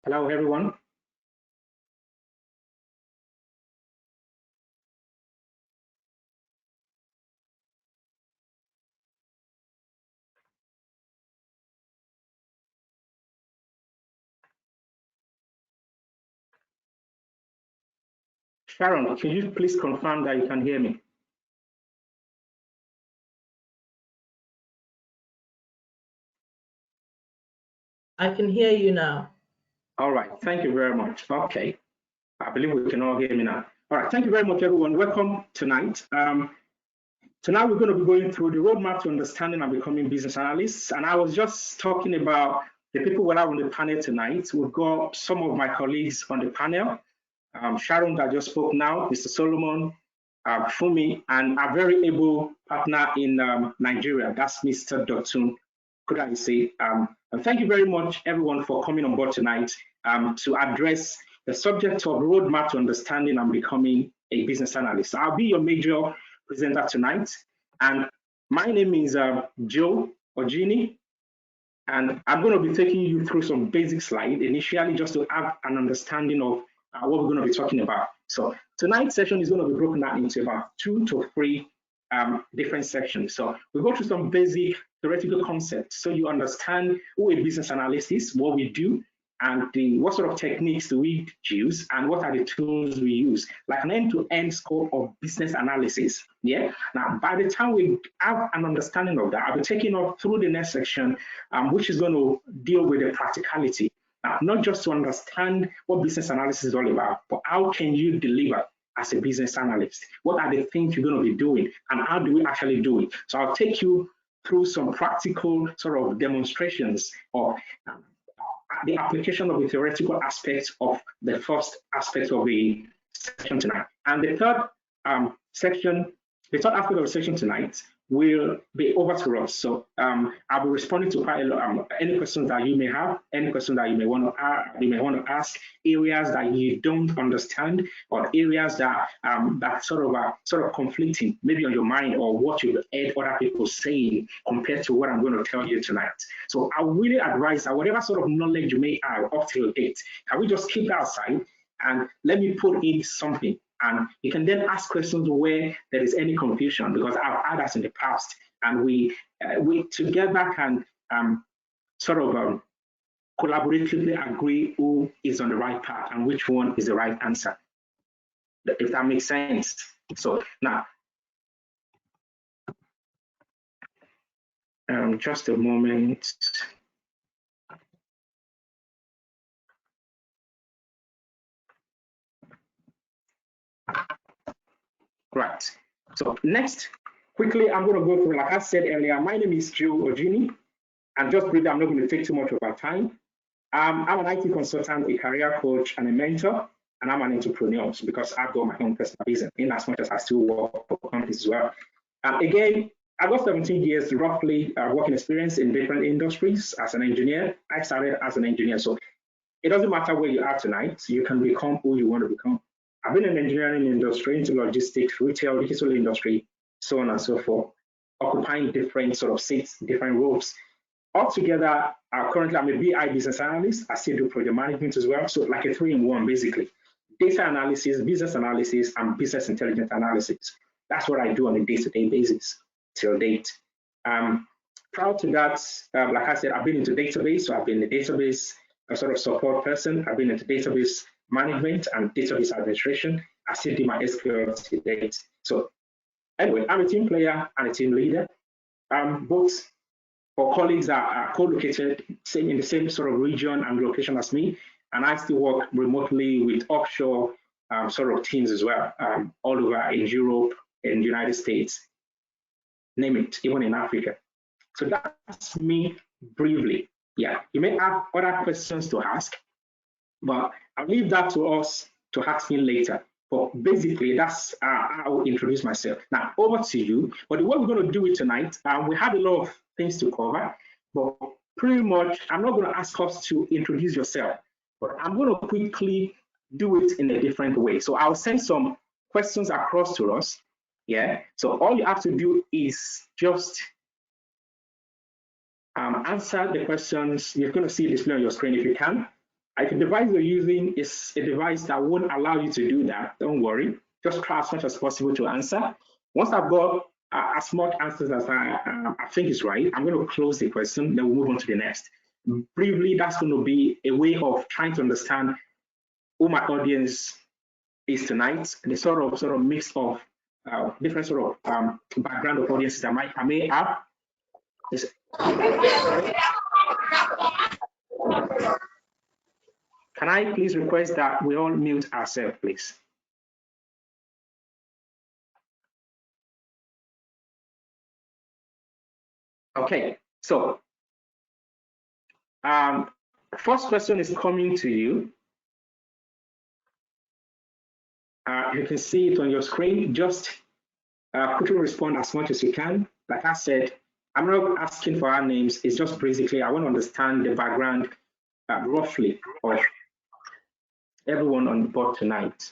Hello, everyone. Sharon, can you please confirm that you can hear me? I can hear you now. All right, thank you very much. Okay, I believe we can all hear me now. All right, thank you very much, everyone. Welcome tonight. Tonight we're going to be going through the roadmap to understanding and becoming business analysts. And I was just talking about the people we have on the panel tonight. We've got some of my colleagues on the panel. Sharon that just spoke now, Mr. Solomon, Fumi, and a very able partner in Nigeria. That's Mr. Dotun. Could I say? And thank you very much, everyone, for coming on board tonight to address the subject of roadmap to understanding and becoming a business analyst. I'll be your major presenter tonight, and my name is Joe Ogini, and I'm going to be taking you through some basic slides initially just to have an understanding of what we're going to be talking about. So tonight's session is going to be broken down into about 2 to 3 different sections. So we'll go through some basic theoretical concepts so you understand who a business analyst is, what we do, and what sort of techniques do we use, and what are the tools we use, like an end-to-end scope of business analysis. Yeah. Now, by the time we have an understanding of that, I'll be taking up through the next section, which is going to deal with the practicality. Now, not just to understand what business analysis is all about, but how can you deliver as a business analyst? What are the things you're going to be doing, and how do we actually do it? So I'll take you through some practical sort of demonstrations of the application of the theoretical aspects of the first aspect of the section tonight. And the third section, the third aspect of the section tonight will be over to us. So I'll be responding to quite a lot, any questions that you may have, any questions that you may want to ask, areas that you don't understand, or areas that that sort of conflicting, maybe on your mind, or what you've heard other people saying compared to what I'm going to tell you tonight. So I really advise that whatever sort of knowledge you may have up to date, can we just keep that aside and let me put in something. And you can then ask questions where there is any confusion, because I've had that in the past, and we together can sort of collaboratively agree who is on the right path and which one is the right answer, if that makes sense. So now, just a moment. Right. So next, quickly, I'm going to go through, like I said earlier, my name is Joe Ogini, and just briefly, I'm not going to take too much of our time. I'm an IT consultant, a career coach, and a mentor, and I'm an entrepreneur because I've got my own personal business, in as much as I still work for companies as well. Again, I've got 17 years roughly working experience in different industries as an engineer. I started as an engineer, so it doesn't matter where you are tonight, you can become who you want to become. I've been in the engineering industry, into logistics, retail, digital industry, so on and so forth, occupying different sort of seats, different roles. Altogether, currently I'm a BI business analyst. I still do project management as well. So like a 3-in-1, basically. Data analysis, business analysis, and business intelligence analysis. That's what I do on a day-to-day basis till date. Prior to that, like I said, I've been into database. So I've been a database sort of support person. I've been into database management and database administration. I still do my SQL to date. So anyway, I'm a team player and a team leader. Both for colleagues that are co-located in the same sort of region and location as me, and I still work remotely with offshore sort of teams as well, all over in Europe, in the United States, name it, even in Africa. So that's me briefly. Yeah, you may have other questions to ask, but I'll leave that to us to ask me later. But basically, that's how I will introduce myself. Now, over to you. But the way we're going to do it tonight, we have a lot of things to cover, but pretty much, I'm not going to ask us to introduce yourself, but I'm going to quickly do it in a different way. So I'll send some questions across to us. Yeah. So all you have to do is just answer the questions. You're going to see it displayed on your screen if you can. If the device you're using is a device that won't allow you to do that, don't worry. Just try as much as possible to answer. Once I've got as much answers as I think is right, I'm going to close the question, then we'll move on to the next. Briefly, that's going to be a way of trying to understand who my audience is tonight, the sort of mix of different sort of background of audiences that I may have. Can I please request that we all mute ourselves, please? Okay, so first question is coming to you. You can see it on your screen. Just quickly respond as much as you can. Like I said, I'm not asking for our names. It's just basically I want to understand the background roughly of everyone on the board tonight.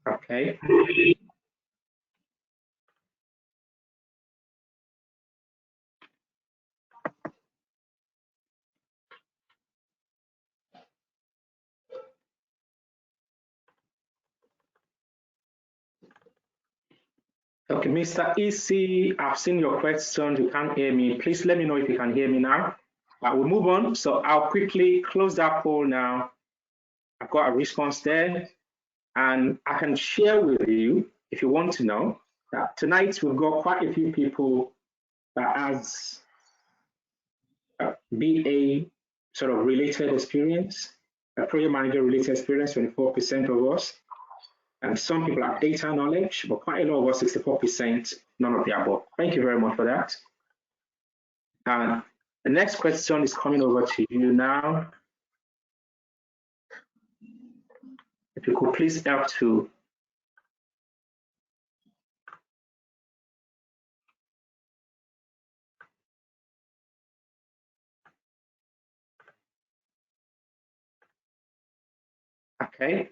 Okay. Okay, Mr. EC, I've seen your question. You can't hear me. Please let me know if you can hear me now. We'll move on. So I'll quickly close that poll now. I've got a response there. And I can share with you, if you want to know, that tonight we've got quite a few people that has BA sort of related experience, a project manager related experience, 24% of us. And some people have data knowledge, but quite a lot of us, 64%, none of the above. Thank you very much for that. The next question is coming over to you now. If you could please help to okay.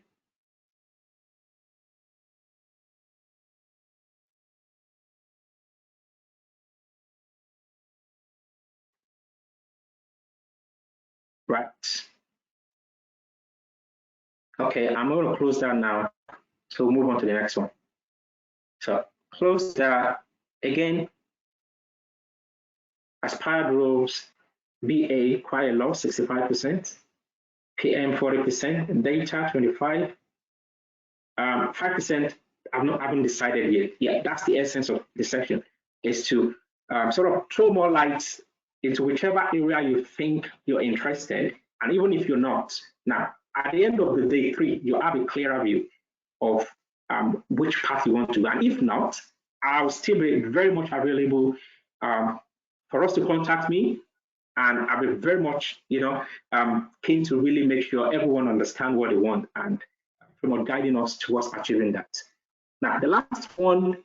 Right. Okay, I'm going to close that now. So we'll move on to the next one. So close that again. Aspired roles, BA quite a lot, 65%, PM 40%, and data 25%. 5% haven't decided yet. Yeah, that's the essence of the section, is to sort of throw more light into whichever area you think you're interested, and even if you're not. Now, at the end of the day 3, you have a clearer view of which path you want to go. And if not, I'll still be very much available for us to contact me, and I'll be very much, keen to really make sure everyone understands what they want and guiding us towards achieving that. Now, the last one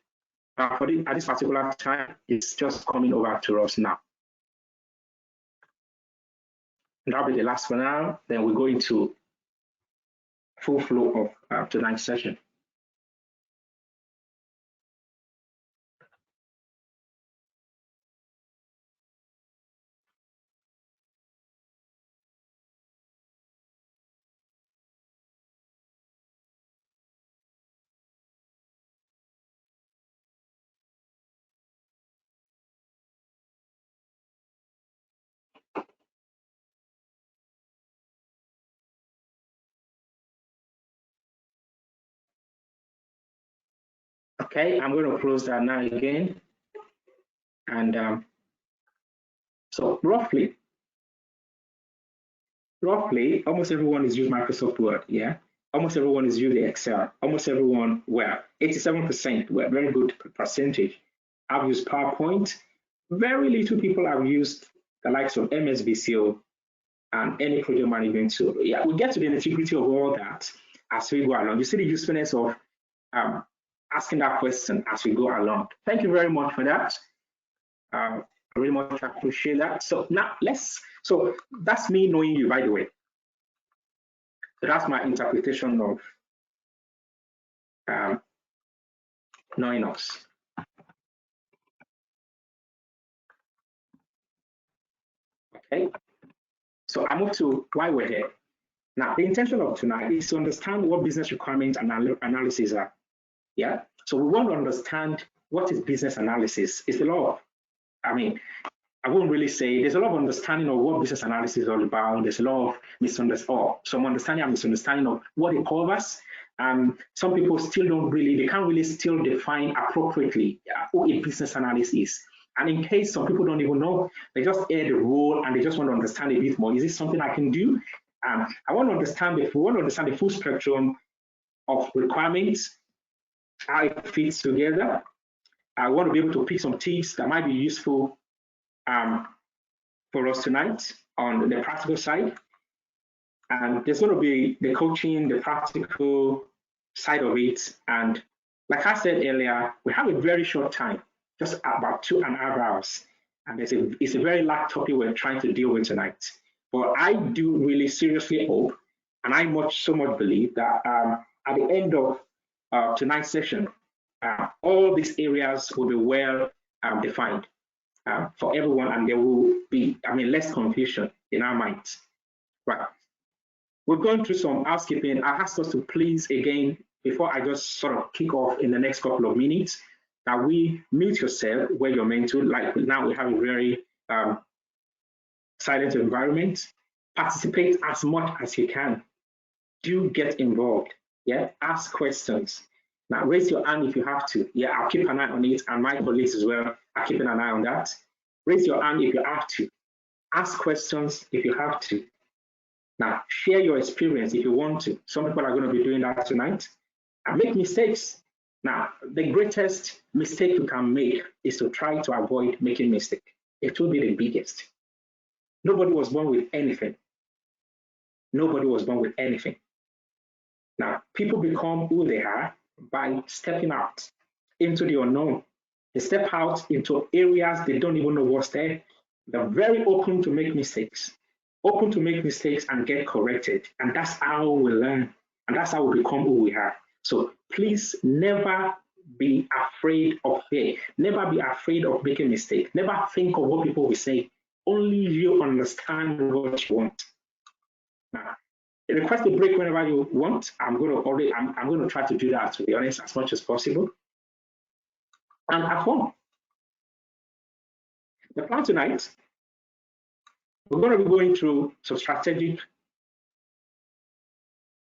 at this particular time is just coming over to us now. And that'll be the last for now. Then we go into full flow of tonight's session. Okay, I'm going to close that now again. And so roughly, almost everyone is using Microsoft Word, yeah? Almost everyone is using Excel. Almost everyone, well, 87%, well, very good percentage, have used PowerPoint. Very little people have used the likes of MS Visio and any project management tool. Yeah, we'll get to the nitty-gritty of all that as we go along. You see the usefulness of asking that question as we go along. Thank you very much for that. I really much appreciate that. So now so that's me knowing you, by the way. So that's my interpretation of knowing us. Okay, so I move to why we're here. Now, the intention of tonight is to understand what business requirements and analysis are. Yeah, so we want to understand what is business analysis. It's a lot of, I won't really say there's a lot of understanding of what business analysis is all about. There's a lot of some understanding and misunderstanding of what it covers. Some people still they can't really still define appropriately who a business analyst is. And in case some people don't even know, they just hear the role and they just want to understand a bit more. Is this something I can do? I want to understand if we want to understand the full spectrum of requirements, how it fits together. I want to be able to pick some tips that might be useful for us tonight on the practical side. And there's going to be the coaching, the practical side of it. And like I said earlier, we have a very short time, just about 2.5 hours. And it's a very light topic we're trying to deal with tonight. But I do really seriously hope, and I so much believe that at the end of tonight's session, all these areas will be well defined for everyone, and there will be, less confusion in our minds. Right. We're going through some housekeeping. I ask us to please, again, before I just sort of kick off in the next couple of minutes, that we mute yourself where you're meant to. Like now, we have a very silent environment. Participate as much as you can. Do get involved. Yeah, ask questions. Now, raise your hand if you have to. Yeah, I'll keep an eye on it, and my colleagues as well are keeping an eye on that. Raise your hand if you have to. Ask questions if you have to. Now, share your experience if you want to. Some people are going to be doing that tonight. And make mistakes. Now, the greatest mistake you can make is to try to avoid making mistakes. It will be the biggest. Nobody was born with anything. Nobody was born with anything. Now, people become who they are by stepping out into the unknown. They step out into areas they don't even know what's there. They're very open to make mistakes, and get corrected. And that's how we learn. And that's how we become who we are. So please never be afraid of fear. Never be afraid of making mistakes. Never think of what people will say. Only you understand what you want. Now, request a break whenever you want. I'm going to try to do that, to be honest, as much as possible. And have fun. The plan tonight, we're going to be going through some strategic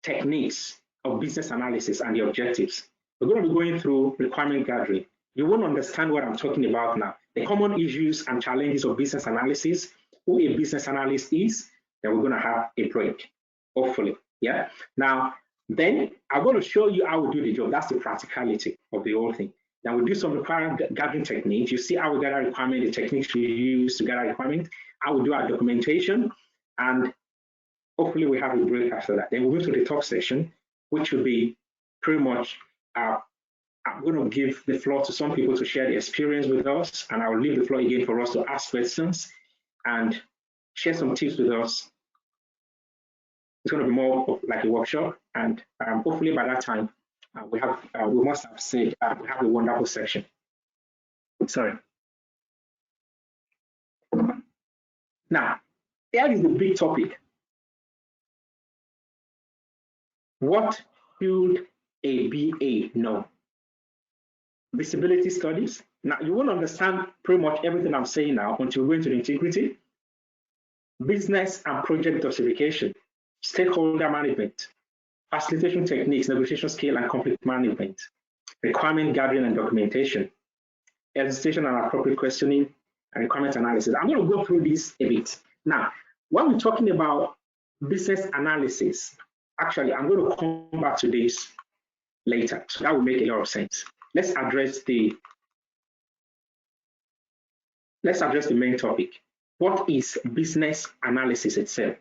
techniques of business analysis and the objectives. We're going to be going through requirement gathering. You won't understand what I'm talking about now. The common issues and challenges of business analysis, who a business analyst is, then we're going to have a break, hopefully. Yeah. Now, then I'm going to show you how we do the job. That's the practicality of the whole thing. Then we'll do some requirement gathering techniques. You see how we gather requirement, the techniques we use to gather requirement, how we do our documentation, and hopefully we have a break after that. Then we'll move to the talk session, which will be pretty much, I'm going to give the floor to some people to share the experience with us, and I will leave the floor again for us to ask questions and share some tips with us. It's going to be more like a workshop, and hopefully by that time, we must have said we have a wonderful session. Sorry. Now, here is the big topic. What should a BA know? Visibility studies. Now, you won't understand pretty much everything I'm saying now until we go into the integrity, business and project justification, stakeholder management, facilitation techniques, negotiation skill and conflict management, requirement gathering and documentation, elicitation and appropriate questioning, and requirement analysis. I'm going to go through this a bit. Now, when we're talking about business analysis, actually, I'm going to come back to this later. So that will make a lot of sense. Let's address the main topic. What is business analysis itself?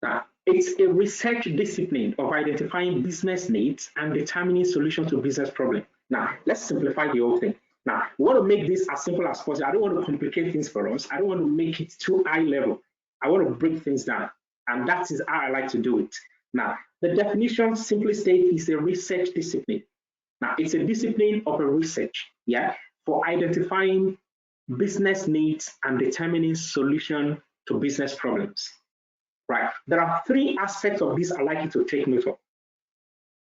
Now, it's a research discipline of identifying business needs and determining solutions to business problems. Now, let's simplify the whole thing. Now, we want to make this as simple as possible. I don't want to complicate things for us. I don't want to make it too high level. I want to break things down. And that is how I like to do it. Now, the definition simply states is a research discipline. Now, it's a discipline of a research, yeah, for identifying business needs and determining solution to business problems. Right. There are three aspects of this I'd like you to take note of.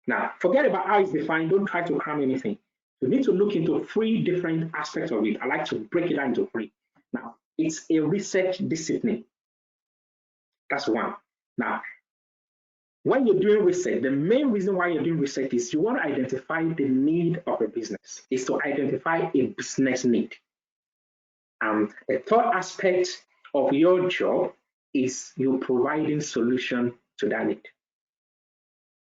Now, forget about how it's defined. Don't try to cram anything. You need to look into three different aspects of it. I like to break it down into three. Now, it's a research discipline. That's one. Now, when you're doing research, the main reason why you're doing research is you want to identify the need of a business. It's to identify a business need. The third aspect of your job is you providing solution to that need.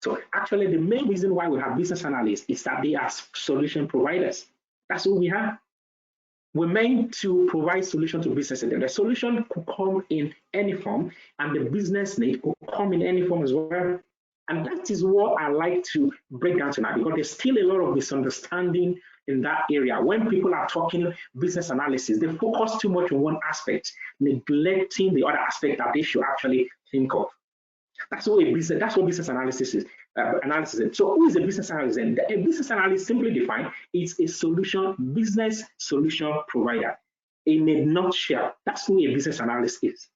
So actually, the main reason why we have business analysts is that they are solution providers. That's what we have. We're meant to provide solution to business. The solution could come in any form, and the business need could come in any form as well. And that is what I like to break down tonight, because there's still a lot of misunderstanding in that area. When people are talking business analysis, they focus too much on one aspect, neglecting the other aspect that they should actually think of. That's what business analysis is. So who is a business analyst? A business analyst, simply defined, is a business solution provider. In a nutshell, that's who a business analyst is.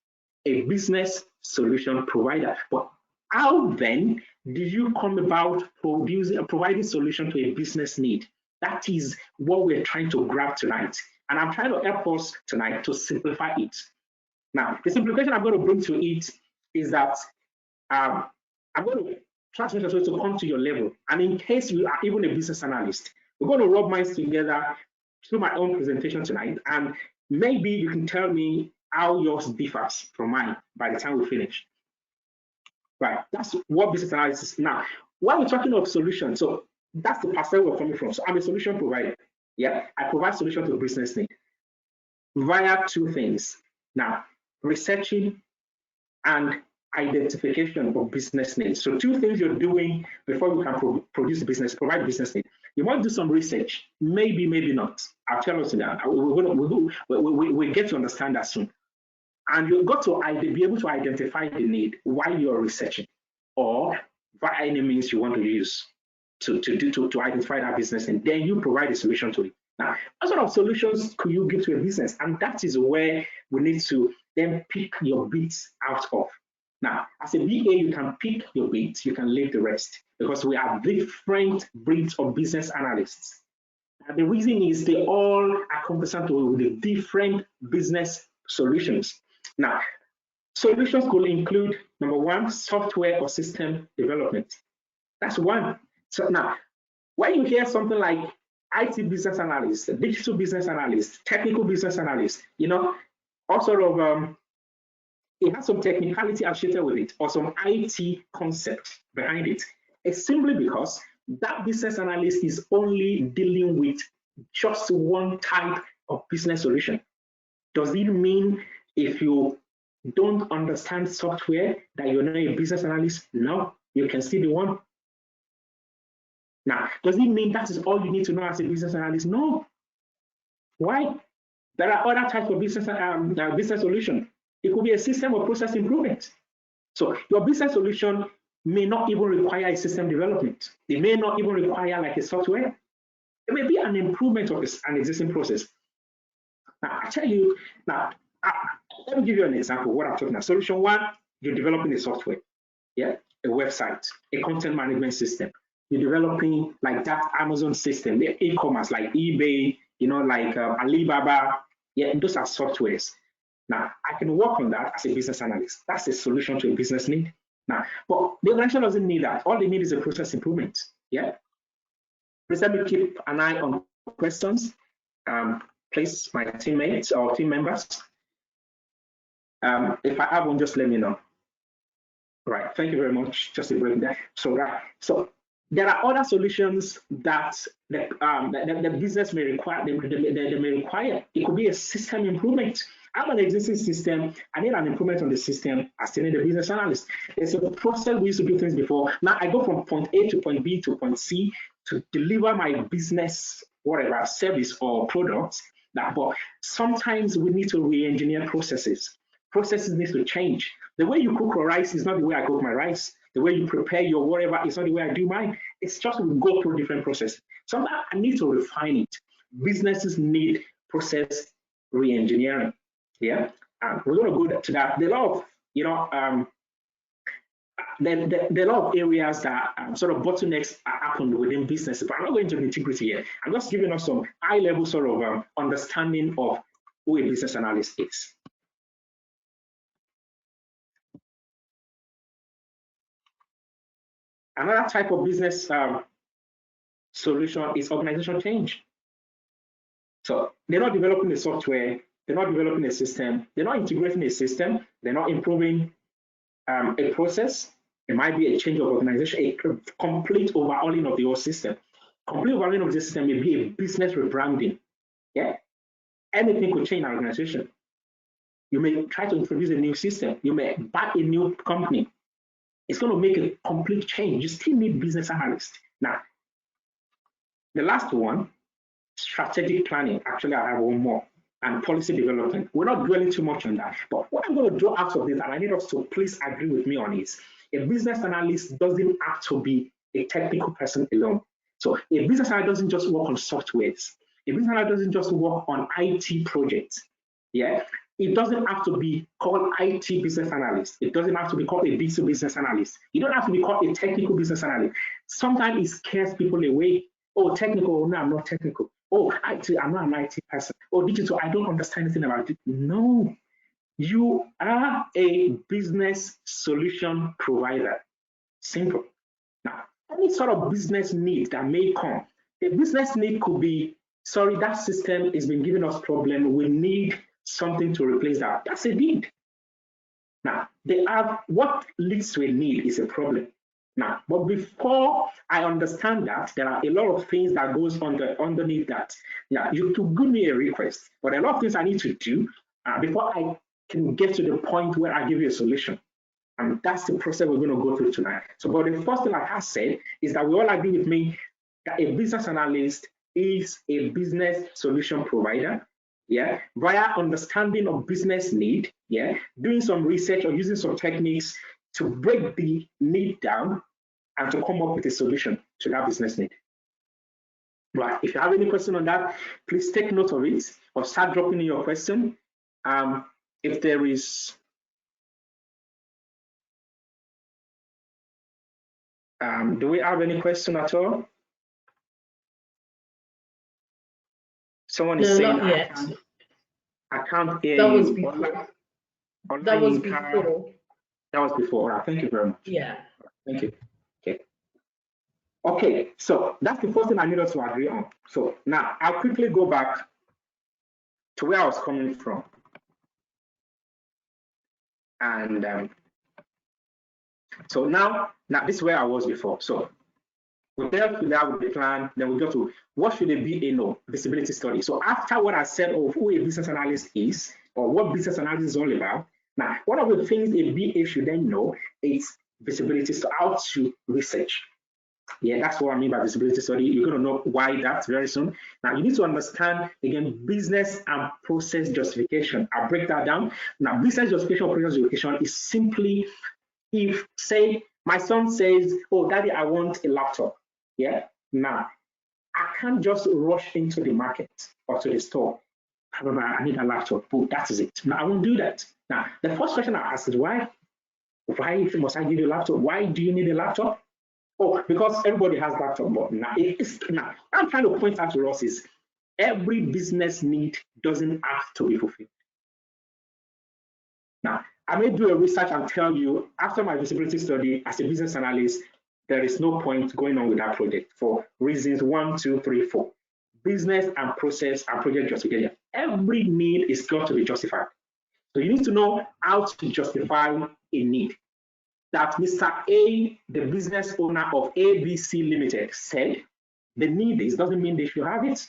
A business solution provider. But how then do you come about providing solution to a business need? That is what we're trying to grab tonight. And I'm trying to help us tonight to simplify it. Now, the simplification I'm going to bring to it is that I'm going to transmit it to come to your level. And in case you are even a business analyst, we're going to rub minds together through my own presentation tonight. And maybe you can tell me how yours differs from mine by the time we finish. Right, that's what business analysis is. Now, when we're talking of solutions, so that's the perspective we're coming from. So I'm a solution provider. Yeah, I provide solution to a business need via two things. Now, researching and identification of business needs. So two things you're doing before you can provide business need. You want to do some research, maybe, maybe not. I'll tell us that. We'll get to understand that soon. And you've got to be able to identify the need while you're researching, or by any means you want to use to identify that business, and then you provide a solution to it. Now, what sort of solutions could you give to a business? And that is where we need to then pick your bits out of. Now, as a BA, you can pick your bits, you can leave the rest, because we have different breeds of business analysts. And the reason is they all are conversant with the different business solutions. Now, solutions could include, number one, software or system development. That's one. So now, when you hear something like IT business analyst, digital business analyst, technical business analyst, all sort of, it has some technicality associated with it, or some IT concept behind it. It's simply because that business analyst is only dealing with just one type of business solution. Does it mean if you don't understand software that you're not a business analyst? No, you can still be one. Now, does it mean that is all you need to know as a business analyst? No. Why? There are other types of business solution. It could be a system or process improvement. So your business solution may not even require a system development. It may not even require like a software. It may be an improvement of an existing process. Now, I tell you, let me give you an example of what I'm talking about. Solution one, you're developing a software, a website, a content management system. You're developing like that Amazon system, the e-commerce like eBay, like Alibaba. Yeah, those are softwares. Now, I can work on that as a business analyst. That's a solution to a business need. Now, but the organization doesn't need that. All they need is a process improvement. Yeah. Please let me keep an eye on questions. Please, my teammates or team members. If I have one, just let me know. Right. Thank you very much. Just a break there. So there are other solutions that the business may require. They may require. It could be a system improvement. I have an existing system. I need an improvement on the system. I still need a business analyst. It's a process we used to do things before. Now I go from point A to point B to point C to deliver my business, whatever, service or product. But sometimes we need to re-engineer processes. Processes need to change. The way you cook your rice is not the way I cook my rice. The way you prepare your whatever is not the way I do mine. It's just we go through different processes. Sometimes I need to refine it. Businesses need process re-engineering. Yeah, we're going to go to that. There are a lot of, there are a lot of areas that sort of bottlenecks happen within business, but I'm not going into nitty-gritty here. I'm just giving us some high-level sort of understanding of who a business analyst is. Another type of business solution is organizational change. So they're not developing a software, they're not developing a system, they're not integrating a system, they're not improving a process. It might be a change of organization, a complete overhauling of the whole system. Complete overhauling of the system may be a business rebranding. Yeah, anything could change in an organization. You may try to introduce a new system. You may buy a new company. It's going to make a complete change. You still need business analysts. Now, the last one, strategic planning. Actually, I have one more. And policy development. We're not dwelling too much on that. But what I'm going to draw out of this, and I need us to please agree with me on is, a business analyst doesn't have to be a technical person alone. So a business analyst doesn't just work on softwares. A business analyst doesn't just work on IT projects. Yeah, it doesn't have to be called IT business analyst. It doesn't have to be called a B2 business analyst. You don't have to be called a technical business analyst. Sometimes it scares people away. Oh, technical, no, I'm not technical. Oh, IT, I'm not an IT person. Oh, digital, I don't understand anything about it. No, you are a business solution provider. Simple. Now, any sort of business need that may come, a business need could be, sorry, that system has been giving us problem. We need something to replace that. That's a need. Now, they have what leads to a need is a problem. Now, but before I understand that, there are a lot of things that goes underneath that. Yeah, you could give me a request, but a lot of things I need to do before I can get to the point where I give you a solution. And that's the process we're going to go through tonight. So, but the first thing I have said is that we all agree with me that a business analyst is a business solution provider. Yeah, via understanding of business need, yeah, doing some research or using some techniques to break the need down and to come up with a solution to that business need. Right, if you have any question on that, please take note of it or start dropping in your question. If there is, do we have any question at all? Someone is saying, not yet. I can't hear that you. Was before. That was before. That was before. Right, thank you very much. Yeah. Thank you. Okay. Okay, so that's the first thing I need us to agree on. So now I'll quickly go back to where I was coming from. And so now this is where I was before. So we dealt with that with the plan, then we go to what should a BA visibility study. So after what I said of who a business analyst is, or what business analysis is all about, now one of the things a BA should then know is visibility, so how to research. Yeah, that's what I mean by visibility study. You're going to know why that's very soon. Now, you need to understand, again, business and process justification. I'll break that down. Now, business justification or process justification is simply if, say, my son says, oh, daddy, I want a laptop. Yeah, now, I can't just rush into the market or to the store. However, I need a laptop. Oh, that is it. Now, I won't do that. Now, the first question I ask is why? Why must I give you a laptop? Why do you need a laptop? Oh, because everybody has laptop. But now, I'm trying to point out to us is every business need doesn't have to be fulfilled. Now, I may do a research and tell you after my visibility study as a business analyst, there is no point going on with that project for reasons 1, 2, 3, 4. Business and process and project justification. Every need is got to be justified. So you need to know how to justify a need. That Mr. A, the business owner of ABC Limited, said the need is doesn't mean they should have it.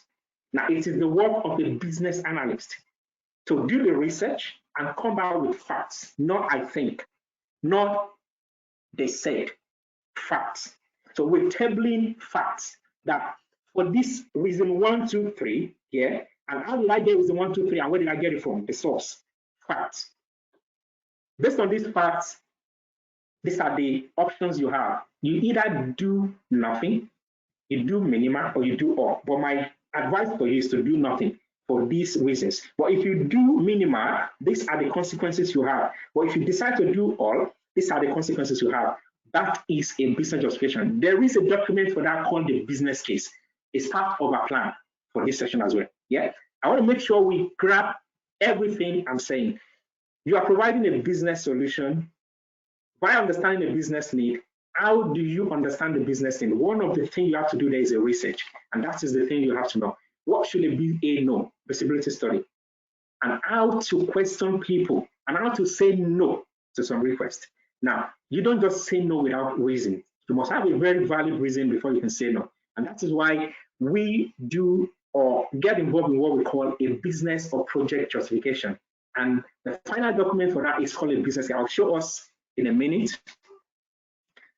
Now, it is the work of a business analyst to do the research and come out with facts, not I think, not they said, facts. So we're tabling facts that for this reason 1, 2, 3, yeah, and how did I get reason 1, 2, 3, and where did I get it from? The source, facts. Based on these facts, These are the options you have. You either do nothing, you do minimal, or you do all. But my advice for you is to do nothing for these reasons. But if you do minimal, these are the consequences you have. But if you decide to do all, these are the consequences you have. That is a business justification. There is a document for that called the business case. It's part of our plan for this session as well. Yeah, I want to make sure we grab everything I'm saying. You are providing a business solution by understanding the business need. How do you understand the business need? One of the things you have to do there is a research, and that is the thing you have to know. What should a BA know? Feasibility study, and how to question people, and how to say no to some requests. Now, you don't just say no without reason. You must have a very valid reason before you can say no. And that is why we do or get involved in what we call a business or project justification. And the final document for that is called a business case. I'll show us in a minute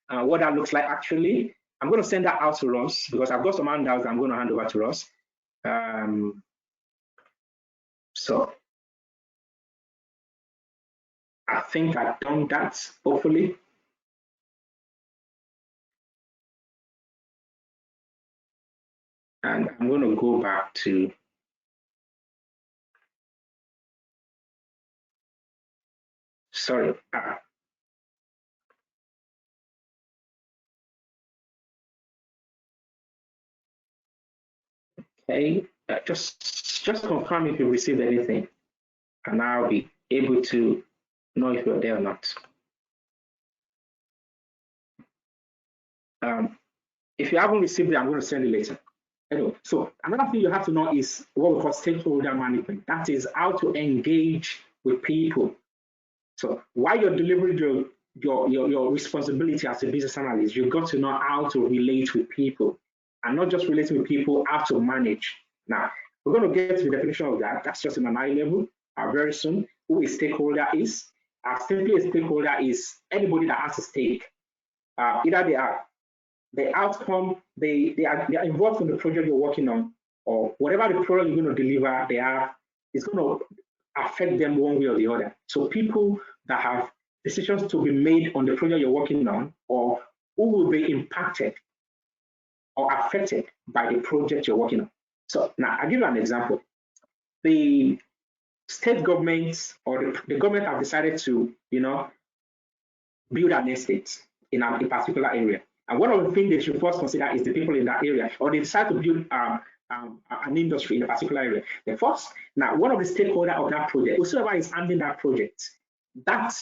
what that looks like. Actually, I'm going to send that out to Ross because I've got some handouts I'm going to hand over to Ross. So I think I've done that, hopefully. And I'm going to go back to sorry. Okay, just confirm if you received anything, and I'll be able to know if you're there or not. If you haven't received it, I'm going to send it later. Anyway, so another thing you have to know is what we call stakeholder management. That is how to engage with people. So while you're delivering your responsibility as a business analyst, you've got to know how to relate with people, and not just relating with people, how to manage. Now, we're going to get to the definition of that. That's just in an high level very soon. Who a stakeholder is? Simply a stakeholder is anybody that has a stake. Either they are the outcome, they are involved in the project you're working on, or whatever the product you're going to deliver, it's going to affect them one way or the other. So people that have decisions to be made on the project you're working on, or who will be impacted or affected by the project you're working on. So now I'll give you an example. The state governments or the government have decided to, build an estate in a particular area. And one of the things they should first consider is the people in that area, or they decide to build an industry in a particular area. Now, one of the stakeholders of that project, whoever is handling that project, that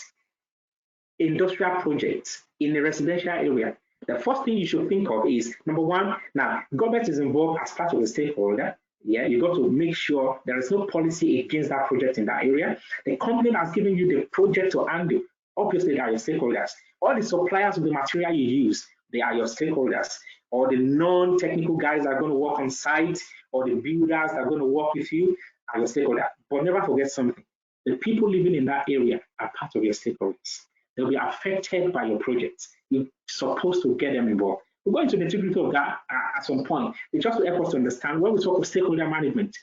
industrial project in a residential area, the first thing you should think of is, number one, now, government is involved as part of the stakeholder. Yeah, you got to make sure there is no policy against that project in that area. The company that's giving you the project to handle, obviously, they are your stakeholders. All the suppliers of the material you use, they are your stakeholders. Or the non-technical guys that are going to work on site, or the builders that are going to work with you are your stakeholders. But never forget something. The people living in that area are part of your stakeholders. They'll be affected by your project. You're supposed to get them involved. We'll go into the nitty-gritty of that at some point. It's just to help us to understand when we talk of stakeholder management.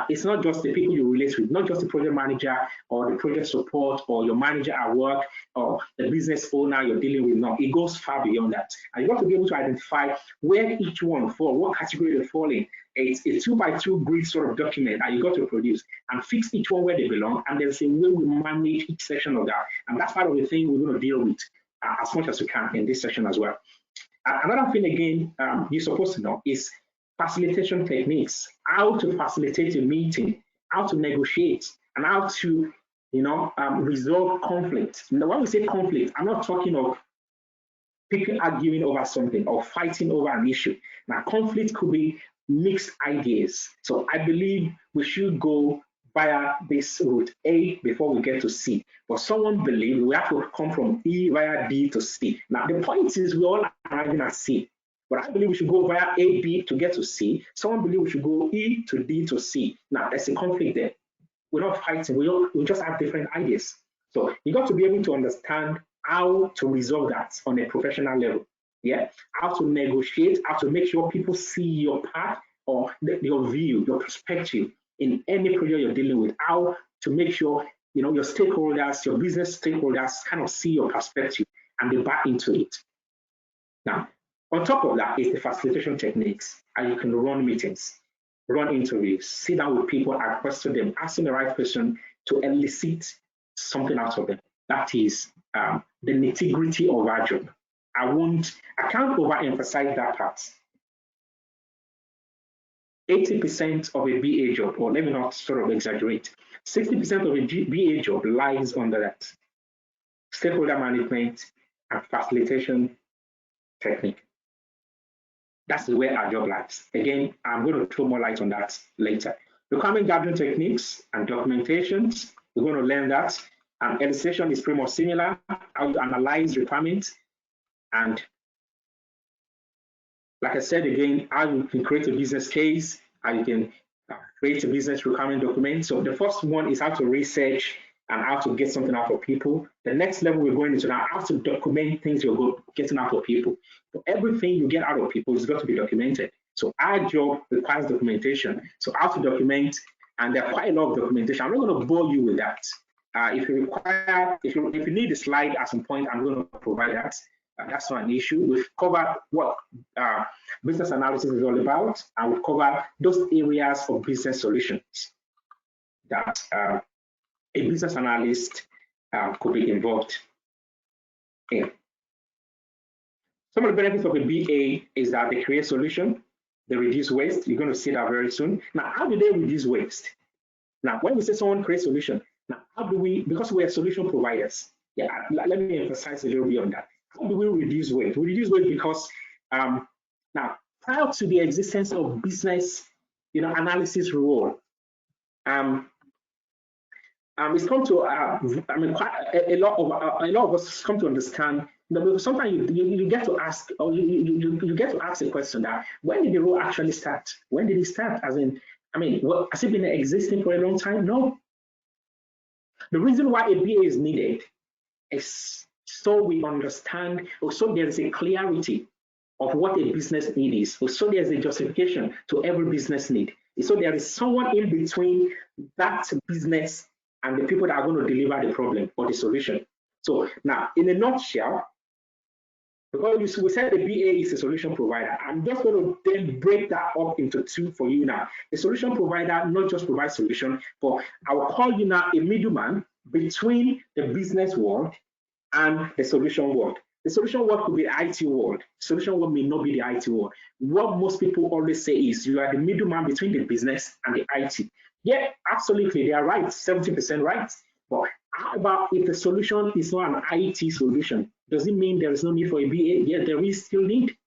It's not just the people you relate with, not just the project manager or the project support or your manager at work or the business owner you're dealing with. No, it goes far beyond that. And you have to be able to identify where each one falls, what category they fall in. It's a 2x2 grid sort of document that you got to produce and fix each one where they belong. And there's a way we manage each section of that. And that's part of the thing we're going to deal with as much as we can in this session as well. Another thing, again, you're supposed to know is facilitation techniques, how to facilitate a meeting, how to negotiate, and how to, resolve conflict. Now, when we say conflict, I'm not talking of people arguing over something or fighting over an issue. Now, conflict could be mixed ideas. So I believe we should go via this route A before we get to C. But someone believes we have to come from E via D to C. Now, the point is we all arriving at C. But I believe we should go via A, B to get to C. Someone believes we should go E to D to C. Now, there's a conflict there. We're not fighting. We just have different ideas. So you got to be able to understand how to resolve that on a professional level. Yeah, how to negotiate, how to make sure people see your path or your view, your perspective in any project you're dealing with. How to make sure your stakeholders, your business stakeholders, kind of see your perspective and they buy into it. Now, on top of that is the facilitation techniques, and you can run meetings, run interviews, sit down with people and question them, asking the right question to elicit something out of them. That is the nitty-gritty of our job. I can't overemphasize that part. 80% of a BA job, or let me not sort of exaggerate, 60% of a BA job lies under that. Stakeholder management and facilitation technique. That's where our job lies. Again, I'm going to throw more light on that later. Requirement gathering techniques and documentations, we're going to learn that. And illustration is pretty much similar, how you analyze requirements. And like I said again, how you can create a business case, how you can create a business requirement document. So the first one is how to research and how to get something out of people. The next level we're going into now, how to document things you're getting out of people. So everything you get out of people is got to be documented. So our job requires documentation. So how to document, and there are quite a lot of documentation. I'm not going to bore you with that. If you need a slide at some point, I'm going to provide that. That's not an issue. We've covered what business analysis is all about, and we've covered those areas of business solutions that a business analyst could be involved in. Some of the benefits of a BA is that they create solution, they reduce waste. You're going to see that very soon. Now, how do they reduce waste? Now, when we say someone creates solution, now how do we, because we're solution providers, yeah, let me emphasize a little bit on that. How do we reduce waste? We reduce waste because now, prior to the existence of business, analysis role, it's come to quite a lot of us come to understand that sometimes you get to ask, or you get to ask a question that when did the role actually start? When did it start? As in, has it been existing for a long time? No. The reason why a BA is needed is so we understand, or so there is a clarity of what a business need is, or so there's a justification to every business need. So there is someone in between that business and the people that are going to deliver the problem or the solution. So now, in a nutshell, because we said the BA is a solution provider, I'm just going to then break that up into two for you now. A solution provider not just provides solution, but I will call you now a middleman between the business world and the solution world. The solution world could be the IT world. Solution world may not be the IT world. What most people always say is you are the middleman between the business and the IT. Yeah, absolutely, they are right, 70% right. But how about if the solution is not an IT solution? Does it mean there is no need for a BA? Yeah, there is still need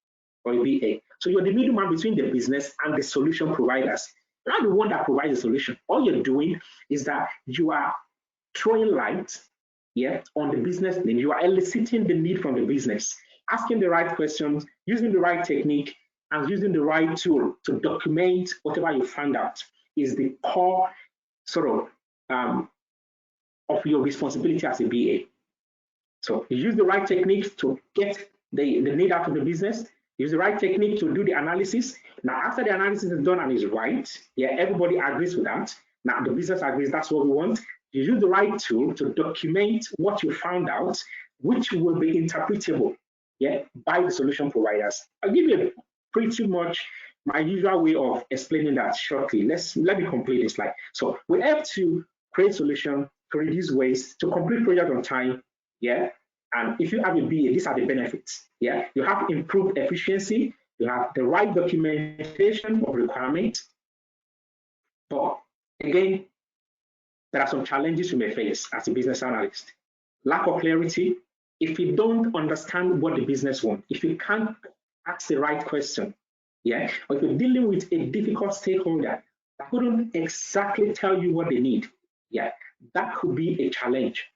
for a BA. So you're the middleman between the business and the solution providers. You're not the one that provides the solution. All you're doing is that you are throwing light, yeah, on the business need. You are eliciting the need from the business, asking the right questions, using the right technique, and using the right tool to document whatever you find out is the core sort of your responsibility as a BA. So you use the right techniques to get the need out of the business, use the right technique to do the analysis. Now, after the analysis is done and is right, yeah, everybody agrees with that. Now, the business agrees that's what we want. You use the right tool to document what you found out, which will be interpretable, yeah, by the solution providers. I'll give you pretty much my usual way of explaining that shortly. Let me complete this slide. So we have to create solution to reduce waste, to complete project on time, yeah. And if you have a BA, these are the benefits, yeah. You have improved efficiency, you have the right documentation of requirements, but again, there are some challenges you may face as a business analyst. Lack of clarity. If you don't understand what the business wants, if you can't ask the right question, yeah, or if you're dealing with a difficult stakeholder that couldn't exactly tell you what they need, yeah, that could be a challenge.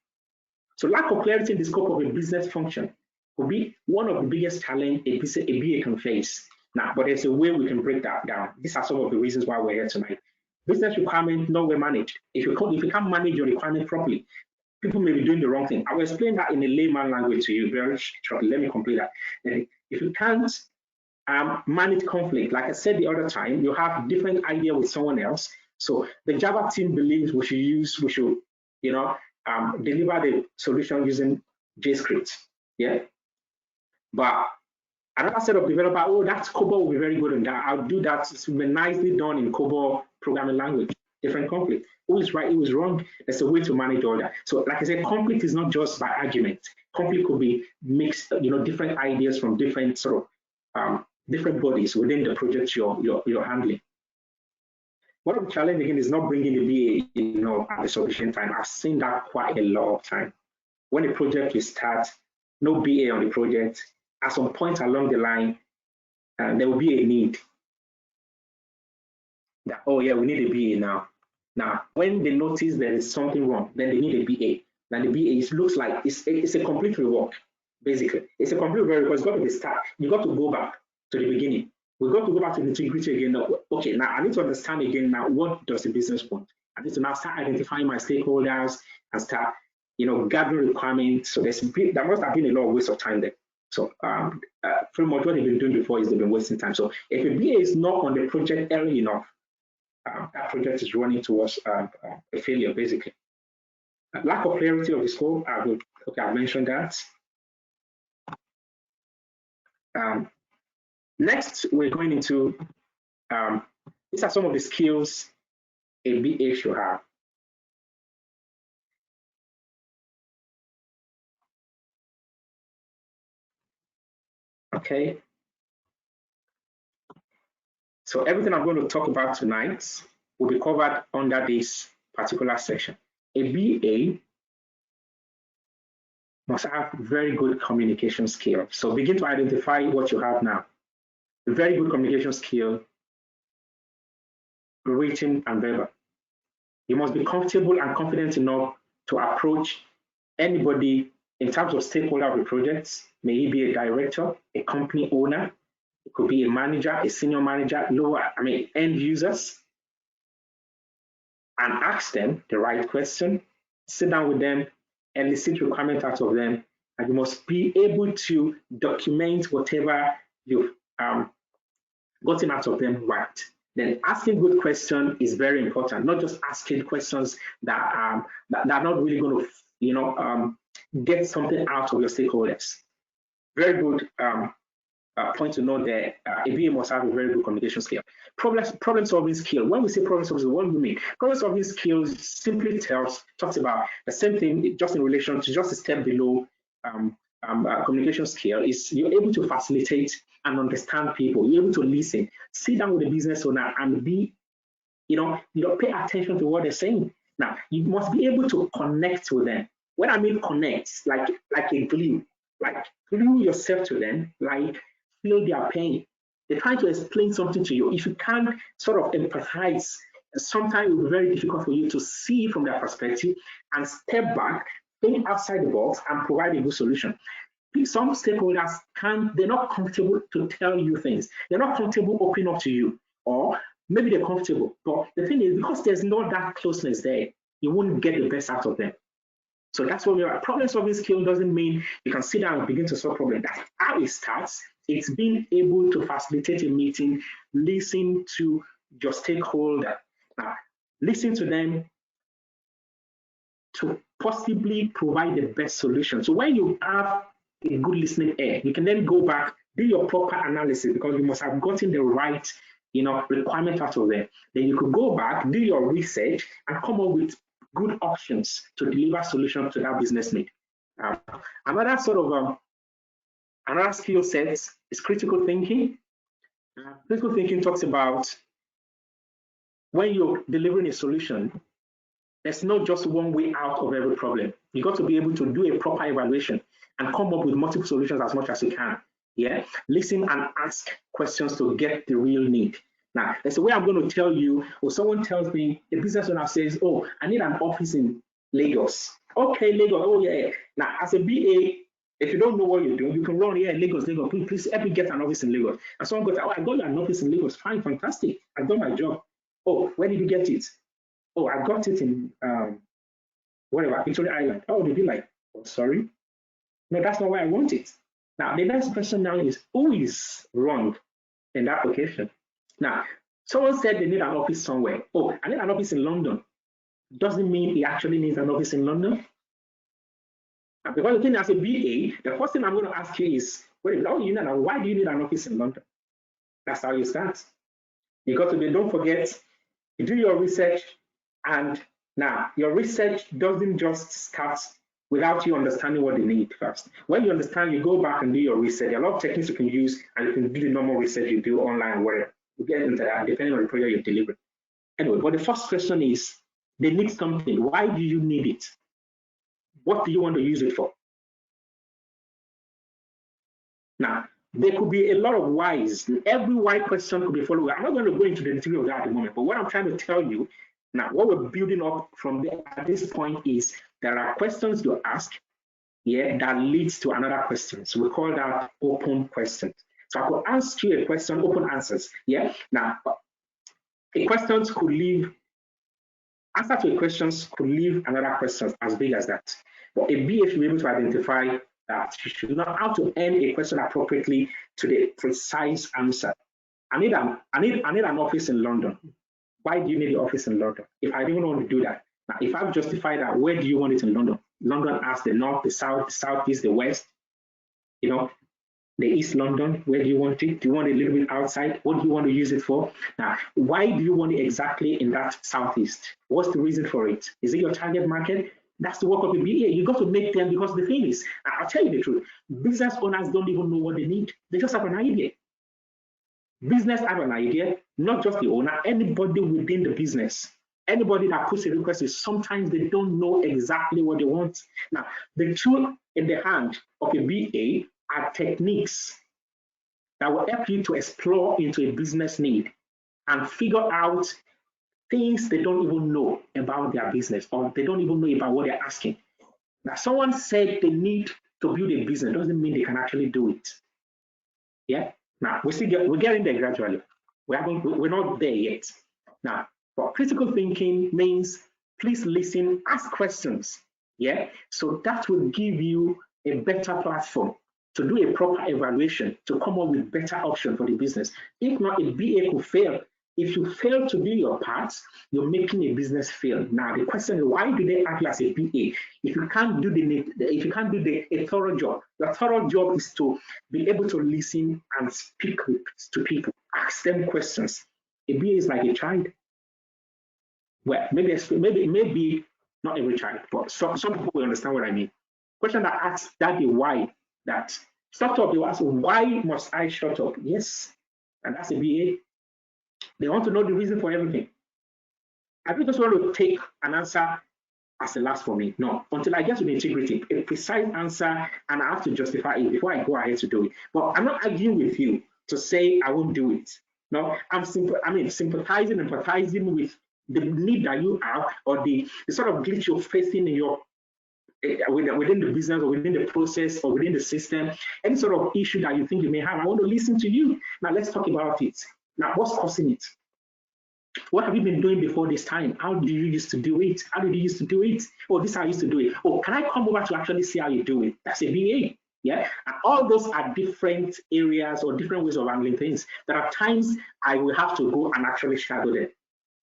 So lack of clarity in the scope of a business function could be one of the biggest challenges a BA can face. Now, but there's a way we can break that down. These are some of the reasons why we're here tonight. Business requirement not well managed. If you can't manage your requirement properly, people may be doing the wrong thing. I will explain that in a layman language to you very shortly. Let me complete that. If you can't manage conflict, like I said the other time, you have different idea with someone else. So the Java team believes we should deliver the solution using JScript. Yeah. But another set of developer, oh, that's COBOL will be very good in that. I'll do that. It's been nicely done in COBOL programming language. Different conflict. Who is right? Who is wrong? There's a way to manage all that. So, like I said, conflict is not just by argument. Conflict could be mixed, different ideas from different sort of different bodies within the project you're handling. One of the challenge again is not bringing the BA, at the sufficient time. I've seen that quite a lot of time. When a project will start, no BA on the project. At some point along the line, there will be a need that, oh yeah, we need a BA now. Now, when they notice there is something wrong, then they need a BA. Then the BA looks like it's a complete rework, basically. It's a complete rework because it's got to be start. You got to go back to the beginning. We've got to go back to the integrity again. Now, okay, now I need to understand again now what does the business want. I need to now start identifying my stakeholders and start, gathering requirements. So there must have been a lot of waste of time there. So pretty much what they've been doing before is they've been wasting time. So if a BA is not on the project early enough, that project is running towards a failure, basically. Lack of clarity of the scope, I've mentioned that. Next, we're going into, these are some of the skills a BA should have. Okay. So everything I'm going to talk about tonight will be covered under this particular section. A BA must have very good communication skill. So begin to identify what you have now. A very good communication skill, written and verbal. You must be comfortable and confident enough to approach anybody in terms of stakeholder of the projects. May he be a director, a company owner, it could be a manager, a senior manager, end users, and ask them the right question, sit down with them, elicit requirements out of them, and you must be able to document whatever you've gotten out of them right. Then asking good questions is very important, not just asking questions that are not really going to, get something out of your stakeholders. Very good point to note there. A BA must have a very good communication skill. Problem solving skill. When we say problem solving, what do we mean? Problem solving skills simply talks about the same thing, just in relation to just a step below communication skill. Is you're able to facilitate and understand people. You're able to listen, sit down with the business owner and be, pay attention to what they're saying. Now, you must be able to connect with them. When I mean connect, like a glue, like glue yourself to them, like feel their pain. They're trying to explain something to you. If you can't sort of empathize, sometimes it will be very difficult for you to see from their perspective and step back, think outside the box and provide a good solution. Some stakeholders they're not comfortable to tell you things. They're not comfortable opening up to you, or maybe they're comfortable. But the thing is, because there's not that closeness there, you won't get the best out of them. So that's what we are. Problem solving skill doesn't mean you can sit down and begin to solve problems. That's how it starts. It's being able to facilitate a meeting, listen to your stakeholder, listen to them to possibly provide the best solution. So when you have a good listening ear, you can then go back, do your proper analysis because you must have gotten the right, requirement out of there. Then you could go back, do your research, and come up with good options to deliver solutions to that business need. Another sort of another skill set is critical thinking. Critical thinking talks about when you're delivering a solution, there's not just one way out of every problem. You got to be able to do a proper evaluation and come up with multiple solutions as much as you can. Yeah, listen and ask questions to get the real need. Now, there's a way I'm going to tell you, or someone tells me, a business owner says, oh, I need an office in Lagos. Okay, Lagos, oh yeah. Now, as a BA, if you don't know what you're doing, you can run, Lagos, please help me get an office in Lagos. And someone goes, oh, I got an office in Lagos, fine, fantastic, I've done my job. Oh, where did you get it? Oh, I got it in, whatever, Victoria Island. Oh, they'll be like, oh, sorry. No, that's not where I want it. Now, the next question now is, who is wrong in that location? Now, someone said they need an office somewhere. Oh, I need an office in London. Doesn't mean he actually needs an office in London. And because the thing as a BA, the first thing I'm going to ask you is, wait, why do you need an office in London? That's how you start. You got to be, don't forget, you do your research, and now your research doesn't just start without you understanding what they need first. When you understand, you go back and do your research. There are a lot of techniques you can use, and you can do the normal research you do online, whatever. You get into that depending on the project you're delivering. Anyway, but the first question is, they need something. Why do you need it? What do you want to use it for? Now, there could be a lot of whys. Every why question could be followed. I'm not going to go into the detail of that at the moment, but what I'm trying to tell you now, what we're building up from there at this point is there are questions you ask, yeah, that leads to another question. So we call that open questions. So I could ask you a question, open answers, yeah. Now, a questions could leave, answer to a questions could leave another question as big as that. But a BA should be able to identify that you should know how to end a question appropriately to the precise answer. I need an office in London. Why do you need the office in London? If I didn't want to do that, now if I've justified that, where do you want it in London? London as the north, the south, the southeast, the west, you know, the East London, where do you want it? Do you want it a little bit outside? What do you want to use it for? Now, why do you want it exactly in that southeast? What's the reason for it? Is it your target market? That's the work of a BA. You got to make them, because the thing is, I'll tell you the truth, business owners don't even know what they need. They just have an idea. Business have an idea, not just the owner, anybody within the business. Anybody that puts a request is sometimes they don't know exactly what they want. Now, the tool in the hand of a BA are techniques that will help you to explore into a business need and figure out things they don't even know about their business, or they don't even know about what they're asking. Now, someone said they need to build a business doesn't mean they can actually do it. Yeah. Now we're getting there gradually. We're not there yet. Now, but critical thinking means please listen, ask questions. Yeah. So that will give you a better platform to do a proper evaluation, to come up with better option for the business. If not, a BA could fail. If you fail to do your part, you're making a business fail. Now the question is, why do they act as a BA? If you can't do a thorough job, your thorough job is to be able to listen and speak to people, ask them questions. A BA is like a child. Well, maybe not every child, but some people will understand what I mean. Question that asks daddy why, that shut up, you ask, why must I shut up? Yes, and that's a BA. They want to know the reason for everything. I don't just want to take an answer as the last for me. No, until I get to the integrity, a precise answer, and I have to justify it before I go ahead to do it. But I'm not arguing with you to say I won't do it. No, I'm sympathizing, empathizing with the need that you have, or the sort of glitch you're facing in your within the business, or within the process, or within the system, any sort of issue that you think you may have. I want to listen to you. Now let's talk about it. Now, what's causing it? What have you been doing before this time? How do you used to do it? How did you used to do it? Oh, this is how I used to do it. Oh, can I come over to actually see how you do it? That's a BA. Yeah, and all those are different areas or different ways of handling things. There are times I will have to go and actually shadow them,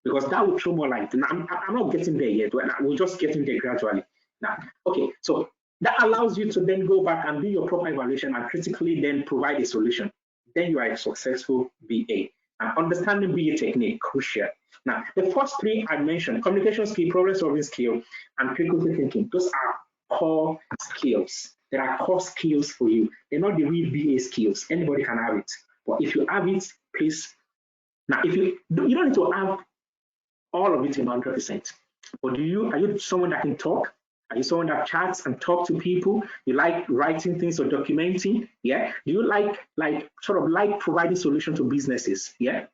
because that will throw more light. And I'm not getting there yet. We're just getting there gradually. Now, okay, so that allows you to then go back and do your proper evaluation and critically then provide a solution. Then you are a successful BA. And understanding BA technique, crucial. Now, the first three I mentioned, communication skill, problem solving skill, and critical thinking, those are core skills. There are core skills for you. They're not the real BA skills. Anybody can have it. But if you have it, please. Now, if you don't need to have all of it in 100%. But are you someone that can talk? Are you someone that chats and talk to people? You like writing things or documenting? Yeah. Do you like providing solutions to businesses? Yeah.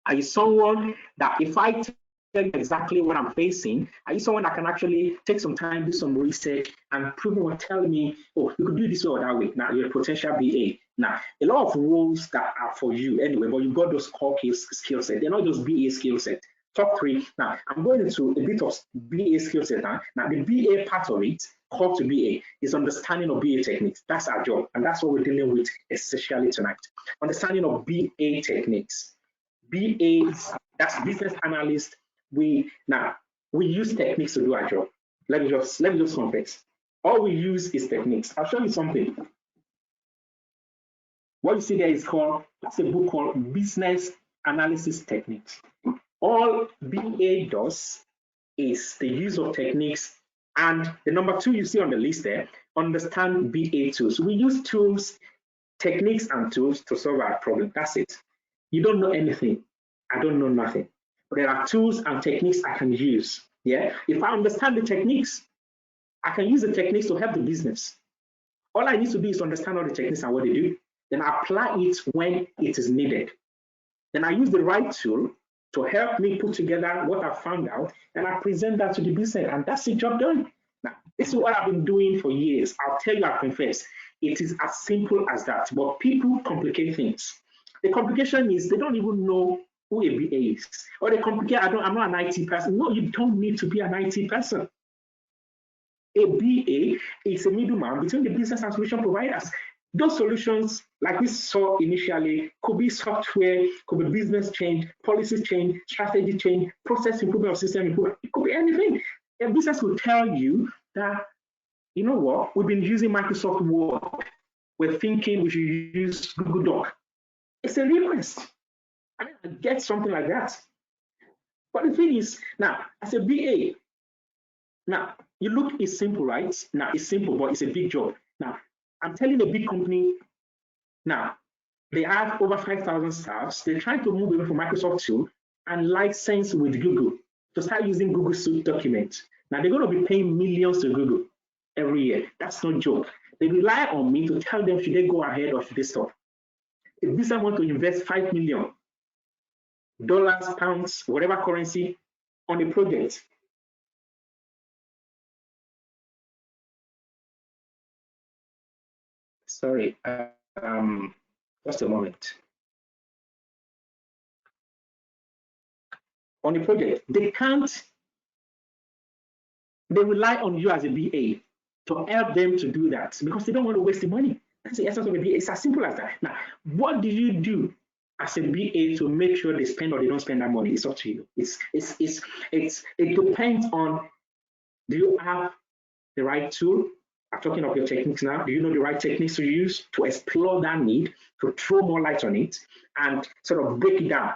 Are you someone that, if I tell you exactly what I'm facing, are you someone that can actually take some time, do some research, and prove or tell me, oh, you could do this way or that way? Now you're a potential BA. Now, a lot of roles that are for you anyway, but you've got those core skill set. They're not just BA skill set. Top three. Now, I'm going into a bit of BA skill set now. Now, the BA part of it, core to BA, is understanding of BA techniques. That's our job, and that's what we're dealing with especially tonight. Understanding of BA techniques. BAs, that's business analyst. We use techniques to do our job. Let me just confess. All we use is techniques. I'll show you something. What you see there is called, that's a book called Business Analysis Techniques. All BA does is the use of techniques, and the number 2 you see on the list there, understand BA tools. We use tools, techniques and tools to solve our problem. That's it. You don't know anything. I don't know nothing. But there are tools and techniques I can use. Yeah. If I understand the techniques, I can use the techniques to help the business. All I need to do is understand all the techniques and what they do. Then I apply it when it is needed. Then I use the right tool to help me put together what I found out, and I present that to the business, and that's the job done. Now, this is what I've been doing for years. I'll tell you, I confess, it is as simple as that. But people complicate things. The complication is they don't even know who a BA is, or they complicate. I'm not an IT person. No, you don't need to be an IT person. A BA is a middleman between the business and solution providers. Those solutions, like we saw initially, could be software, could be business change, policy change, strategy change, process improvement, or system improvement. It could be anything. A business will tell you that, you know what, we've been using Microsoft Word. We're thinking we should use Google Doc. It's a request. I mean, I get something like that. But the thing is, now, as a BA, now, you look, it's simple, right? Now, it's simple, but it's a big job. Now, I'm telling a big company, now, they have over 5,000 staffs. They're trying to move away from Microsoft tool and license with Google to start using Google Suite Document. Now, they're going to be paying millions to Google every year. That's no joke. They rely on me to tell them, should they go ahead or should they stop? If business want to invest $5 million, pounds, whatever currency, on a project, sorry, just a moment. On a project, they rely on you as a BA to help them to do that because they don't want to waste the money. That's the essence of a BA. It's as simple as that. Now, what do you do as a BA to make sure they spend or they don't spend that money? It's up to you. It depends on, do you have the right tool? I'm talking of your techniques now. Do you know the right techniques to use to explore that need, to throw more light on it, and sort of break it down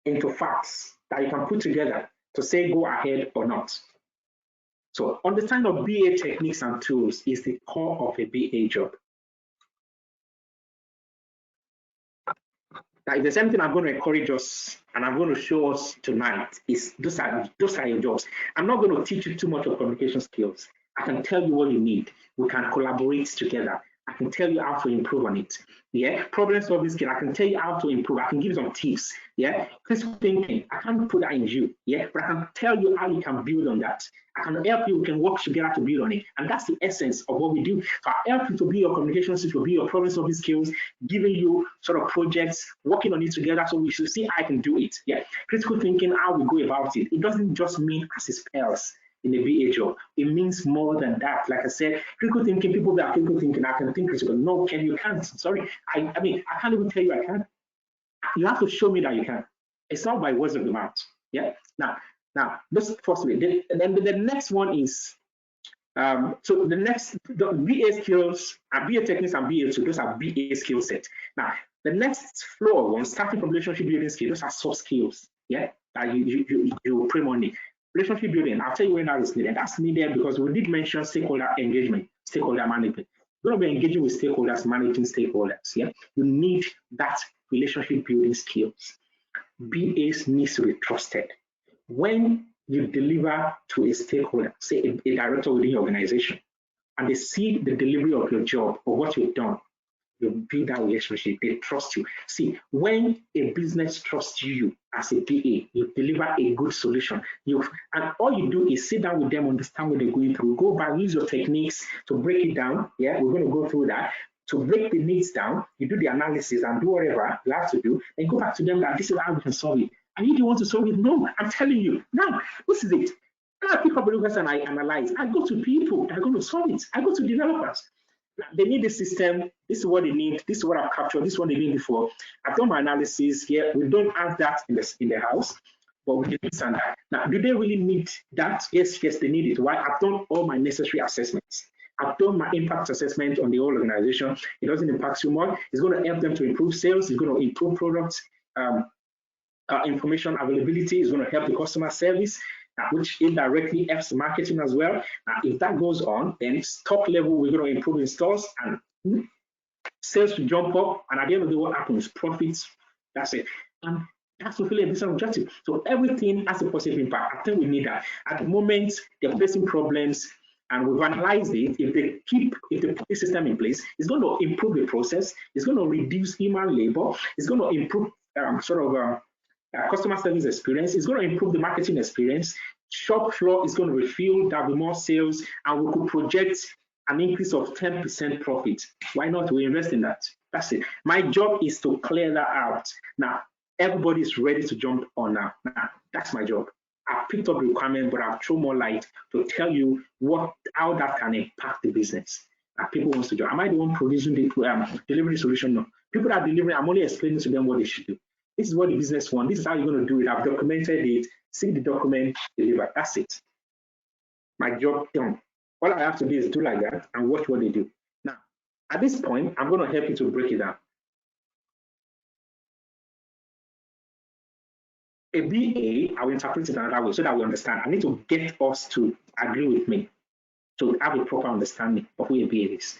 into facts that you can put together to say go ahead or not? So understanding of BA techniques and tools is the core of a BA job. Now, if there's anything I'm going to encourage us and I'm going to show us tonight, is those are your jobs. I'm not going to teach you too much of communication skills. I can tell you what you need. We can collaborate together. I can tell you how to improve on it. Yeah, problem solving skill, I can tell you how to improve. I can give you some tips. Yeah, critical thinking, I can't put that in you. Yeah, but I can tell you how you can build on that. I can help you. We can work together to build on it, and that's the essence of what we do. So I help you to build your communication skills, to build your problem solving skills, giving you sort of projects, working on it together, so we should see how I can do it. Yeah, critical thinking, how we go about it. It doesn't just mean as it spells in a BA job. It means more than that. Like I said, critical thinking, people that are critical thinking, I can think critical. No, Ken, you can't. Sorry. I mean, I can't even tell you I can. You have to show me that you can. It's not by words of the mouth. Yeah. Now, this firstly, then the next one is so the BA skills, BA techniques and BA tools, those are BA skill set. Now, the next floor one, starting from relationship building skills, those are soft skills. Yeah, that you pray money. Relationship building, I'll tell you when that is needed. That's needed because we did mention stakeholder engagement, stakeholder management. You're going to be engaging with stakeholders, managing stakeholders. Yeah, you need that relationship building skills. BAs needs to be trusted. When you deliver to a stakeholder, say a director within your organization, and they see the delivery of your job or what you've done, you build that relationship, they trust you. See, when a business trusts you as a BA, you deliver a good solution. And all you do is sit down with them, understand what they're going through, go back, use your techniques to break it down. Yeah, we're going to go through that. To break the needs down, you do the analysis and do whatever you have to do, and go back to them that this is how we can solve it. And if you want to solve it, no, I'm telling you, now, this is it. I pick up a request and I analyze. I go to people that are going to solve it. I go to developers. They need the system. This is what they need. This is what I've captured. This is what they need before. I've done my analysis here. We don't have that in the house. but with this and that. Now, do they really need that? Yes, they need it. Why? I've done all my necessary assessments. I've done my impact assessment on the whole organization. It doesn't impact too much. It's going to help them to improve sales. It's going to improve product information availability. It's going to help the customer service, which indirectly helps marketing as well. If that goes on, then stock level, we're going to improve in stores and sales to jump up. And at the end of the day, what happens? Profits. That's it. And that's fulfilling a business objective. So everything has a positive impact. I think we need that. At the moment, they're facing problems, and we've analyzed it. If they put the system in place, it's going to improve the process. It's going to reduce human labor. It's going to improve customer service experience. It's going to improve the marketing experience. Shop floor is going to refill. There'll be more sales, and we could project an increase of 10% profit. Why not? We invest in that. That's it. My job is to clear that out. Now, everybody is ready to jump on now. That's my job. I've picked up the requirement, but I've thrown more light to tell you how that can impact the business. People want to join. Am I the one producing the delivery solution? No. People that are delivering, I'm only explaining to them what they should do. This is what the business wants. This is how you're going to do it. I've documented it. See the document, deliver. That's it. My job done. All I have to do is do like that and watch what they do. Now, at this point, I'm going to help you to break it down. A BA, I will interpret it another way so that we understand. I need to get us to agree with me to have a proper understanding of who a BA is.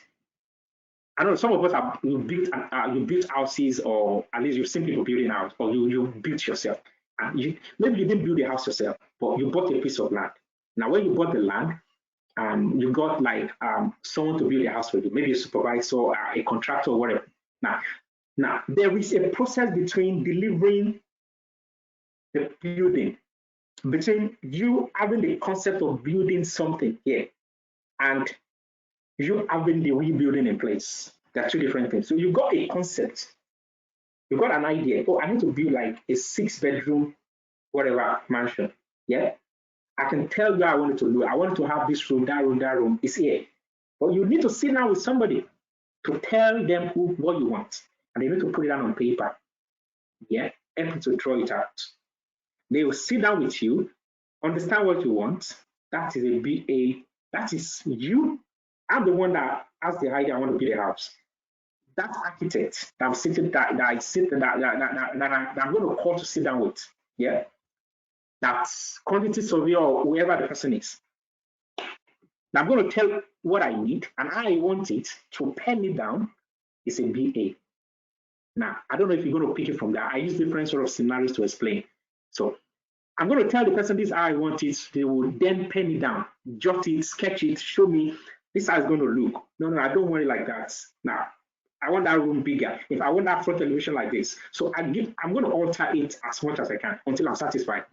I know some of us have you built houses, or at least you've seen people building a house, or you built yourself. And maybe you didn't build a house yourself, but you bought a piece of land. Now, when you bought the land, you got like someone to build a house for you, maybe a supervisor, a contractor, or whatever. Now there is a process between delivering the building, between you having the concept of building something here and you having the rebuilding in place. There are two different things. So you got a concept, you got an idea. Oh, I need to build like a 6-bedroom, whatever mansion. Yeah. I can tell you I want it to look. I want to have this room, that room is here. But you need to sit down with somebody to tell them what you want. And they need to put it down on paper. Yeah. Help you to draw it out. They will sit down with you, understand what you want. That is a BA. That is you. I'm the one that has the idea. I want to build a house. That architect that I'm sitting that I'm going to call to sit down with. Yeah. That's quantity surveyor or whoever the person is. Now I'm going to tell what I need and I want it to pen it down. It's a BA. Now, I don't know if you're going to pick it from there. I use different sort of scenarios to explain. So I'm going to tell the person this is how I want it. They will then pen it down, jot it, sketch it, show me this is how it's going to look. No, I don't want it like that. Now, I want that room bigger. If I want that front elevation like this. So I'm going to alter it as much as I can until I'm satisfied.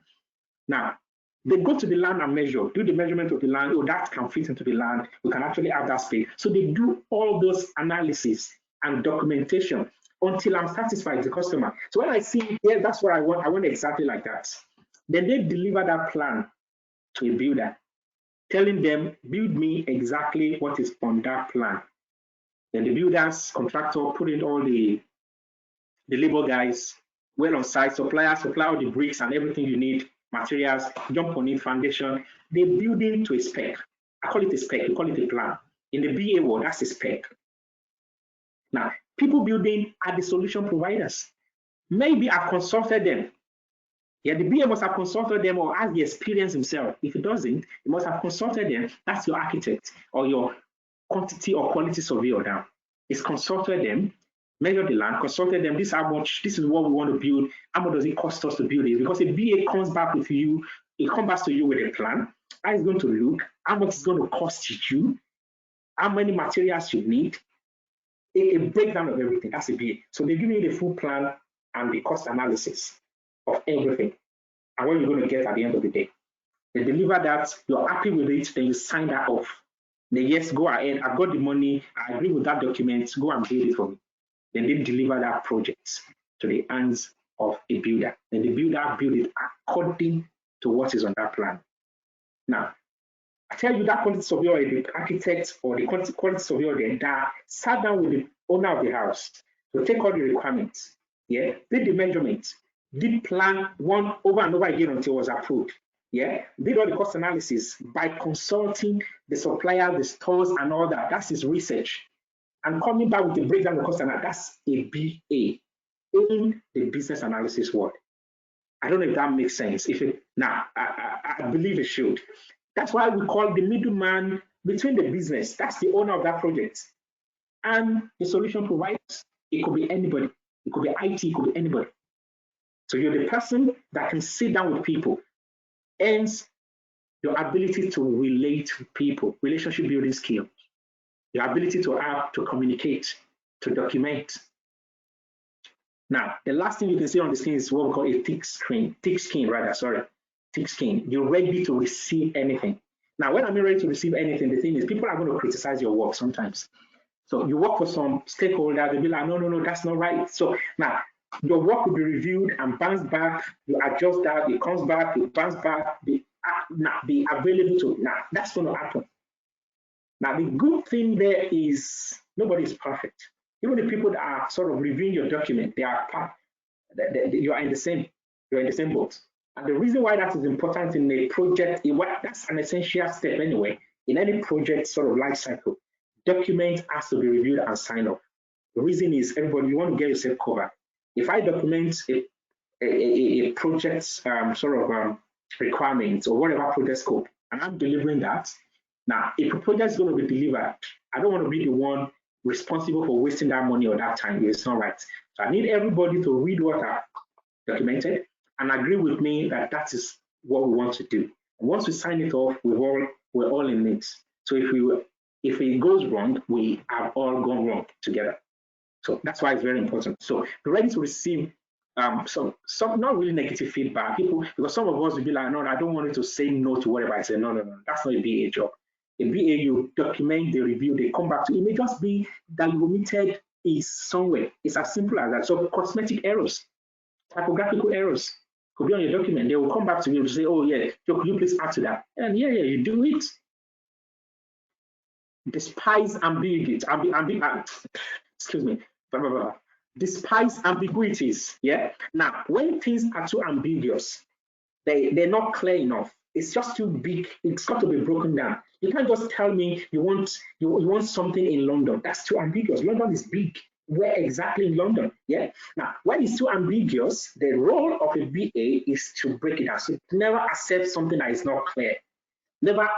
Now, they go to the land and measure, do the measurement of the land. Oh, that can fit into the land. We can actually have that space. So they do all those analysis and documentation until I'm satisfied with the customer. So when I see, yeah, that's what I want exactly like that. Then they deliver that plan to a builder, telling them, build me exactly what is on that plan. Then the builders, contractor, put in all the labor guys, well on site, supply all the bricks and everything you need, materials, jump on it, foundation. They build it to a spec. I call it a spec, we call it a plan. In the BA world, that's a spec. Now, people building are the solution providers. Maybe I've consulted them. Yeah, the BA must have consulted them or has the experience himself. If he doesn't, he must have consulted them. That's your architect or your quantity or quality surveyor now. He's consulted them, measured the land, consulted them, this is how much, this is what we want to build, how much does it cost us to build it? Because a BA comes back with you, it comes back to you with a plan, how it's going to look, how much it's going to cost you, how many materials you need, a breakdown of everything. That's a BA. So they give you the full plan and the cost analysis of everything and what you're going to get at the end of the day. They deliver that, you're happy with it, then you sign that off. Then yes, go ahead, I've got the money, I agree with that document, go and build it for me. Then they deliver that project to the hands of a builder. Then the builder build it according to what is on that plan. Now, I tell you that quantity surveyor, the architect or the quantity surveyor that sat down with the owner of the house to take all the requirements, yeah, did the measurements, did plan one over and over again until it was approved. Yeah, did all the cost analysis by consulting the supplier, the stores, and all that. That's his research. And coming back with a breakdown of cost analysis, that's a BA in the business analysis world. I don't know if that makes sense. I believe it should. That's why we call the middleman between the business. That's the owner of that project and the solution providers. It could be anybody. It could be IT. It could be anybody. So you're the person that can sit down with people, hence your ability to relate with people, relationship building skills, your ability to communicate, to document. Now, the last thing you can see on the screen is what we call a thick skin. You're ready to receive anything. Now, when I'm ready to receive anything, the thing is people are going to criticize your work sometimes. So you work for some stakeholder, they'll be like, no, that's not right. So now your work will be reviewed and bounced back. You adjust that, it comes back, it bounces back, be available to. Now, that's going to happen. Now, the good thing there is nobody is perfect. Even the people that are sort of reviewing your document, you are in the same boat. And the reason why that is important in a project, that's an essential step anyway, in any project sort of life cycle. Document has to be reviewed and signed off. The reason is everybody, you want to get yourself covered. If I document a project's requirements or whatever project scope, and I'm delivering that, now if a project is going to be delivered, I don't want to be the one responsible for wasting that money or that time. It's not right. So I need everybody to read what I've documented and agree with me that that is what we want to do. And once we sign it off, we're all in it. So if it goes wrong, we have all gone wrong together. So that's why it's very important. So be ready to receive some not really negative feedback. Because some of us will be like, no, I don't want you to say no to whatever I say. No, that's not a BA job. In BA, you document, they review, they come back to it. May just be that you omitted is somewhere. It's as simple as that. So cosmetic errors, typographical errors could be on your document. They will come back to you to say, oh yeah, could you please add to that? And yeah, you do it. Despise ambiguity. Excuse me. Despise ambiguities. Yeah. Now, when things are too ambiguous, they're not clear enough. It's just too big. It's got to be broken down. You can't just tell me you want something in London. That's too ambiguous. London is big. Where exactly in London? Yeah. Now, when it's too ambiguous, the role of a BA is to break it down. So never accept something that is not clear. Never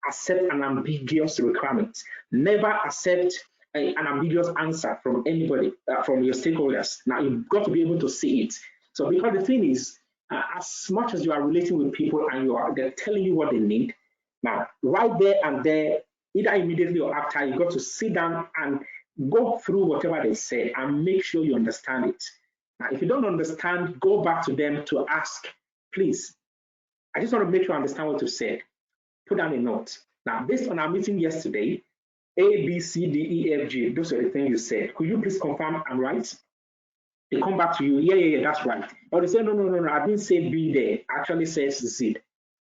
accept an ambiguous requirement. Never accept an ambiguous answer from anybody, from your stakeholders. Now, you've got to be able to see it. So because the thing is, as much as you are relating with people and they're telling you what they need, now, right there and there, either immediately or after, you got to sit down and go through whatever they say and make sure you understand it. Now, if you don't understand, go back to them to ask, please, I just want to make sure I understand what you said. Put down a note. Now, based on our meeting yesterday, A, B, C, D, E, F, G, those are the things you said. Could you please confirm I'm right? They come back to you, yeah, that's right. Or they say, no, I didn't say B there. I actually says Z.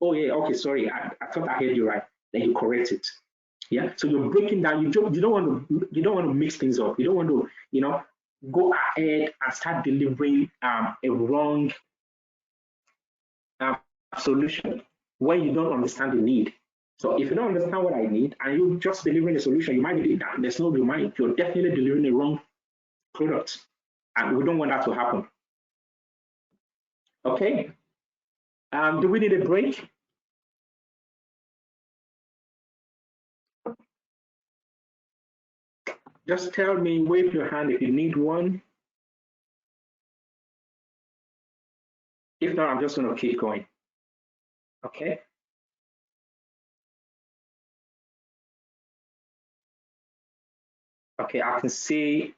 Oh yeah, okay, sorry, I thought I heard you right. Then you correct it. Yeah, so you're breaking down. You don't want to mix things up. You don't want to, go ahead and start delivering a wrong solution when you don't understand the need. So if you don't understand what I need and you're just delivering a solution, you might be down. There's no remind. You're definitely delivering a wrong product. And we don't want that to happen. Okay. Do we need a break? Just tell me, wave your hand if you need one. If not, I'm just going to keep going. Okay. Okay, I can see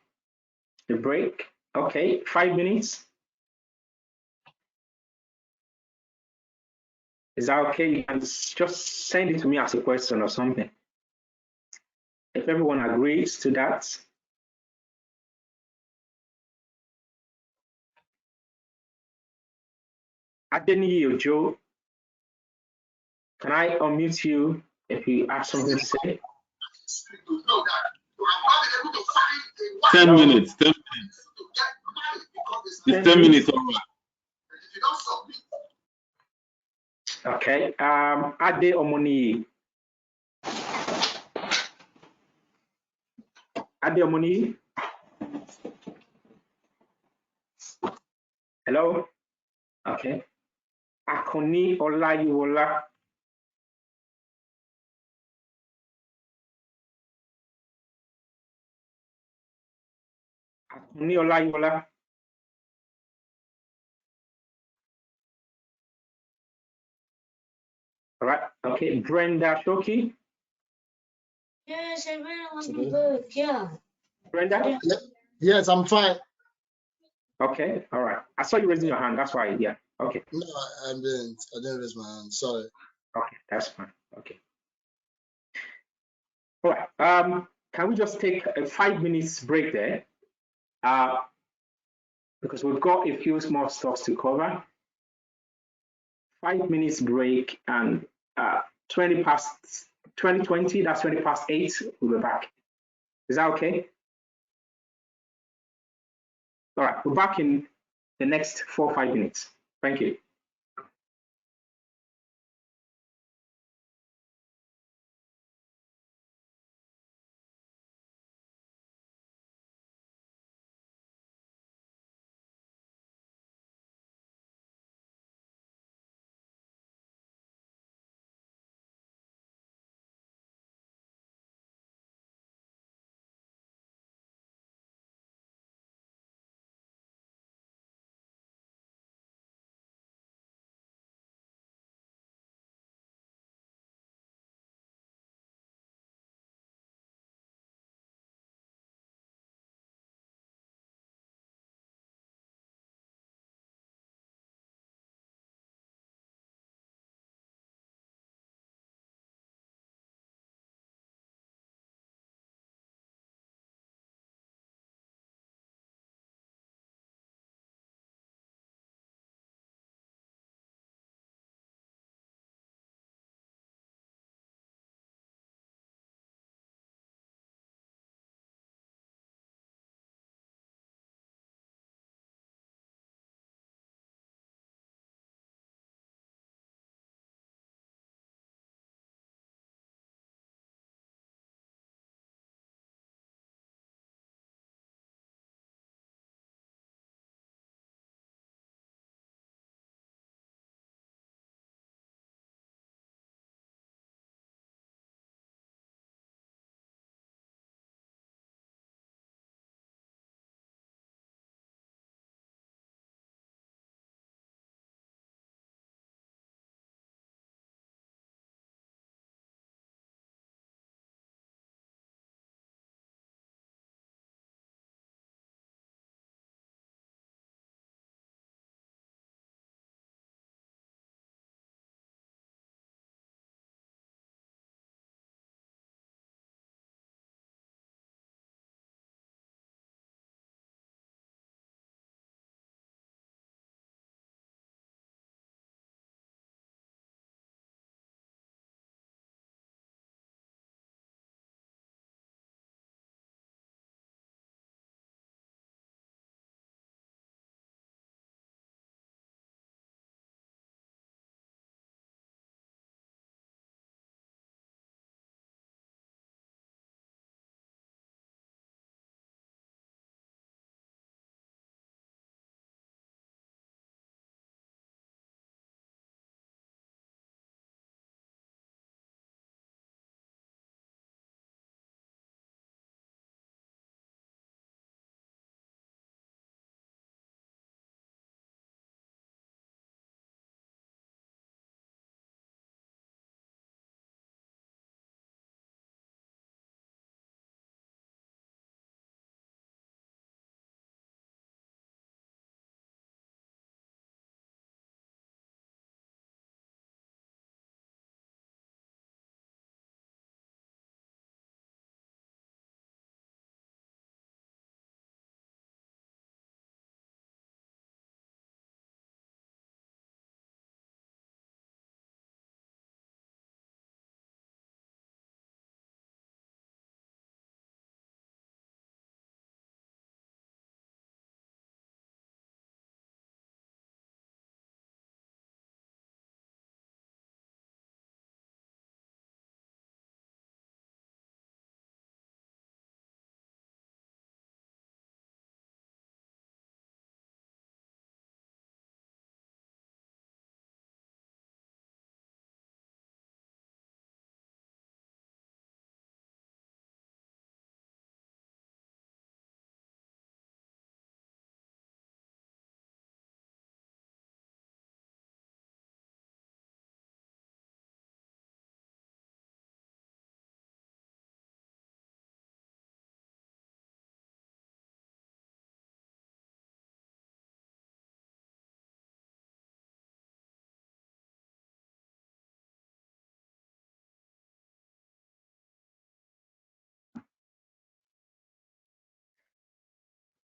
the break. Okay, 5 minutes. Is that okay? You can just send it to me as a question or something. If everyone agrees to that. Adeniyi Ojo, can I unmute you if you have something to say? 10 minutes. 10 minutes. It's 10 minutes. Okay. Ade Omoni. Ade Omoni. Hello. Okay. Akoni Olayiwola. Akoni Olayiwola. All right. Okay. Brenda Shoki. Yes, I really want to good. Yeah. Brenda. Yes, I'm fine. Okay. All right. I saw you raising your hand. That's why. Yeah. Okay. No, I didn't raise my hand. Sorry. Okay. That's fine. Okay. All right. Can we just take a 5 minutes break there? Because we've got a few small stuff to cover. 5 minutes break and 20 past 2020, that's 20 past 8, we'll be back. Is that okay? All right, we're back in the next 4 or 5 minutes. Thank you.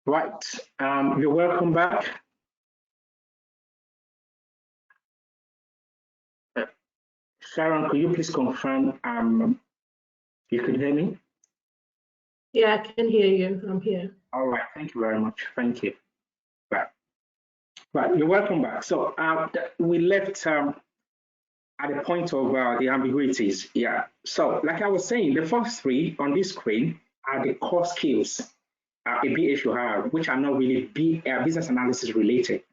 Right. You're welcome back. Sharon, could you please confirm you can hear me? Yeah, I can hear you. I'm here. All right. Thank you very much. Thank you. Right. You're welcome back. So we left at the point of the ambiguities. Yeah. So like I was saying, the first three on this screen are the core skills a BA should have, which are not really business analysis related.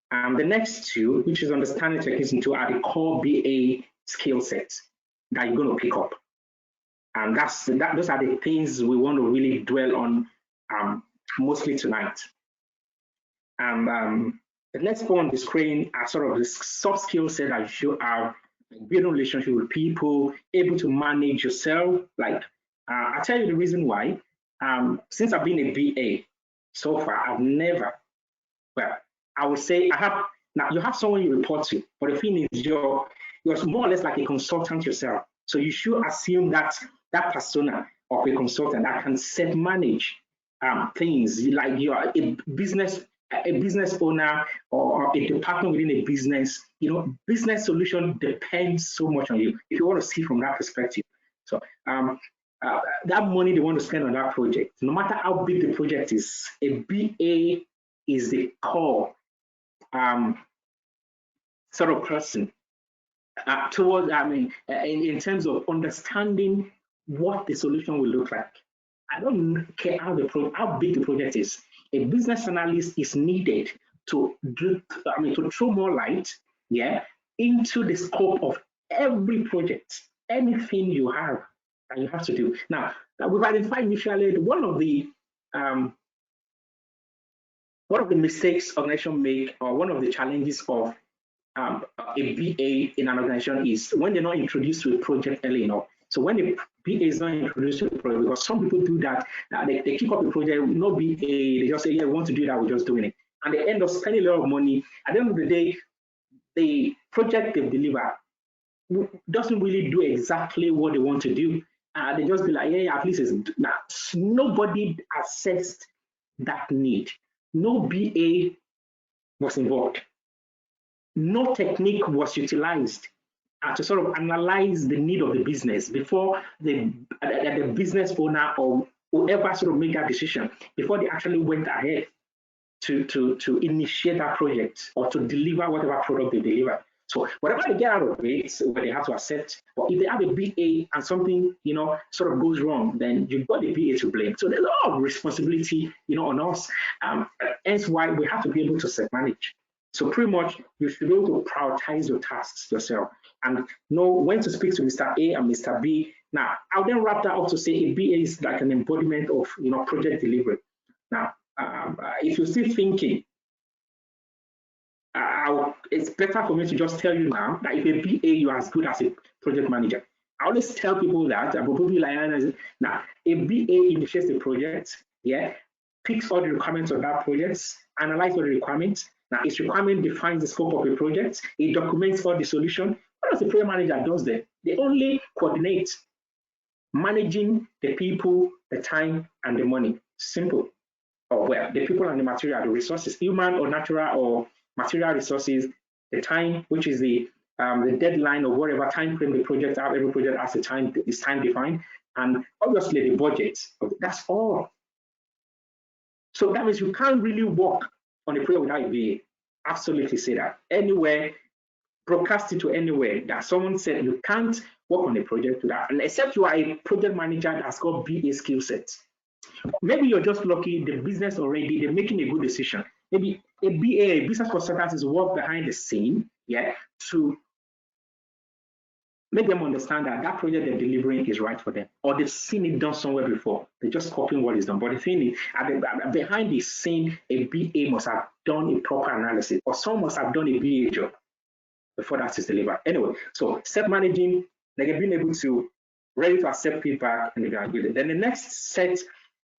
The next two, which is understanding techniques into, are the core BA skill sets that you're going to pick up. And those are the things we want to really dwell on mostly tonight. The next one on the screen are sort of the soft skill set that you should have, building relationship with people, able to manage yourself. Like, I'll tell you the reason why. Since I've been a BA so far, I've never, well, I would say now you have someone you report to, but the thing is you're more or less like a consultant yourself. So you should assume that persona of a consultant that can self-manage things, like you are a business owner or a department within a business. Business solution depends so much on you if you want to see from that perspective. So that money they want to spend on that project, no matter how big the project is, a BA is the core sort of person towards, in terms of understanding what the solution will look like. I don't care how big the project is. A business analyst is needed to throw more light, into the scope of every project, anything you have that you have to do. Now, we've identified initially one of the mistakes organizations make, or one of the challenges of a BA in an organization, is when they're not introduced to a project early enough. So when the BA is not introduced to a project, because some people do that, they kick up a project, no BA, they just say, yeah, we want to do that, we're just doing it. And they end up spending a lot of money. At the end of the day, the project they deliver doesn't really do exactly what they want to do. They just be like, yeah, at least it's now. Nobody assessed that need. No BA was involved. No technique was utilized to sort of analyze the need of the business before the business owner or whoever sort of made that decision, before they actually went ahead to initiate that project or to deliver whatever product they deliver. So whatever they get out of it, what they have to accept. But if they have a BA and something sort of goes wrong, then you've got the BA to blame. So there's a lot of responsibility on us. Hence why we have to be able to self-manage. So pretty much you should be able to prioritize your tasks yourself and know when to speak to Mr. A and Mr. B. Now, I'll then wrap that up to say a BA is like an embodiment of project delivery. Now, if you're still thinking, it's better for me to just tell you now that if a BA, you are as good as a project manager. I always tell people that, but people like, now, a BA initiates the project, picks all the requirements of that project, analyzes all the requirements. Now, its requirement defines the scope of the project. It documents all the solution. What does the project manager does there? They only coordinate managing the people, the time, and the money. Simple. Or well, the people and the material, the resources, human or natural or material resources, the time, which is the deadline or whatever time frame the project have. Every project has a time, is time defined, and obviously the budget. That's all. So that means you can't really work on a project without a BA. Absolutely say that. Anywhere, broadcast it to anywhere that someone said you can't work on a project without, and except you are a project manager that has got BA skill sets. Maybe you're just lucky, the business already, they're making a good decision. Maybe a BA, business consultant, is work behind the scene, to make them understand that that project they're delivering is right for them, or they've seen it done somewhere before. They're just copying what is done. But the thing is, behind the scene, a BA must have done a proper analysis, or someone must have done a BA job before that is delivered. Anyway, so self-managing, like being able to ready to accept feedback and evaluate it. Then the next set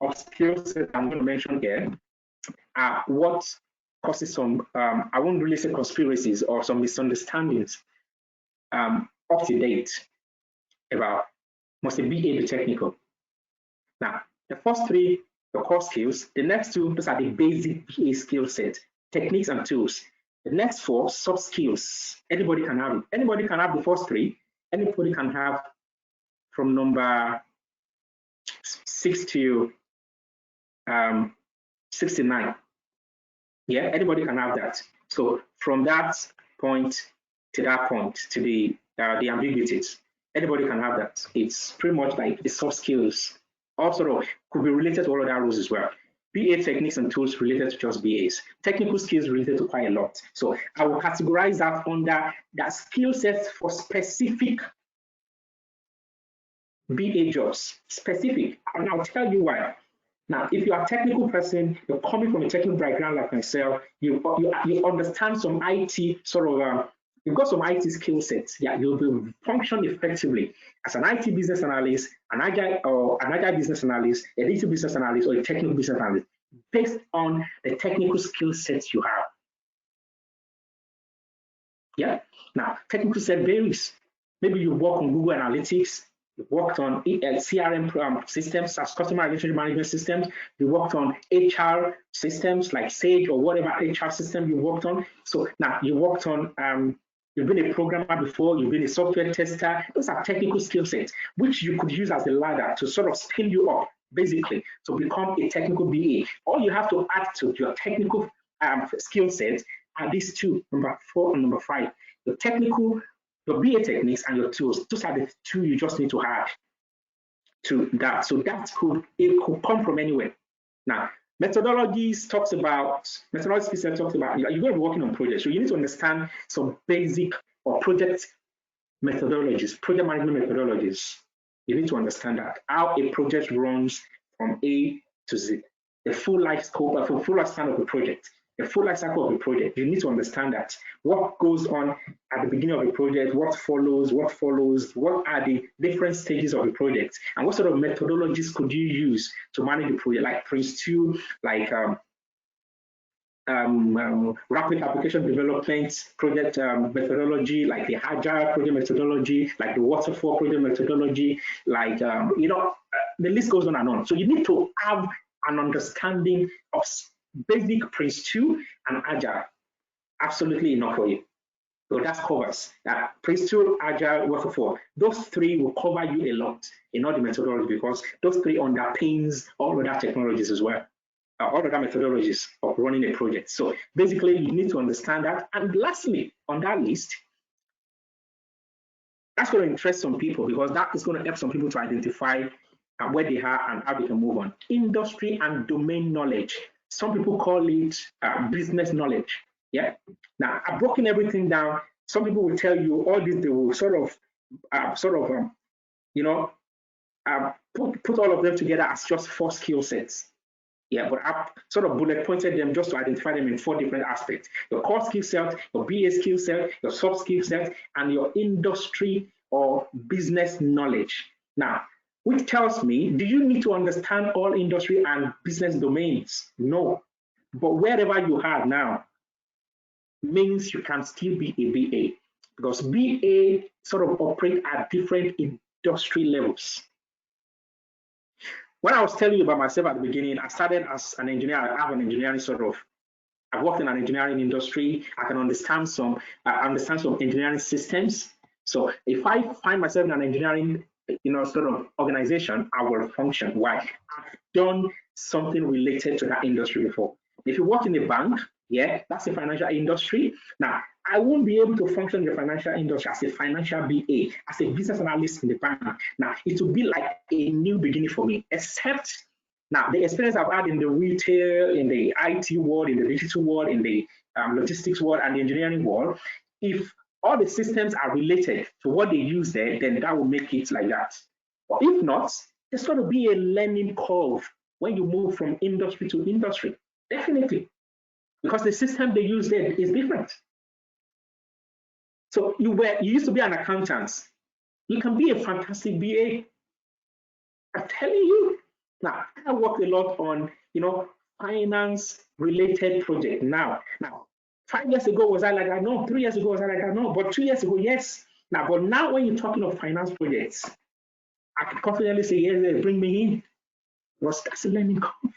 of skills that I'm going to mention here are what causes some, I won't really say conspiracies or some misunderstandings up to date about must a BA be technical. Now, the first three the core skills. The next two, those are the basic BA skill set, techniques and tools. The next four, soft skills. Anybody can have it. Anybody can have the first three. Anybody can have from number 6 to 69. Yeah, anybody can have that. So from that point to that point, to the ambiguities, anybody can have that. It's pretty much like the soft skills. Also, could be related to all of that rules as well. BA techniques and tools related to just BAs. Technical skills related to quite a lot. So I will categorize that under that skill sets for specific BA jobs. Specific, and I'll tell you why. Now, if you're a technical person, you're coming from a technical background like myself, you understand some IT sort of, you've got some IT skill sets. Yeah, you'll be function effectively as an IT business analyst, an agile business analyst, a data business analyst, or a technical business analyst, based on the technical skill sets you have. Yeah. Now, technical set varies. Maybe you work on Google Analytics. You worked on CRM systems as customer relationship management systems. You worked on HR systems like Sage or whatever HR system you worked on. So now you worked on, you've been a programmer before, you've been a software tester. Those are technical skill sets, which you could use as a ladder to sort of spin you up, basically, to become a technical BA. All you have to add to your technical skill set are these two, number 4 and number 5. The technical, your BA techniques and your tools. Those are the two you just need to add to that. So that could come from anywhere. Now, methodologies talks about you're going to be working on projects. So you need to understand some basic or project methodologies, project management methodologies. You need to understand that how a project runs from A to Z, the full life scope, the full lifespan of a project. The full life cycle of a project, you need to understand that what goes on at the beginning of a project, what follows, what are the different stages of a project, and what sort of methodologies could you use to manage the project, like Prince2, like rapid application development project methodology, like the Agile project methodology, like the Waterfall project methodology, like, the list goes on and on. So you need to have an understanding of basic Prince2 and Agile. Absolutely enough for you. So that covers that. Prince2, Agile, Waterfall. Those three will cover you a lot in all the methodology, because those three underpins all other technologies as well, all other methodologies of running a project. So basically, you need to understand that. And lastly, on that list, that's going to interest some people, because that is going to help some people to identify where they are and how they can move on. Industry and domain knowledge. Some people call it business knowledge. Yeah. Now, I've broken everything down. Some people will tell you all this. They will put all of them together as just 4 skill sets. Yeah, but I've sort of bullet pointed them just to identify them in 4 different aspects: your core skill set, your BA skill set, your soft skill set, and your industry or business knowledge. Now, which tells me, do you need to understand all industry and business domains? No. But wherever you are now means you can still be a BA, because BA sort of operate at different industry levels. When I was telling you about myself at the beginning, I started as an engineer. I have an engineering I've worked in an engineering industry. I can understand some engineering systems. So if I find myself in an engineering sort of organization, I will function. Why? I've done something related to that industry before. If you work in a bank, yeah, that's a financial industry. Now, I won't be able to function in the financial industry as a financial BA, as a business analyst in the bank. Now, it will be like a new beginning for me, except now the experience I've had in the retail, in the IT world, in the digital world, in the logistics world, and the engineering world. If all the systems are related to what they use there, then that will make it like that. But if not, there's going to be a learning curve when you move from industry to industry, definitely, because the system they use there is different. So you used to be an accountant. You can be a fantastic BA. I'm telling you. Now, I work a lot on, finance-related projects now. 5 years ago, was I like that? No. 3 years ago, was I like that? No. But 2 years ago, yes. But now when you're talking of finance projects, I can confidently say, yes, bring me in. Because that's a learning curve.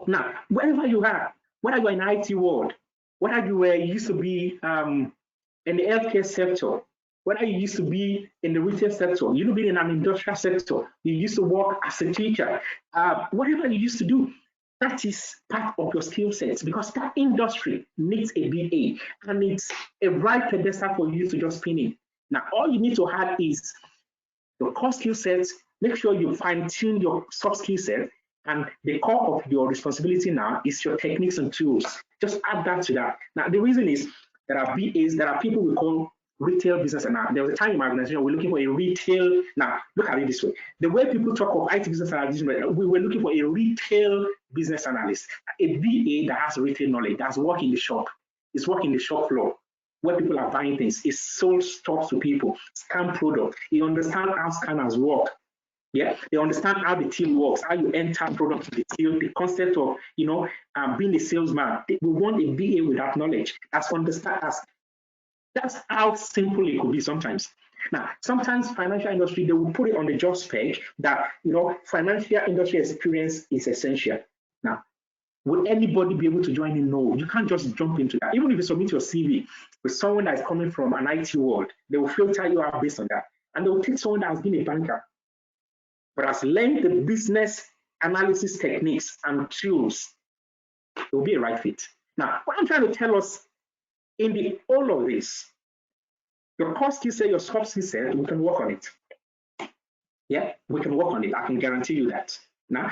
Now, wherever you are, whether you're in IT world, whether you used to be in the healthcare sector, whether you used to be in the retail sector, you know, be in an industrial sector, you used to work as a teacher, whatever you used to do, that is part of your skill sets because that industry needs a BA and it's a right pedestal for you to just spin in. Now, all you need to have is your core skill sets, make sure you fine tune your soft skill set, and the core of your responsibility now is your techniques and tools. Just add that to that. Now, the reason is there are BAs, there are people we call retail business analyst. There was a time in my organization we're looking for a retail. Now, look at it this way. The way people talk of IT business analyst, we were looking for a retail business analyst, a BA that has retail knowledge, that's working in the shop, is working in the shop floor, where people are buying things, is sold stuff to people, scan product. You understand how scanners work. Yeah, they understand how the team works, how you enter product to the team, the concept of being a salesman. We want a BA with that knowledge. That's how simple it could be sometimes. Now, sometimes financial industry, they will put it on the job spec that financial industry experience is essential. Now, will anybody be able to join in? No, you can't just jump into that. Even if you submit your CV with someone that is coming from an IT world, they will filter you out based on that. And they will take someone that has been a banker, but has learned the business analysis techniques and tools. It will be a right fit. Now, what I'm trying to tell us in all of this, your core skill set, your soft skill set, we can work on it. Yeah, we can work on it. I can guarantee you that. Now,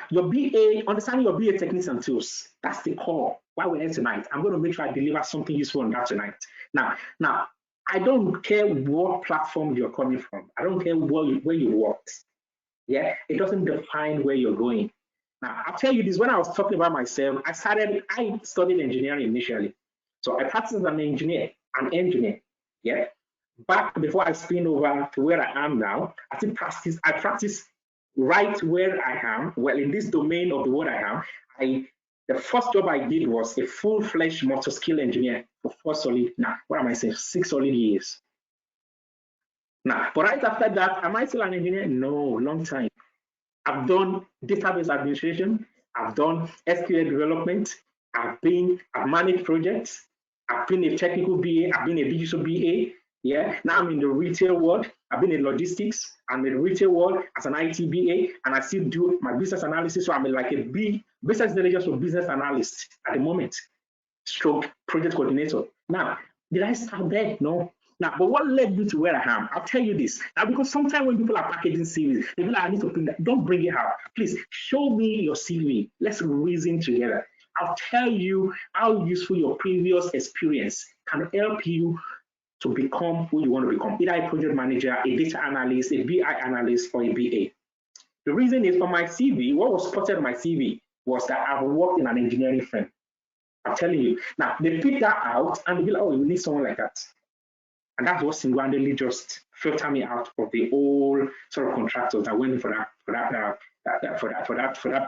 your BA, understanding your BA techniques and tools, that's the core. Why we're here tonight. I'm going to make sure I deliver something useful on that tonight. Now, I don't care what platform you're coming from. I don't care where you work. Yeah, it doesn't define where you're going. Now, I'll tell you this, when I was talking about myself, I studied engineering initially. So I practiced as an engineer, yeah. Back before I spin over to where I am now, I practice right where I am. Well, in this domain of the world I am, the first job I did was a full-fledged multi-skill engineer for 6 solid years. Now, but right after that, am I still an engineer? No, long time. I've done database administration, I've done SQL development, I've managed projects, I've been a technical BA, I've been a digital BA. Yeah, now I'm in the retail world. I've been in logistics. I'm in the retail world as an IT BA, and I still do my business analysis. So I'm like a business intelligence or business analyst at the moment, stroke project coordinator. Now, did I start there? No. Now, but what led me to where I am? I'll tell you this. Now, because sometimes when people are packaging CVs, they feel like, I need to bring that. Don't bring it out. Please show me your CV. Let's reason together. I'll tell you how useful your previous experience can help you to become who you want to become, either a project manager, a data analyst, a BI analyst, or a BA. The reason is for my CV, what was spotted on my CV was that I've worked in an engineering firm. I'm telling you. Now, they pick that out and they be like, oh, you need someone like that. And that's what single-handedly just filtered me out of the whole sort of contractors that went in for that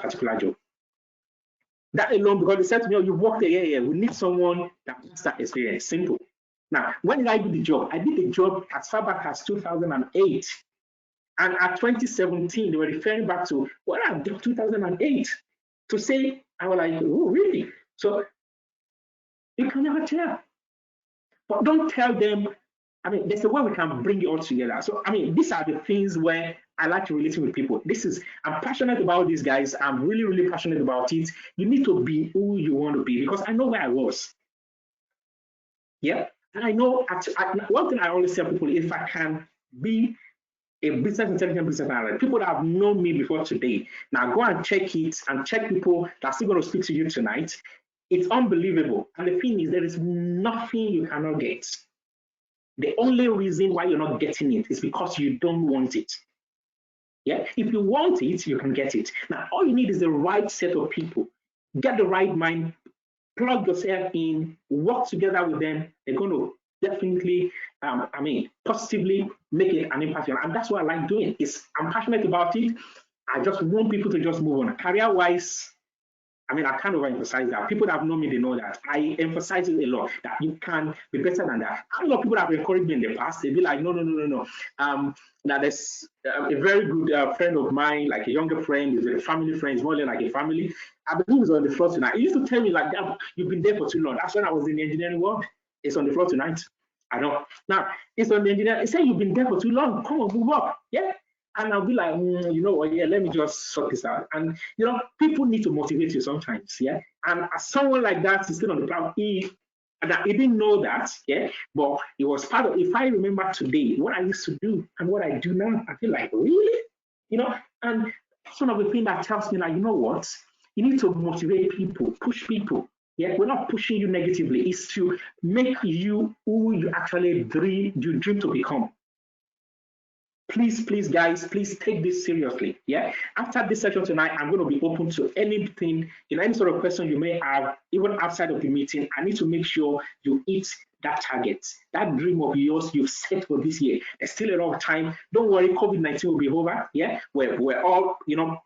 particular job. That alone, because they said to me, oh, you worked there, yeah, we need someone that has that experience. Simple. Now, when did I do the job? I did the job as far back as 2008. And at 2017, they were referring back to, well, I did 2008 to say, I was like, oh, really? So you can never tell. But don't tell them. I mean, there's a way we can bring it all together. So, I mean, these are the things where I like to relate with people. I'm passionate about these guys. I'm really, really passionate about it. You need to be who you want to be because I know where I was. Yeah. And I know, one thing I always tell people, if I can be a business intelligence business analyst, people that have known me before today, now go and check it and check people that are still going to speak to you tonight. It's unbelievable. And the thing is, there is nothing you cannot get. The only reason why you're not getting it is because you don't want it. Yeah, if you want it, you can get it. Now, all you need is the right set of people. Get the right mind, plug yourself in, work together with them. They're going to definitely, positively make an impact. And that's what I like doing. I'm passionate about it. I just want people to just move on. Career-wise, I mean, I can't overemphasize that. People that have known me, they know that. I emphasize it a lot, that you can be better than that. I know people that have encouraged me in the past, they'd be like, no. Now, there's a very good friend of mine, like a younger friend, is a family friend, it's more like a family. I believe it's on the floor tonight. He used to tell me, like, you've been there for too long. That's when I was in the engineering world. It's on the floor tonight. I know. Now, it's on the engineering. He said, you've been there for too long. Come on, move up. Yeah. And I'll be like, you know what, yeah, let me just sort this out. And, you know, people need to motivate you sometimes, yeah? And as someone like that is still on the platform, he didn't know that, yeah? But it was part of, if I remember today, what I used to do and what I do now, I feel like, really? You know, and that's one of the things that tells me, like, you know what? You need to motivate people, push people. Yeah, we're not pushing you negatively. It's to make you who you actually dream to become. Please, guys, please take this seriously. Yeah. After this session tonight, I'm going to be open to anything, any sort of question you may have, even outside of the meeting. I need to make sure you hit that target, that dream of yours you've set for this year. There's still a lot of time. Don't worry, COVID-19 will be over. Yeah. We're all,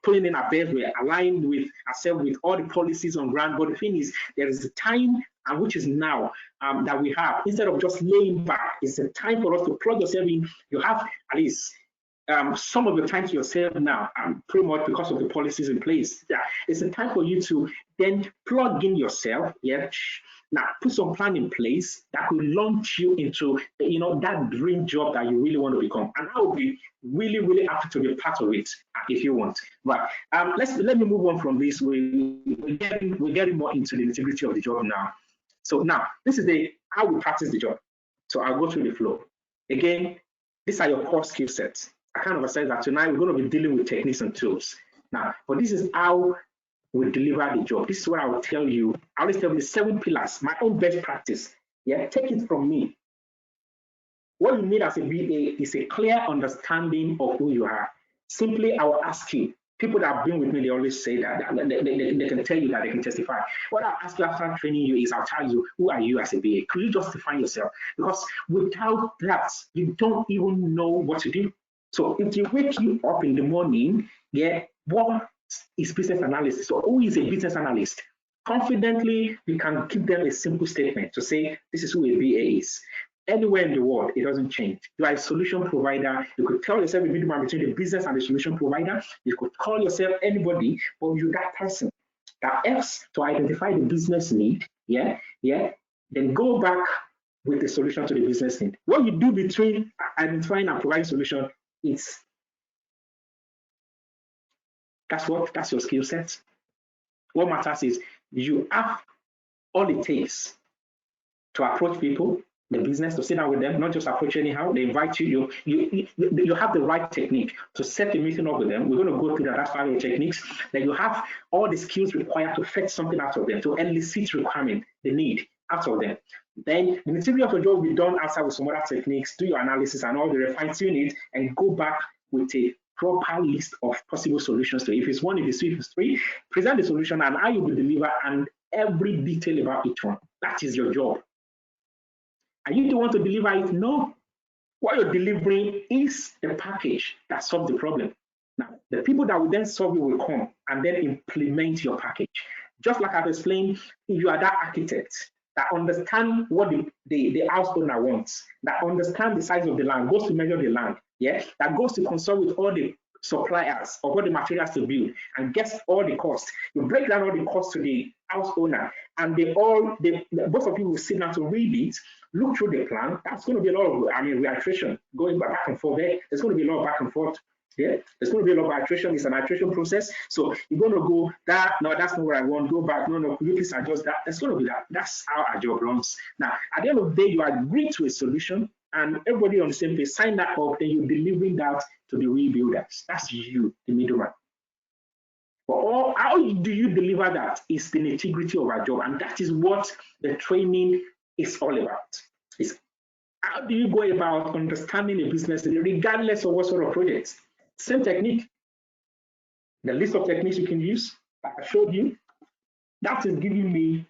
putting in our best. We're aligned with ourselves with all the policies on ground. But the thing is, there is a time, and which is now, that we have. Instead of just laying back, it's a time for us to plug yourself in. You have at least some of the time to yourself now, pretty much because of the policies in place. Yeah, it's a time for you to then plug in yourself. Yeah, now put some plan in place that will launch you into, that dream job that you really want to become. And I will be really, really happy to be a part of it if you want. But let me move on from this. We're getting more into the nitty-gritty of the job now. So now this is how we practice the job. So I'll go through the flow. Again, these are your core skill sets. I kind of emphasize that tonight we're going to be dealing with techniques and tools. Now, but this is how we deliver the job. This is what I will tell you. I always tell you the 7 pillars, my own best practice. Yeah, take it from me. What you need as a VA is a clear understanding of who you are. Simply, I will ask you. People that have been with me, they always say that they can tell you that, they can testify. What I'll ask you after training you is, I'll tell you, who are you as a VA? Could you just define yourself? Because without that, you don't even know what to do. So if you wake you up in the morning, yeah, what is business analyst? So who is a business analyst? Confidently, you can give them a simple statement to say, this is who a VA is. Anywhere in the world, it doesn't change. You are a solution provider. You could tell yourself a middleman between the business and the solution provider. You could call yourself anybody, but you're that person that helps to identify the business need. Yeah. Then go back with the solution to the business need. What you do between identifying and providing solution is that's your skill set. What matters is you have all it takes to approach people, the business, to sit down with them, not just approach anyhow. They invite you. You have the right technique to set the meeting up with them. We're going to go through that. That's part of the techniques. Then you have all the skills required to fetch something out of them, to elicit requirement, the need out of them. Then the material of your job will be done outside with some other techniques. Do your analysis and all the refine tune it, and go back with a proper list of possible solutions to it. If it's 1, if it's 2, if it's 3, present the solution and how you will deliver and every detail about each one. That is your job. And you don't want to deliver it? No. What you're delivering is the package that solves the problem. Now, the people that will then solve it will come and then implement your package. Just like I've explained, if you are that architect that understand what the house owner wants, that understand the size of the land, goes to measure the land, yeah, that goes to consult with all the suppliers of all the materials to build and gets all the costs. You break down all the costs to the house owner, and both of you will sit down to read it, look through the plan. That's going to be a lot of, reiteration, going back and forth there. There's going to be a lot of back and forth. Yeah, there's going to be a lot of iteration. It's an iteration process. So you're going to go, that's not what I want. Go back. No, could you please adjust that? There's going to be that. That's how our job runs. Now, at the end of the day, you agree to a solution, and everybody on the same page sign that up. Then you're delivering that to the rebuilders. That's you, the middleman. But how do you deliver that is the nitty-gritty of our job, and that is what the training is all about. It's how do you go about understanding a business regardless of what sort of projects? Same technique. The list of techniques you can use, like I showed you, that is giving me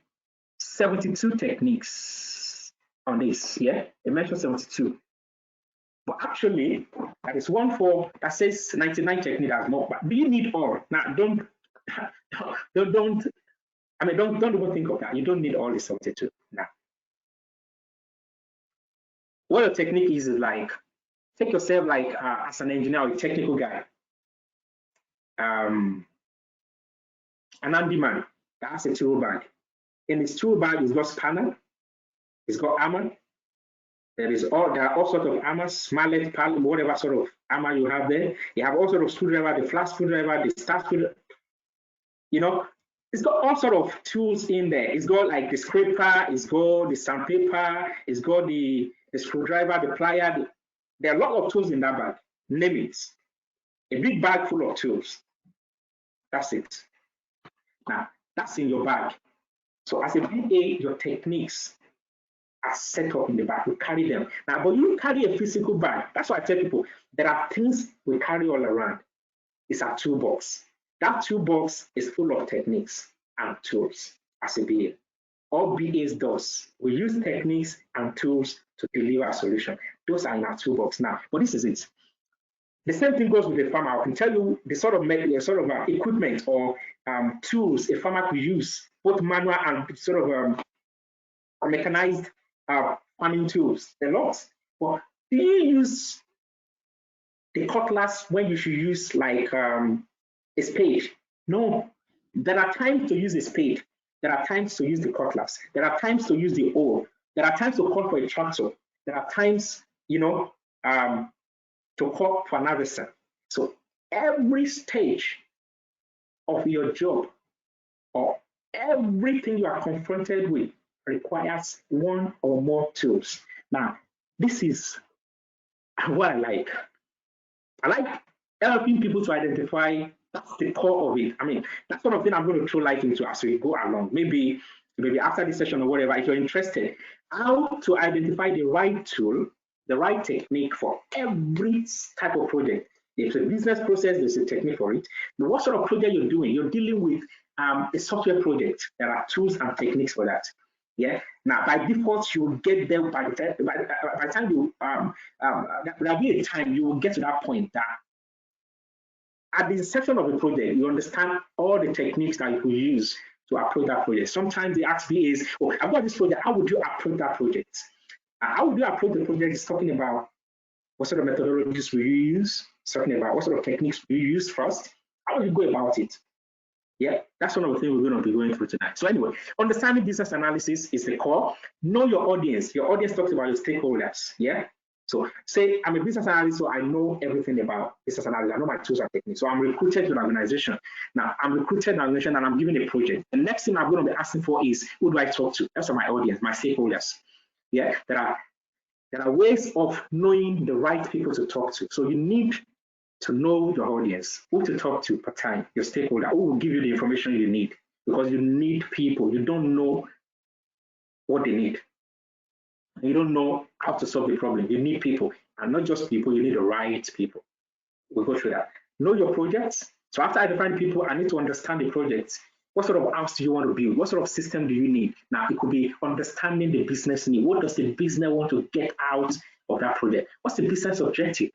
72 techniques on this. Yeah, it mentioned 72. But actually, there is one that says 99 techniques as more. But do you need all? Now, don't I mean, don't even think of that. You don't need all the substitute now. What your technique is like, take yourself like as an engineer or a technical guy, an handyman that has a tool bag. In his tool bag, he's got spanner, he's got hammer. There are all sorts of hammers, mallet, pallet, whatever sort of hammer you have there. You have all sorts of screwdriver, the flat screwdriver, the star screwdriver. You know, it's got all sorts of tools in there. It's got like the scraper, it's got the sandpaper, it's got the screwdriver, the plier. There are a lot of tools in that bag. Name it. A big bag full of tools. That's it. Now, that's in your bag. So as a BA, your techniques are set up in the bag. You carry them. Now, but you carry a physical bag. That's why I tell people, there are things we carry all around. It's our toolbox. That toolbox is full of techniques and tools as a BA. All BAs does. We use techniques and tools to deliver a solution. Those are in our toolbox now. But this is it. The same thing goes with a farmer. I can tell you the sort of equipment or tools a farmer could use, both manual and sort of mechanized farming tools. There are lots. But do you use the cutlass when you should use like a spade? No. There are times to use a spade. There are times to use the cutlass. There are times to use the hoe. There are times to call for a tractor. There are times, to call for an harvester. So every stage of your job or everything you are confronted with requires one or more tools. Now, this is what I like. I like helping people to identify. That's the core of it. I mean, that's sort of thing I'm going to throw light into as we go along. Maybe after this session or whatever, if you're interested, how to identify the right tool, the right technique for every type of project. If it's a business process, there's a technique for it. But what sort of project you're doing? You're dealing with a software project. There are tools and techniques for that. Yeah. Now, by default, you will get there by the time you there'll be a time you will get to that point that at the inception of a project, you understand all the techniques that you will use to approach that project. Sometimes the ask me is, oh, I've got this project. How would you approach that project? How would you approach the project? It's talking about what sort of methodologies will you use? It's talking about what sort of techniques will you use first? How will you go about it? Yeah, that's one of the things we're going to be going through tonight. So anyway, understanding business analysis is the core. Know your audience. Your audience talks about your stakeholders. Yeah. So say I'm a business analyst, so I know everything about business analysis. I know my tools and techniques. So I'm recruited to an organization. Now I'm recruited to an organization and I'm given a project. The next thing I'm going to be asking for is who do I talk to? That's my audience, my stakeholders. Yeah, there are ways of knowing the right people to talk to. So you need to know your audience, who to talk to per time, your stakeholder, who will give you the information you need, because you need people. You don't know what they need. You don't know how to solve the problem. You need people, and not just people, you need the right people. We'll go through that. Know your projects. So after I define people, I need to understand the projects. What sort of apps do you want to build? What sort of system do you need? Now, it could be understanding the business need. What does the business want to get out of that project? What's the business objective?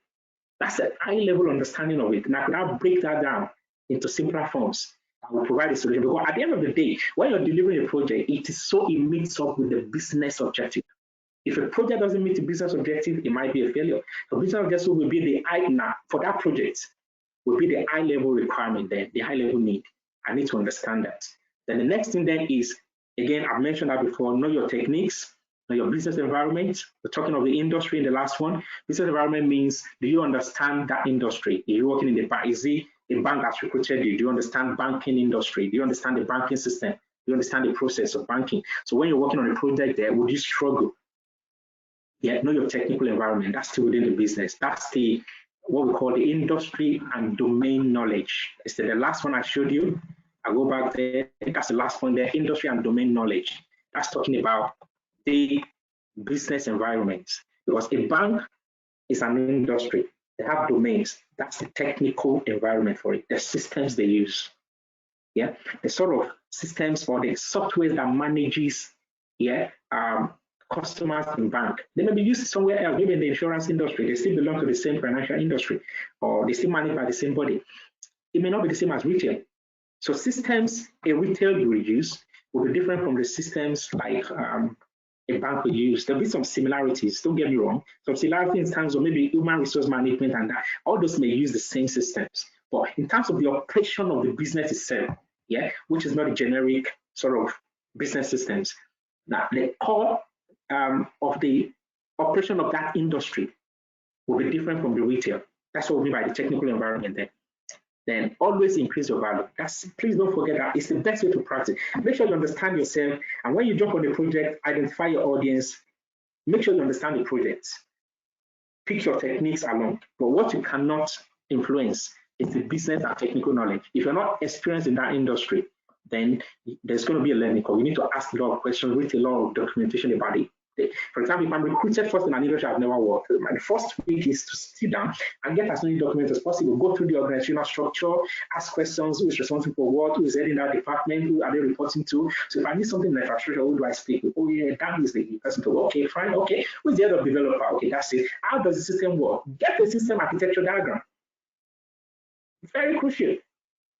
That's a high-level understanding of it. Now, could I break that down into simpler forms? I will provide a solution. Because at the end of the day, when you're delivering a project, it is so it meets up with the business objective. If a project doesn't meet the business objective, it might be a failure. The business objective will be the for that project will be the high-level requirement there, the high-level need. I need to understand that. Then the next thing then is, again, I've mentioned that before, know your techniques, know your business environment. We're talking of the industry in the last one. Business environment means, do you understand that industry? If you're working in the bank, is it a bank that's recruited you? Do you understand banking industry? Do you understand the banking system? Do you understand the process of banking? So when you're working on a project there, would you struggle? Yeah, know your technical environment. That's still within the business. That's the what we call the industry and domain knowledge. It's the last one I showed you. I go back there. That's the last one there, industry and domain knowledge. That's talking about the business environment. Because a bank is an industry. They have domains. That's the technical environment for it. The systems they use. Yeah, the sort of systems or the software that manages, customers in bank. They may be used somewhere else, maybe in the insurance industry. They still belong to the same financial industry, or they still managed by the same body. It may not be the same as retail. So systems a retail will use, will be different from the systems like a bank will use. There'll be some similarities, don't get me wrong. Some similarities in terms of maybe human resource management and that. All those may use the same systems. But in terms of the operation of the business itself, yeah, which is not a generic sort of business systems. Now, the core of the operation of that industry will be different from the retail. That's what we mean by the technical environment there. Then always increase your value. Please don't forget that it's the best way to practice. Make sure you understand yourself, and when you jump on the project, identify your audience. Make sure you understand the project. Pick your techniques along. But what you cannot influence is the business and technical knowledge. If you're not experienced in that industry, then there's going to be a learning curve. You need to ask a lot of questions, read a lot of documentation about it. For example, if I'm recruited first in an industry I've never worked, my first week is to sit down and get as many documents as possible, go through the organizational structure, ask questions, who is responsible for what, who is heading that department, who are they reporting to. So if I need something like infrastructure, who do I speak with? Oh yeah, that is the person to, okay, fine, okay. Who is the head of developer? Okay, that's it. How does the system work? Get the system architecture diagram. Very crucial.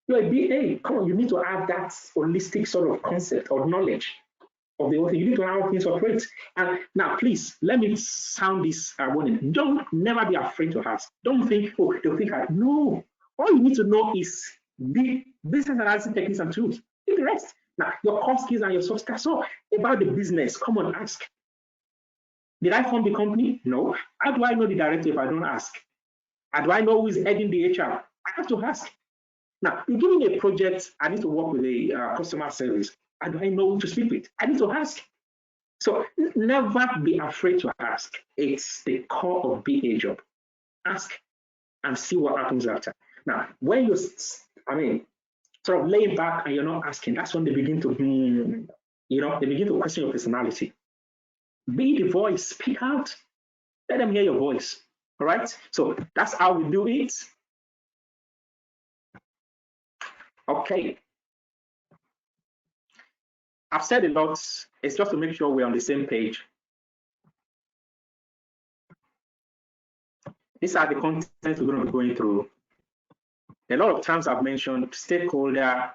You're a BA, come on, you need to have that holistic sort of concept or knowledge of the whole thing. You need to know how things operate. And now, please, let me sound this warning. Don't never be afraid to ask. Don't think, oh, they'll think, no. All you need to know is the business analysis techniques and tools. Do the rest. Now, your core skills and your soft skills. So, about the business, come on, ask. Did I form the company? No. How do I know the director if I don't ask? How do I know who is heading the HR? I have to ask. Now, you're giving a project, I need to work with a customer service. How do I know who to speak with? I need to ask. So never be afraid to ask. It's the core of BA job. Ask and see what happens after. Now, when you, sort of laying back and you're not asking, that's when they begin to, they begin to question your personality. Be the voice, speak out. Let them hear your voice. All right? So that's how we do it. Okay. I've said a lot. It's just to make sure we're on the same page. These are the contents we're going to be going through. A lot of times I've mentioned stakeholder.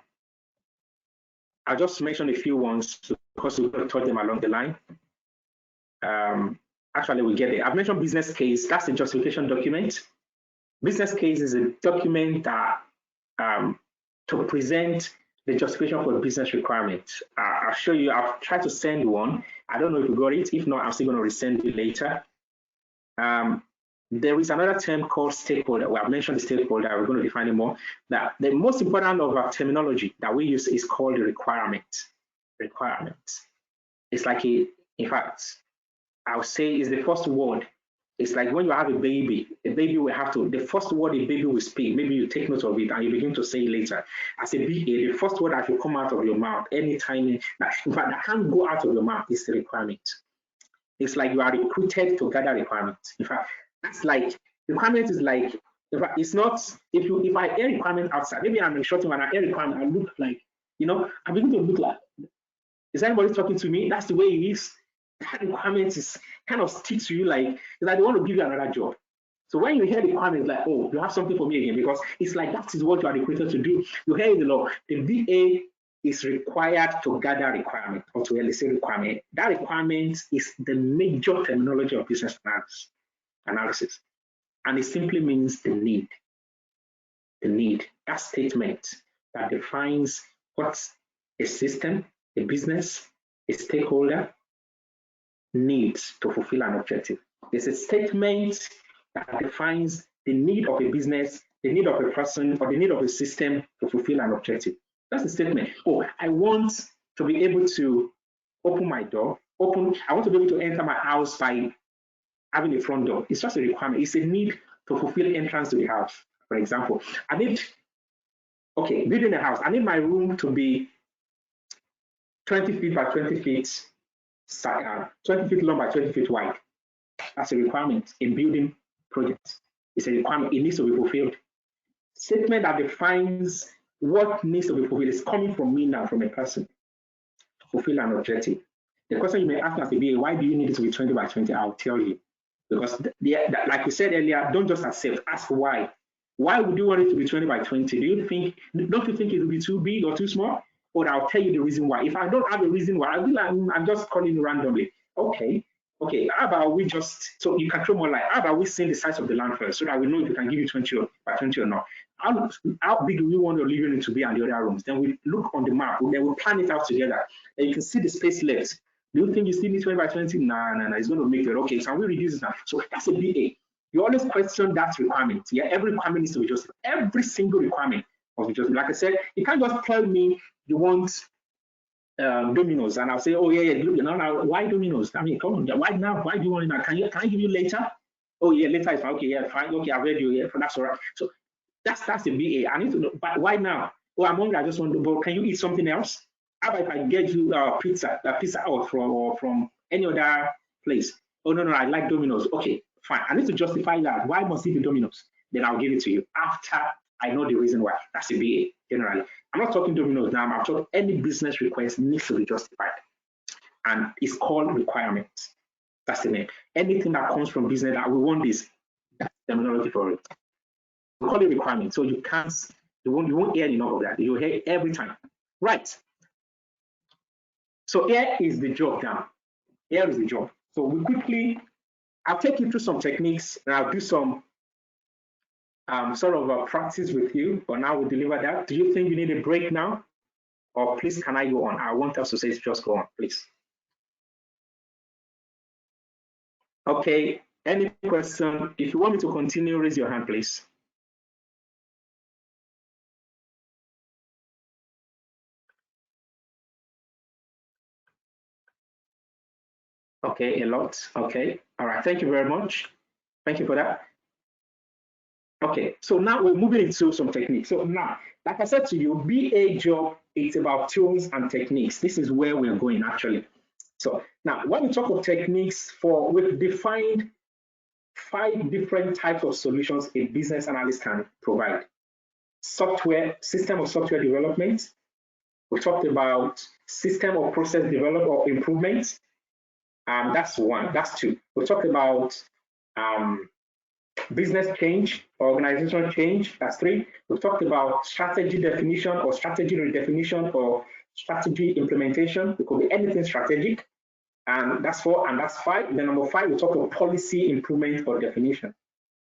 I'll just mention a few ones because we're going to touch them along the line. Actually, we get there. I've mentioned business case. That's the justification document. Business case is a document that to present the justification for a business requirement. I'll show you. I've tried to send one. I don't know if you got it. If not, I'm still going to resend it later. There is another term called stakeholder. Well, I've mentioned the stakeholder. We're going to define it more. Now, the most important of our terminology that we use is called the requirement. Requirement. It's like in fact, I would say is the first word. It's like when you have a baby will have to, the first word a baby will speak, maybe you take note of it and you begin to say it later. As a BA, the first word that will come out of your mouth anytime, in fact, that can't go out of your mouth is the requirement. It's like you are recruited to gather requirements. In fact, that's like, requirement is like, in fact, it's not, if I hear requirement outside, maybe I'm in short term and I hear requirement, I look like, I begin to look like, is anybody talking to me? That's the way it is. That requirement is kind of sticks to you like they want to give you another job. So when you hear the requirement, like, oh, you have something for me again, because it's like that is what you are recruited to do. You hear the law. The VA is required to gather requirement or to elicit requirement. That requirement is the major terminology of business analysis. And it simply means the need. The need. That statement that defines what a system, a business, a stakeholder needs to fulfill an objective. It's a statement that defines the need of a business, the need of a person, or the need of a system to fulfill an objective. That's the statement. Oh, I want to be able to open my door, I want to be able to enter my house by having a front door. It's just a requirement. It's a need to fulfill entrance to the house. For example, building a house, I need my room to be 20 feet by 20 feet, 20 feet long by 20 feet wide. That's a requirement in building projects. It's a requirement. It needs to be fulfilled. Statement that defines what needs to be fulfilled is coming from me now, from a person, to fulfill an objective. The question you may ask as a BA, why do you need it to be 20 by 20? I'll tell you. Because like we said earlier, don't just accept, ask why. Why would you want it to be 20 by 20? Don't you think it would be too big or too small? or I'll tell you the reason why. If I don't have a reason why, I'll be like, I'm just calling randomly. Okay, how about we just, so you can throw more light. How about we see the size of the land first so that we know if we can give you 20 by 20 or not. How big do we want your living room to be and the other rooms? Then we look on the map, then we plan it out together. And you can see the space left. Do you think you still need 20 by 20? No, it's going to make it. Okay, can we reduce it now? So that's a BA. You always question that requirement. Yeah, every requirement needs to be justified. Every single requirement must be justified. Like I said, you can't just tell me you want Dominoes, and I'll say, oh yeah, now why Dominoes? I mean, come on, why now? Why do you want it now? Can I give you later? Oh yeah, later is fine. Okay, yeah, fine. Okay, I've read you. Yeah, that's all right. So that's the BA. I need to know, but why now? Oh, I'm hungry. I just want to. But can you eat something else? How about if I get you pizza out from any other place? Oh no, I like Dominoes. Okay, fine. I need to justify that. Why must it be Dominoes? Then I'll give it to you after I know the reason why. That's a BA generally. I'm not talking Dominoes now. I'm talking any business request needs to be justified, and it's called requirements. That's the name. Anything that comes from business that we want this, that's terminology for it. We call it requirement. So you won't hear enough of that. You hear every time. Right. So here is the job now. Here is the job. So I'll take you through some techniques and I'll do some sort of a practice with you, but now we'll deliver that. Do you think you need a break now? Or please, can I go on? I want us to say just go on, please. Okay, any question? If you want me to continue, raise your hand, please. Okay, a lot. Okay, all right, thank you very much. Thank you for that. Okay, so now we're moving into some techniques. So now, like I said to you, BA job, it's about tools and techniques. This is where we're going actually. So now, when we talk of techniques, we've defined 5 different types of solutions a business analyst can provide. System of software development. We talked about system or process development or improvement. That's 1. That's 2. We talked about business change, organizational change. That's 3. We've talked about strategy definition or strategy redefinition or strategy implementation. It could be anything strategic. And that's 4. And that's 5. Then number 5, we talk about policy improvement or definition.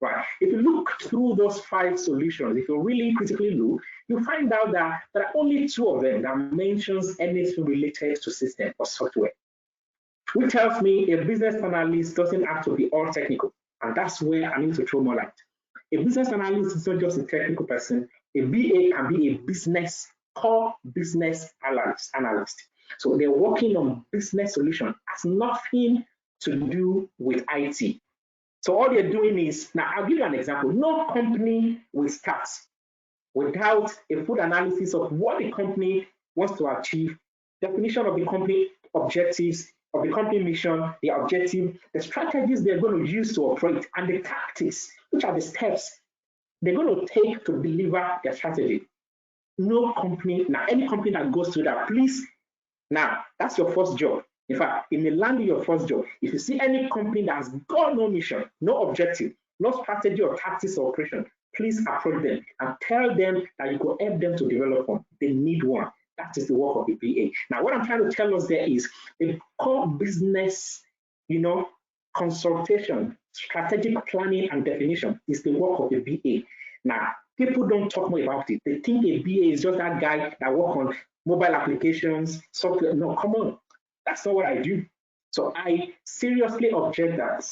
Right. If you look through those 5 solutions, if you really critically look, you find out that there are only 2 of them that mentions anything related to system or software, which tells me a business analyst doesn't have to be all technical. And that's where I need to throw more light. A business analyst is not just a technical person. A BA can be a core business analyst. So they're working on business solution. Has nothing to do with IT. So all they're doing is, now I'll give you an example. No company will start without a full analysis of what the company wants to achieve, definition of the company objectives, of the company mission, the objective, the strategies they're going to use to operate, and the tactics, which are the steps they're going to take to deliver their strategy. No company, now any company that goes through that, please, now that's your first job. In fact, it may land your first job. If you see any company that has got no mission, no objective, no strategy or tactics or operation, please approach them and tell them that you could help them to develop one. They need one. That is the work of the BA. Now, what I'm trying to tell us there is the core business, consultation, strategic planning and definition is the work of the BA. Now, people don't talk more about it. They think a BA is just that guy that works on mobile applications, software. No, come on. That's not what I do. So I seriously object that.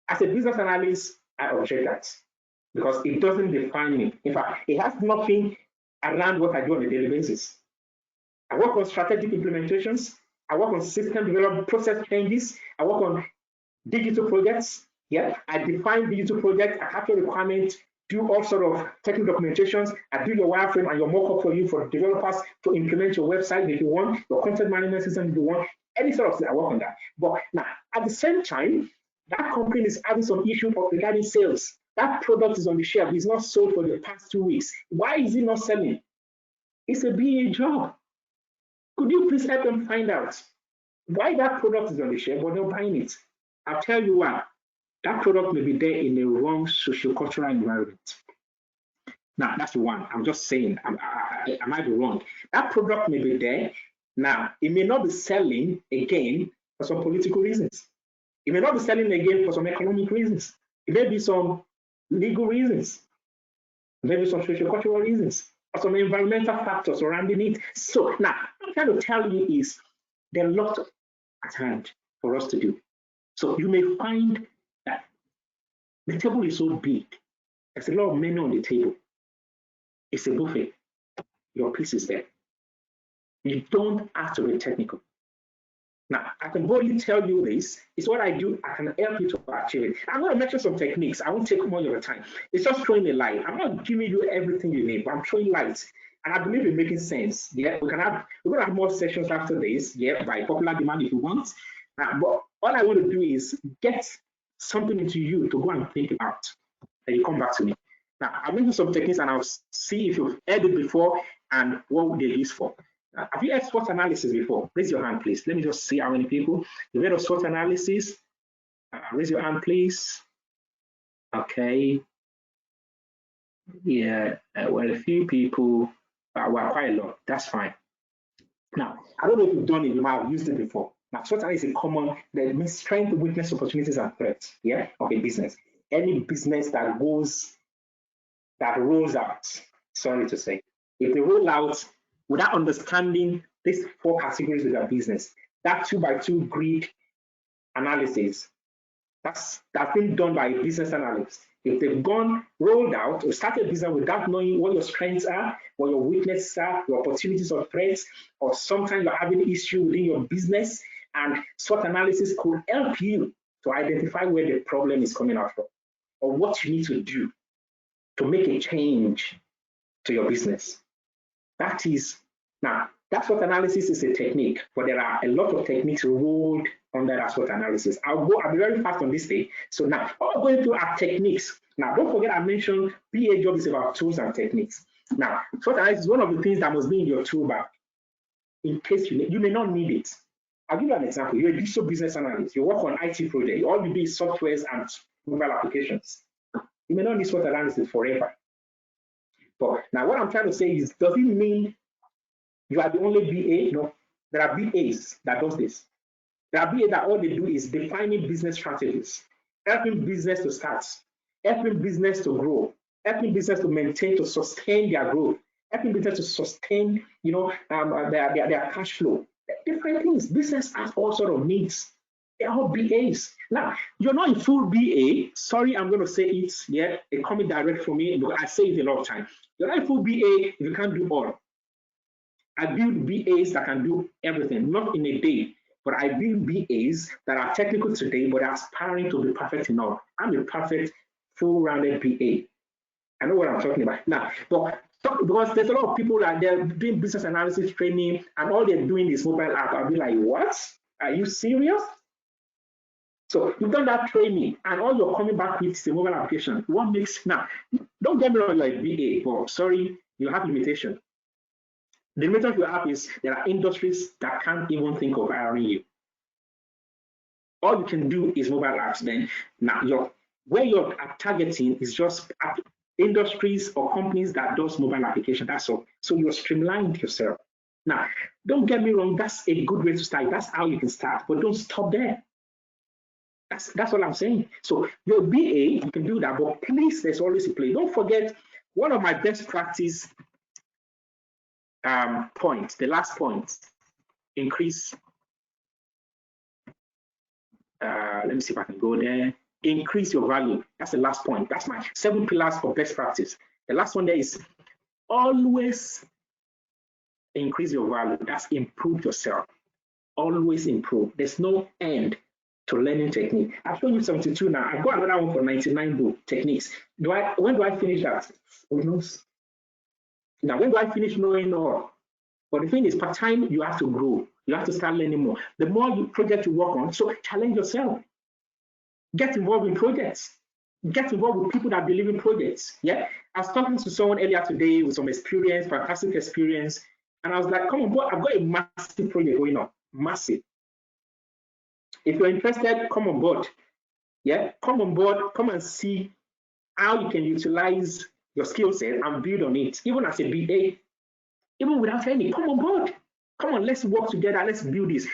As a business analyst, I object that because it doesn't define me. In fact, it has nothing around what I do on a daily basis. I work on strategic implementations. I work on system development, process changes. I work on digital projects. Yeah, I define digital projects. I capture requirements, do all sort of technical documentations. I do your wireframe and your mock-up for you for developers to implement your website if you want, your content management system if you want, any sort of thing. I work on that. But now, at the same time, that company is having some issue regarding sales. That product is on the shelf. It's not sold for the past 2 weeks. Why is it not selling? It's a BA job. Could you please help them find out why that product is on the shelf but not buying it? I'll tell you why. That product may be there in the wrong socio-cultural environment. Now, that's one. I'm just saying, I might be wrong. That product may be there. Now, it may not be selling again for some political reasons. It may not be selling again for some economic reasons. It may be some legal reasons, maybe some socio-cultural reasons, or some environmental factors surrounding it. So now, what I'm trying to tell you is there are lots at hand for us to do. So you may find that the table is so big. There's a lot of money on the table. It's a buffet. Your piece is there. You don't have to be technical. Now, I can boldly tell you this. It's what I do. I can help you to achieve it. I'm going to mention some techniques. I won't take more of your time. It's just throwing a light. I'm not giving you everything you need, but I'm throwing light. And I believe it's making sense. Yeah, we're going to have more sessions after this. Yeah, by popular demand if you want. But all I want to do is get something into you to go and think about. And you come back to me. Now, I'll mention some techniques and I'll see if you've heard it before and what they're used for. Have you heard SWOT analysis before? Raise your hand, please. Let me just see how many people. You've heard of SWOT analysis? Raise your hand, please. Okay. Yeah, well, a few people, well, quite a lot. That's fine. Now, I don't know if you've done it, you might have used it before. Now, SWOT analysis is a common, that means strength, weakness, opportunities, and threats. Yeah, okay, business. Any business that rolls out, sorry to say, if they roll out without understanding these four categories of their business, that 2x2 grid analysis, that's been done by a business analyst. If they've rolled out or started a business without knowing what your strengths are, what your weaknesses are, your opportunities or threats, or sometimes you're having an issue within your business, and SWOT analysis could help you to identify where the problem is coming out from, or what you need to do to make a change to your business. That's what analysis is, a technique, but there are a lot of techniques rolled under that SWOT analysis. I'll be very fast on this day. So now, all I'm going through are techniques. Now, don't forget I mentioned BA job is about tools and techniques. Now, SWOT analysis is one of the things that must be in your tool bag in case you may not need it. I'll give you an example. You're a digital business analyst. You work on IT projects. All you do is softwares and mobile applications. You may not need SWOT analysis forever. But now what I'm trying to say is, does it mean you are the only BA? No, there are BAs that does this. There are BAs that all they do is defining business strategies, helping business to start, helping business to grow, helping business to maintain, to sustain their growth, helping business to sustain, their cash flow. Different things. Business has all sort of needs. They're all BAs. Now, you're not a full BA. Sorry, I'm going to say it. Yeah, it coming direct from me, because I say it a lot of time. You're not a full BA if you can't do all. I build BAs that can do everything, not in a day, but I build BAs that are technical today, but are aspiring to be perfect enough. I'm a perfect, full-rounded BA. I know what I'm talking about. Now, but because there's a lot of people that they're doing business analysis training, and all they're doing is mobile app. I'll be like, what? Are you serious? So you've done that training, and all you're coming back with is a mobile application. What makes now? Don't get me wrong, you're a BA, but sorry, you have limitation. The limitation you have is there are industries that can't even think of hiring you. All you can do is mobile apps. Then now where you're targeting is just industries or companies that does mobile application. That's all. So you're streamlined yourself. Now, don't get me wrong, that's a good way to start. That's how you can start, but don't stop there. That's what I'm saying. So your BA, you can do that, but please, there's always a play. Don't forget, one of my best practice points, the last point, increase. Let me see if I can go there. Increase your value. That's the last point. That's my 7 pillars for best practice. The last one there is always increase your value. That's improve yourself. Always improve. There's no end to learning technique. I've shown you 72 now. I've got another one for 99 techniques. When do I finish that? Who knows? Now, when do I finish knowing all? But the thing is, part time, you have to grow. You have to start learning more. The more project you work on, so challenge yourself. Get involved in projects. Get involved with people that believe in projects. Yeah, I was talking to someone earlier today with some experience, fantastic experience, and I was like, come on board, I've got a massive project going on, massive. If you're interested, come on board. Yeah, come on board, come and see how you can utilize your skill set and build on it, even as a BA, even without any, come on board. Come on, let's work together. Let's build this.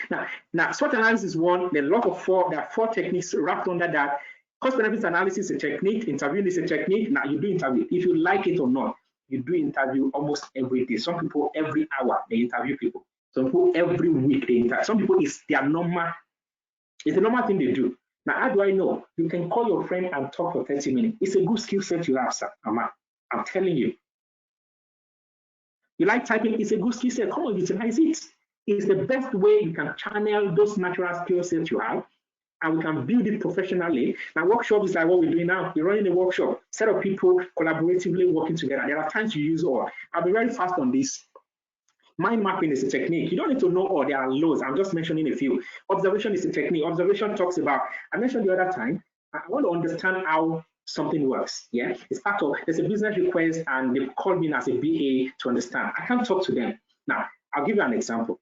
Now, SWOT analysis is one. There are four techniques wrapped under that. Cost benefits analysis is a technique. Interviewing is a technique. Now, you do interview. If you like it or not, you do interview almost every day. Some people every hour they interview people. Some people every week they interview. Some people it's the normal thing they do. Now, how do I know? You can call your friend and talk for 30 minutes. It's a good skill set you have, sir. I'm telling you. You like typing, it's a good skill set. Come on, utilize it. It's the best way you can channel those natural skill sets you have, and we can build it professionally. Now, workshop is like what we're doing now. We're running a workshop, set of people collaboratively working together. There are times you use all. I'll be very fast on this. Mind mapping is a technique. You don't need to know all. There are loads. I'm just mentioning a few. Observation is a technique. Observation talks about, I mentioned the other time, I want to understand how something works. Yeah, it's part of, there's a business request and they call me as a BA to understand. I can't talk to them. Now, I'll give you an example.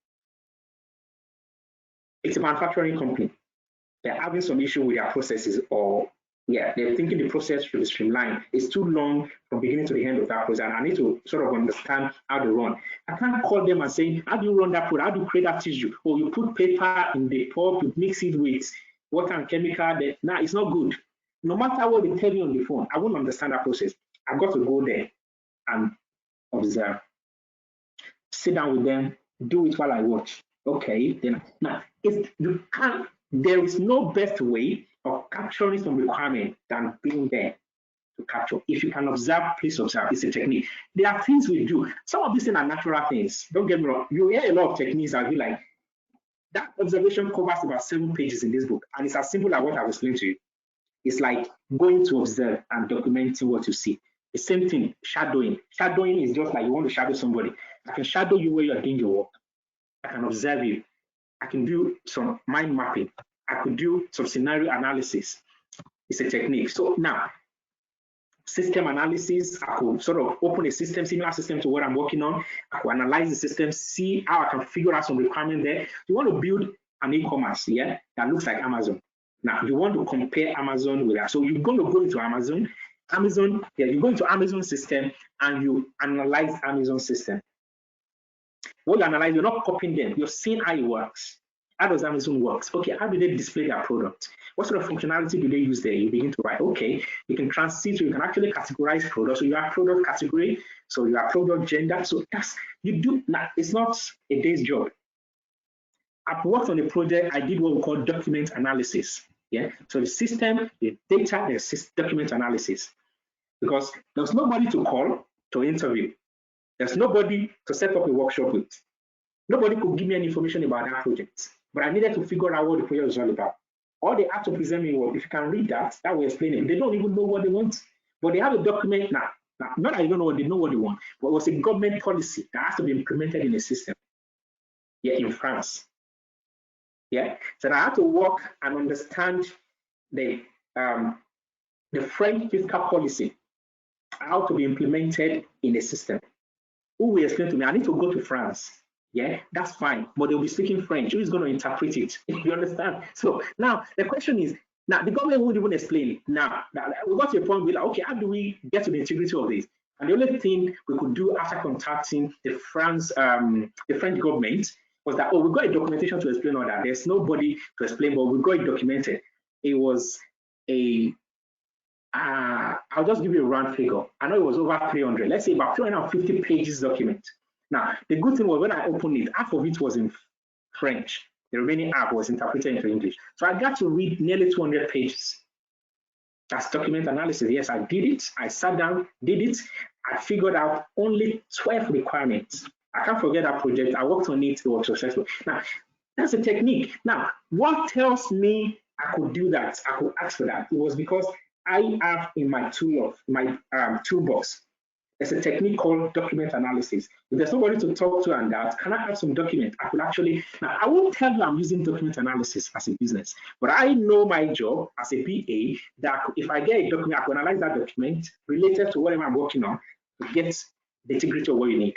It's a manufacturing company. They're having some issue with their processes, or they're thinking the process should be streamlined. It's too long from beginning to the end of that process. And I need to sort of understand how to run. I can't call them and say, how do you run that product? How do you create that tissue? Or you put paper in the pulp, you mix it with water and chemical. Now, it's not good. No matter what they tell you on the phone, I won't understand that process. I've got to go there and observe, sit down with them, do it while I watch. Okay, then now there is no best way of capturing some requirement than being there to capture. If you can observe, please observe. It's a technique. There are things we do. Some of these things are natural things. Don't get me wrong. You hear a lot of techniques and be like, that observation covers about 7 pages in this book, and it's as simple as what I've explained to you. It's like going to observe and documenting what you see. The same thing, shadowing. Shadowing is just like you want to shadow somebody. I can shadow you where you're doing your work. I can observe you. I can do some mind mapping. I could do some scenario analysis. It's a technique. So now, system analysis, I could sort of open a system, similar system to what I'm working on. I could analyze the system, see how I can figure out some requirement there. You want to build an e-commerce, that looks like Amazon. Now, you want to compare Amazon with that. So you're going to go into Amazon, you go into Amazon system and you analyze Amazon system. What you analyze, you're not copying them. You're seeing how it works. How does Amazon work? Okay, how do they display their product? What sort of functionality do they use there? You begin to write, okay, you can transit, so you can actually categorize products. So you have product category, so you have product gender. So you do, now it's not a day's job. I've worked on a project, I did what we call document analysis. So the system, the data, the document analysis. Because there's nobody to call to interview. There's nobody to set up a workshop with. Nobody could give me any information about that project. But I needed to figure out what the project was all about. All they have to present me was, if you can read that will explain it. They don't even know what they want. But they have a document now. Not that you don't know what they want, but it was a government policy that has to be implemented in a system. In France. So I had to work and understand the French fiscal policy, how to be implemented in a system. Who will explain to me? I need to go to France. That's fine, but they'll be speaking French. Who is going to interpret it? You understand? So now the question is, now the government won't even explain it. Now we got to a point where, okay, how do we get to the integrity of this? And the only thing we could do after contacting the French government was that, we got a documentation to explain all that. There's nobody to explain, but we got it documented. It was I'll just give you a round figure. I know it was over 300, let's say about 350 pages document. Now, the good thing was when I opened it, half of it was in French. The remaining half was interpreted into English. So I got to read nearly 200 pages. That's document analysis. Yes, I did it. I sat down, did it. I figured out only 12 requirements. I can't forget that project. I worked on it. It was successful. Now, that's a technique. Now, what tells me I could do that? I could ask for that. It was because I have in my toolbox, there's a technique called document analysis. If there's nobody to talk to and that, can I have some document? I could actually, now I won't tell you I'm using document analysis as a business, but I know my job as a BA that if I get a document, I can analyze that document related to whatever I'm working on to get the integrity of what you need.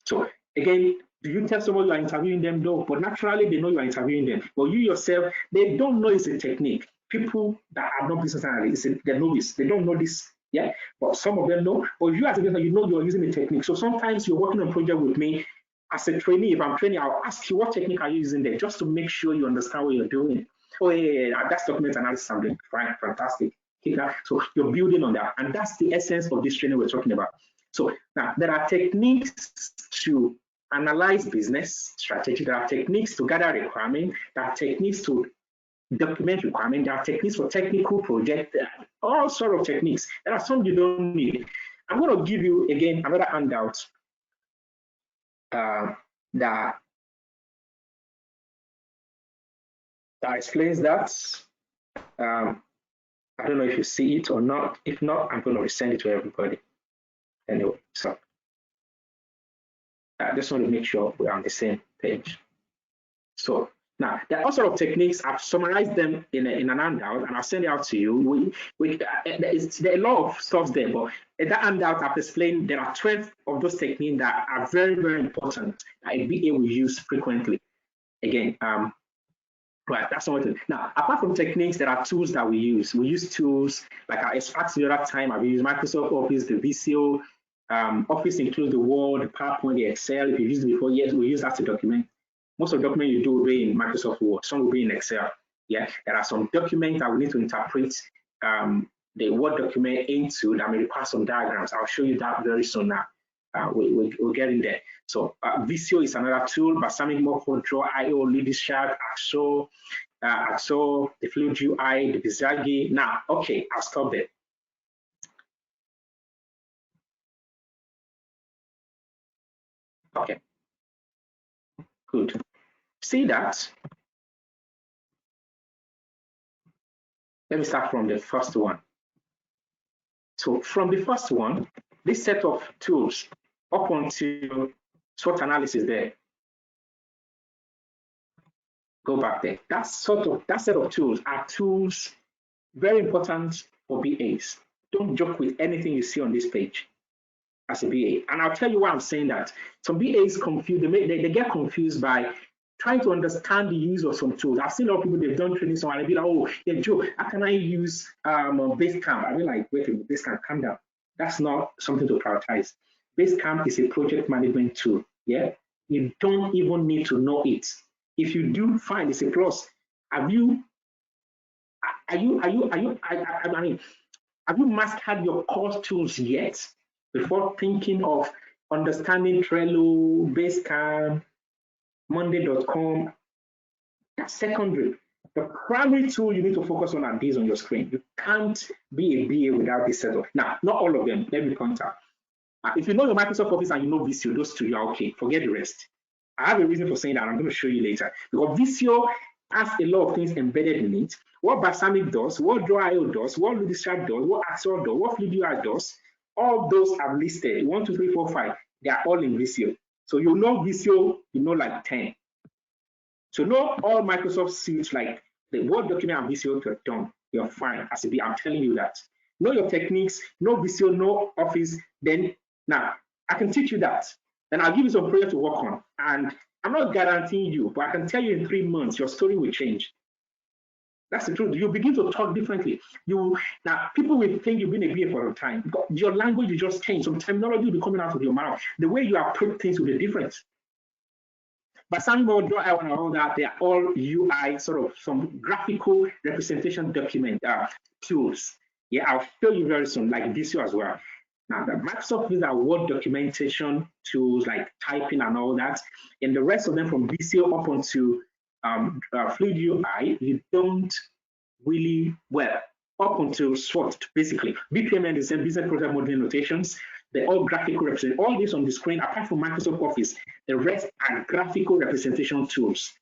So again, do you tell someone you are interviewing them? No, but naturally they know you are interviewing them. But you yourself, they don't know it's a technique. People that are not business analysts, they're novice. They don't know this Yeah, but some of them know. But you as a business, you know you're using a technique. So sometimes you're working on a project with me as a trainee. If I'm training, I'll ask you what technique are you using there, just to make sure you understand what you're doing. Oh yeah, that's document analysis. I'm doing fine, fantastic. Keep that. So you're building on that, and that's the essence of this training we're talking about. So now there are techniques to analyze business strategy. There are techniques to gather requirement. There are techniques to document requirement. There are techniques for technical project. All sort of techniques. There are some you don't need. I'm going to give you again another handout that explains that. I don't know if you see it or not. If not, I'm going to resend it to everybody. Anyway, so I just want to make sure we're on the same page. So now, there are all sorts of techniques. I've summarized them in an handout, and I'll send it out to you. There are a lot of stuff there, but in that handout, I've explained there are 12 of those techniques that are very, very important that a BA will use frequently. Again, right, that's something. Now, apart from techniques, there are tools that we use. We use tools like I explained the other time. I've used Microsoft Office, the VCO. Office includes the Word, the PowerPoint, the Excel. If you've used it before, yes, we use that to document. Most of the documents you do will be in Microsoft Word. Some will be in Excel. Yeah, there are some documents that we need to interpret the Word document into that may require some diagrams. I'll show you that very soon now. We'll get in there. So VCO is another tool. Balsamiq More Control, IO, Leadership, AXO, the Fluid UI, the Bizagi. Now, okay, I'll stop there. Okay, good. See that? Let me start from the first one. So from the first one, this set of tools up onto SWOT analysis there. Go back there. That set of tools are tools very important for BAs. Don't joke with anything you see on this page as a BA. And I'll tell you why I'm saying that. Some BAs confused, they get confused by trying to understand the use of some tools. I've seen a lot of people, they've done training, so I'll be like, oh, yeah, Joe, how can I use Basecamp? I'll be like, wait a minute, Basecamp, calm down. That's not something to prioritize. Basecamp is a project management tool. Yeah, you don't even need to know it. If you do, fine, it's a plus. Have you mastered your core tools yet before thinking of understanding Trello, Basecamp, Monday.com? That's secondary. The primary tool you need to focus on are these on your screen. You can't be a BA without this setup. Now, not all of them. Let me point out. If you know your Microsoft Office and you know VCO, those two, you're okay. Forget the rest. I have a reason for saying that. I'm going to show you later. Because VCO has a lot of things embedded in it. What Balsamiq does, what Draw.io does, what Leadership does, what AXO does, what Fluid UI does, all those are listed. 1, 2, 3, 4, 5. They are all in VCO. So you know VCO, you know like 10. So know all Microsoft suites like the Word document and VCO to done. You're fine as a BA. I'm telling you that. Know your techniques, know VCO, know Office. Then now I can teach you that. Then I'll give you some project to work on. And I'm not guaranteeing you, but I can tell you in 3 months your story will change. That's the truth. You begin to talk differently. Now people will think you've been a BA for a time, but your language will just change. Some terminology will be coming out of your mouth. The way you approach things will be different. But some more Draw.io and all that, they are all UI, sort of some graphical representation document tools. Yeah, I'll show you very soon, like VCO as well. Now, the Microsoft is our Word documentation tools like typing and all that. And the rest of them from VCO up onto Fluid UI, you don't really, well, up onto SWOT, basically. BPMN is the business process modeling notations. They're all graphical representation. All this on the screen, apart from Microsoft Office, the rest are graphical representation tools.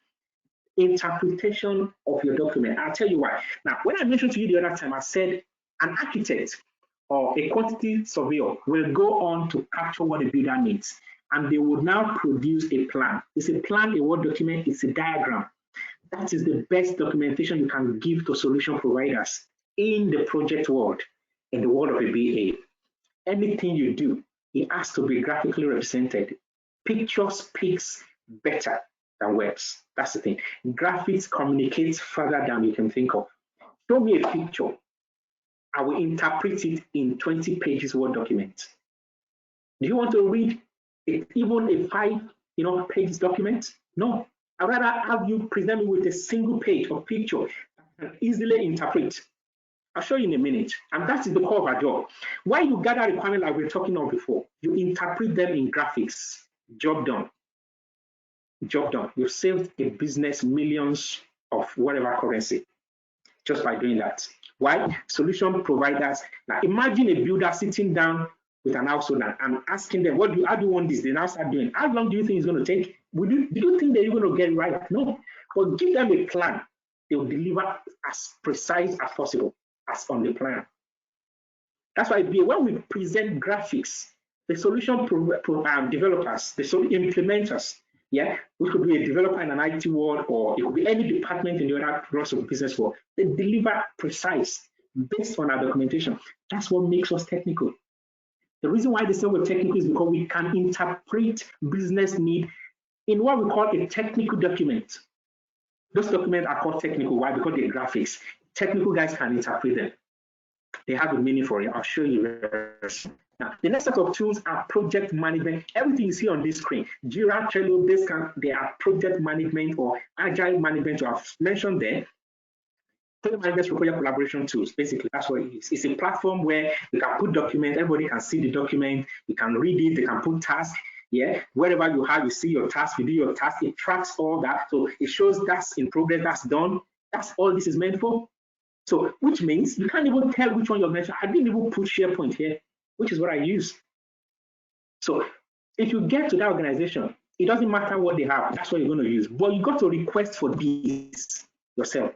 Interpretation of your document. I'll tell you why. Now, when I mentioned to you the other time, I said an architect or a quantity surveyor will go on to capture what the builder needs, and they will now produce a plan. It's a plan, a Word document, it's a diagram. That is the best documentation you can give to solution providers in the project world, in the world of a BA. Anything you do, it has to be graphically represented. Picture speaks better than words. That's the thing. Graphics communicates further than you can think of. Show me a picture I will interpret it in 20 pages Word document. Do you want to read even a 5 pages document? No. I'd rather have you present me with a single page of picture I can easily interpret. I'll show you in a minute. And that is the core of our job. Why you gather requirements like we were talking about before, you interpret them in graphics. Job done. Job done. You've saved a business millions of whatever currency just by doing that. Why? Solution providers. Now imagine a builder sitting down with an household and asking them, how do you want this? They now start doing. How long do you think it's going to take? Do you think that you're going to get it right? No. But give them a plan. They will deliver as precise as possible as on the plan. That's why when we present graphics, the solution developers, the solution implementers, which could be a developer in an IT world, or it could be any department in the other across of business world, they deliver precise based on our documentation. That's what makes us technical. The reason why they say we're technical is because we can interpret business need in what we call a technical document. Those documents are called technical. Why? Because they're graphics. Technical guys can interpret them. They have a meaning for it. I'll show you. Now, the next set of tools are project management. Everything you see on this screen, Jira, Trello, they are project management or agile management. I've mentioned there. Project management for project collaboration tools. Basically, that's what it is. It's a platform where you can put documents. Everybody can see the document. You can read it. You can put tasks. Wherever you see your task, you do your task. It tracks all that. So it shows that's in progress, that's done. That's all this is meant for. So, which means you can't even tell which one you're mentioning. I didn't even put SharePoint here, which is what I use. So, if you get to that organization, it doesn't matter what they have. That's what you're going to use. But you got to request for this yourself.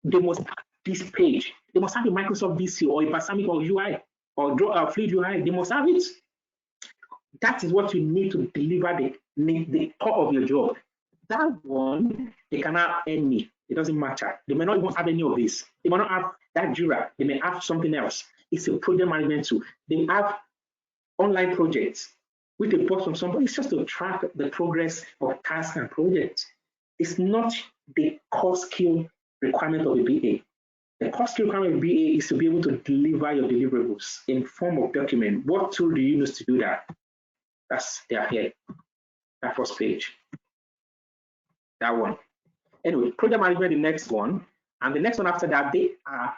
They must have this page. They must have a Microsoft DC or a Balsamiq or UI or Fluid UI. They must have it. That is what you need to deliver the core of your job. That one, they cannot have any. It doesn't matter. They may not even have any of this. They may not have that Jira. They may have something else. It's a project management tool. They have online projects with a bot from somebody. It's just to track the progress of tasks and projects. It's not the core skill requirement of a BA. The core skill requirement of a BA is to be able to deliver your deliverables in form of document. What tool do you use to do that? They are here. That first page. That one. Anyway, project management, the next one. And the next one after that, they are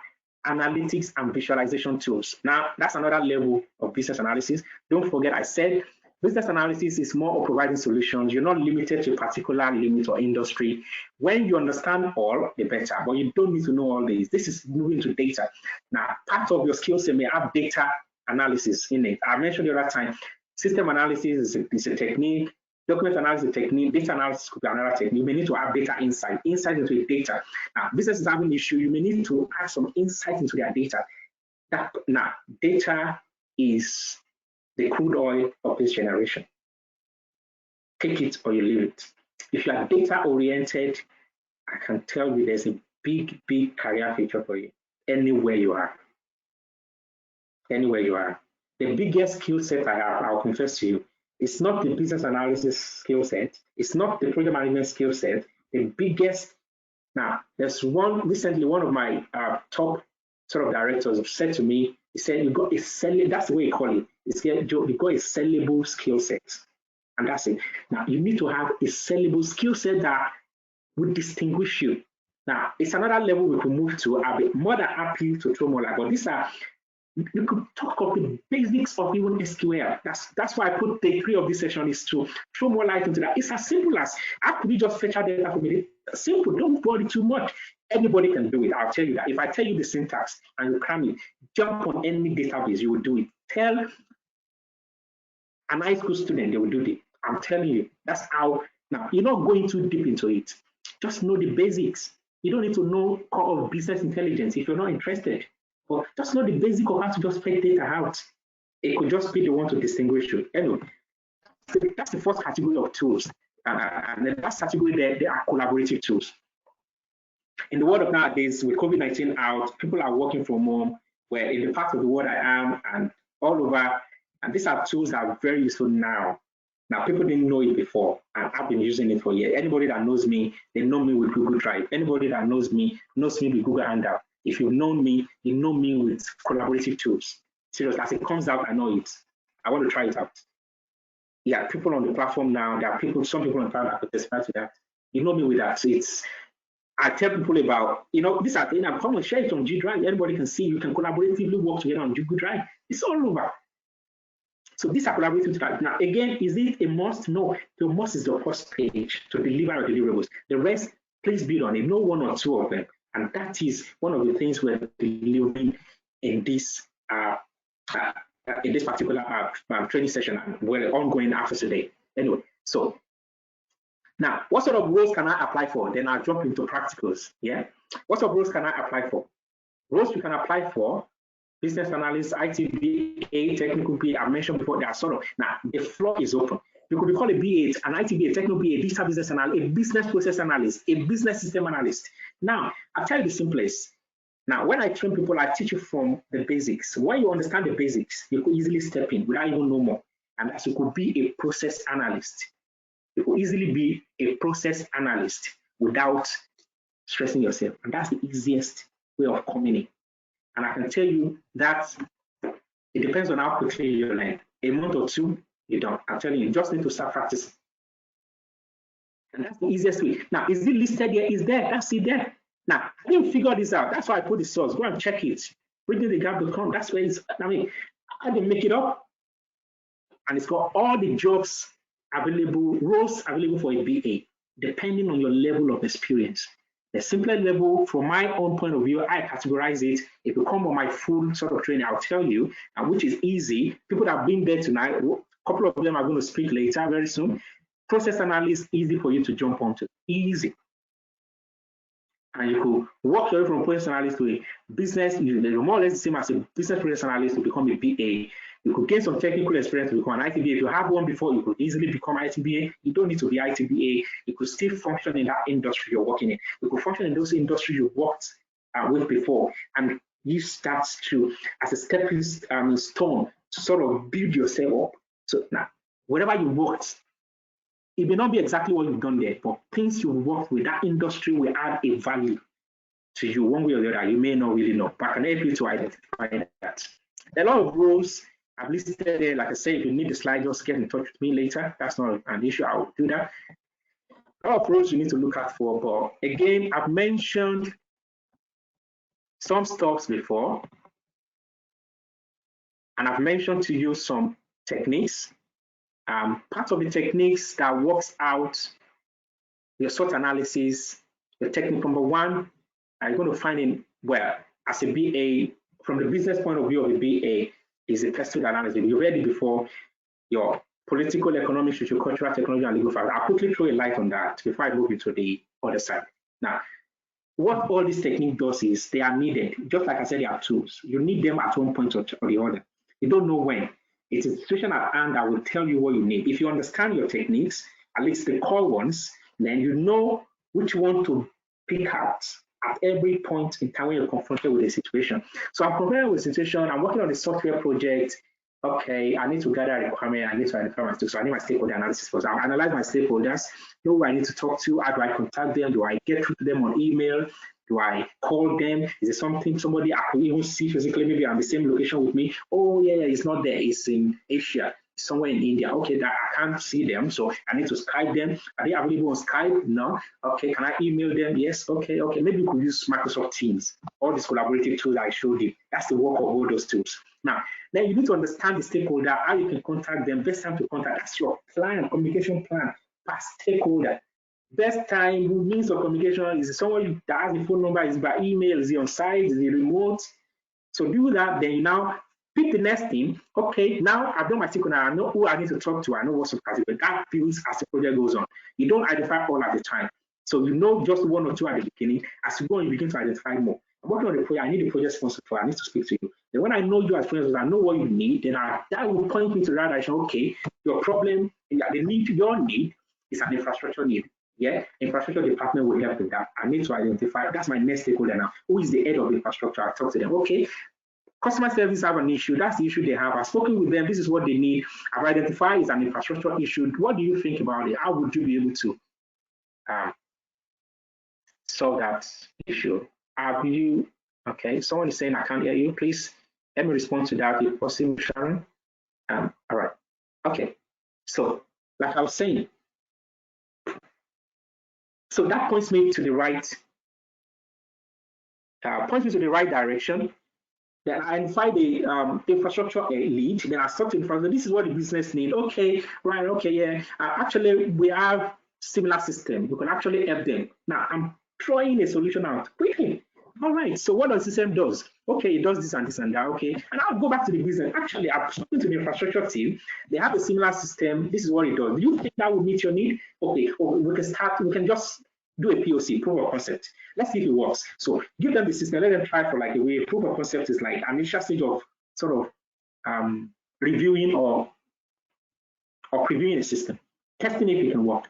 analytics and visualization tools. Now, that's another level of business analysis. Don't forget, I said business analysis is more of providing solutions. You're not limited to a particular limit or industry. When you understand all, the better, but you don't need to know all these. This is moving to data. Now, part of your skill set may have data analysis in it. I mentioned the other time, system analysis is a technique. Document analysis technique, data analysis could be another technique. You may need to have data insight into the data. Now, business is having an issue. You may need to have some insight into their data. Now, data is the crude oil of this generation. Take it or you leave it. If you are data oriented, I can tell you there's a big, big career future for you anywhere you are. Anywhere you are. The biggest skill set I have, I'll confess to you, it's not the business analysis skill set. It's not the project management skill set. The biggest. Now, there's recently one of my top sort of directors said to me, he said, you got a sellable, that's the way he call it. He said, you got a sellable skill set. And that's it. Now, you need to have a sellable skill set that will distinguish you. Now, it's another level we could move to. I'll be more than happy to throw more light, but these are, you could talk of the basics of even SQL. That's why I put day 3 of this session is to throw more light into that. It's as simple as, how could you just fetch out data from it? Simple, don't worry too much. Anybody can do it, I'll tell you that. If I tell you the syntax and you cram it, jump on any database, you will do it. Tell an high school student, they will do it. I'm telling you, that's how. Now, you're not going too deep into it. Just know the basics. You don't need to know core of business intelligence if you're not interested. But just know the basic of how to just fetch data out. It could just be the one to distinguish you. Anyway, that's the first category of tools. And the last category, they are collaborative tools. In the world of nowadays, with COVID-19 out, people are working from home, where in the part of the world I am and all over, and these are tools that are very useful now. Now, people didn't know it before, and I've been using it for years. Anybody that knows me, they know me with Google Drive. Anybody that knows me with Google Hangout. If you've known me, you know me with collaborative tools. Seriously, as it comes out, I know it. I want to try it out. Yeah, people on the platform now, there are people, some people on the platform that could testify to that. You know me with that. So I tell people about, these are things, I'm coming, share it on G Drive. Anybody can see, you can collaboratively work together on Google Drive. It's all over. So these are collaborative tools. Now, again, is it a must? No. The must is the first page to deliver your deliverables. The rest, please build on it. No one or two of them. And that is one of the things we're delivering in this particular training session, and we're ongoing after today. Anyway, so now, what sort of roles can I apply for? Then I'll jump into practicals. Yeah, what sort of roles can I apply for? Roles you can apply for: business analyst, ITBA, technical BA. I mentioned before, they are sort of, now the floor is open. You could be called a BA, an ITBA, technical BA, digital business analyst, a business process analyst, a business system analyst. Now, I'll tell you the simplest. Now, when I train people, I teach you from the basics. When you understand the basics, you could easily step in without even know more. And as you could be a process analyst. You could easily be a process analyst without stressing yourself. And that's the easiest way of coming in. And I can tell you that it depends on how quickly you learn. A month or two, you don't. I'm telling you, you just need to start practicing. And that's the easiest way. Now, is it listed here? Is there? That's it there. Now, I didn't figure this out. That's why I put the source. Go and check it. bridgingthegap.com. That's where it's, I didn't make it up. And it's got all the jobs available, roles available for a BA, depending on your level of experience. The simpler level, from my own point of view, I categorize it. If you come on my full sort of training, I'll tell you, and which is easy. People that have been there tonight, a couple of them are going to speak later, very soon. Process analyst, easy for you to jump onto, easy. And you could work your way from process analyst to a business, you're more or less the same as a business process analyst to become a BA. You could gain some technical experience to become an ITBA. If you have one before, you could easily become ITBA. You don't need to be ITBA. You could still function in that industry you're working in. You could function in those industries you worked with before, and use that to as a stepping stone to sort of build yourself up. So now, wherever you worked, it may not be exactly what you've done there, but things you worked with, that industry will add a value to you one way or the other. You may not really know, but I can help you to identify that. There are a lot of roles I've listed there. Like I say, if you need the slide, just get in touch with me later. That's not an issue. I will do that. A lot of roles you need to look out for, but again, I've mentioned some stuff before, and I've mentioned to you some techniques. Part of the techniques that works out your SWOT analysis, your technique number one, are you going to find in, well, as a BA, from the business point of view of a BA, is a textile analysis. You read it before, your political, economic, social, cultural, technology, and legal factors. I'll quickly throw a light on that before I move into the other side. Now, what all this technique does is they are needed. Just like I said, they are tools. You need them at one point or the other. You don't know when. It's a situation at hand that will tell you what you need. If you understand your techniques, at least the core ones, then you know which one to pick out at every point in time when you're confronted with a situation. So I'm confronted with a situation, I'm working on a software project. Okay, I need to gather a requirement, I need to identify my stakeholders. So I need my stakeholder analysis first. I'll analyze my stakeholders, know who I need to talk to, how do I contact them, do I get through to them on email, do I call them? Is it somebody I could even see physically, maybe on the same location with me? Oh yeah, it's not there, it's in Asia, somewhere in India. Okay, that I can't see them, so I need to Skype them. Are they available on Skype? No. Okay, can I email them? Yes. Okay. Maybe you could use Microsoft Teams, all these collaborative tools I showed you. That's the work of all those tools. Now, then you need to understand the stakeholder, how you can contact them, best time to contact. That's your plan, communication plan, past stakeholder. Best time, means of communication, is someone that has the phone number, is by email, is he on site, is he remote? So do that, then you now pick the next thing. Okay, now I've done my stakeholder, I know who I need to talk to, I know what's the category. That builds as the project goes on. You don't identify all at the time. So you know just one or two at the beginning. As you go on, you begin to identify more. I'm working on the project, I need a project sponsor for, I need to speak to you. Then when I know you as project sponsor, I know what you need, then that will point me to that direction. your problem, your need is an infrastructure need. Yeah, infrastructure department will help with that. I need to identify, that's my next stakeholder now. Who is the head of the infrastructure? I talk to them. Okay, customer service have an issue. That's the issue they have. I've spoken with them. This is what they need. I've identified it's an infrastructure issue. What do you think about it? How would you be able to solve that issue? Have you Okay, someone is saying I can't hear you. Please let me respond to that if possible, Sharon. All right. Okay. So, like I was saying, so that points me to the right direction. Then I identify the infrastructure lead. Then I start to infrastructure. This is what the business need. Okay, right. Okay, yeah. Actually, we have similar system. We can actually help them. Now I'm throwing a solution out quickly. All right. So what does the system does? Okay, it does this and this and that. Okay, and I'll go back to the business. Actually, I've spoken to the infrastructure team. They have a similar system. This is what it does. Do you think that will meet your need? Okay, we can start. We can just do a POC, proof of concept. Let's see if it works. So give them the system, let them try for like a way. Proof of concept is like an initial stage of sort of reviewing or previewing a system, testing if it can work.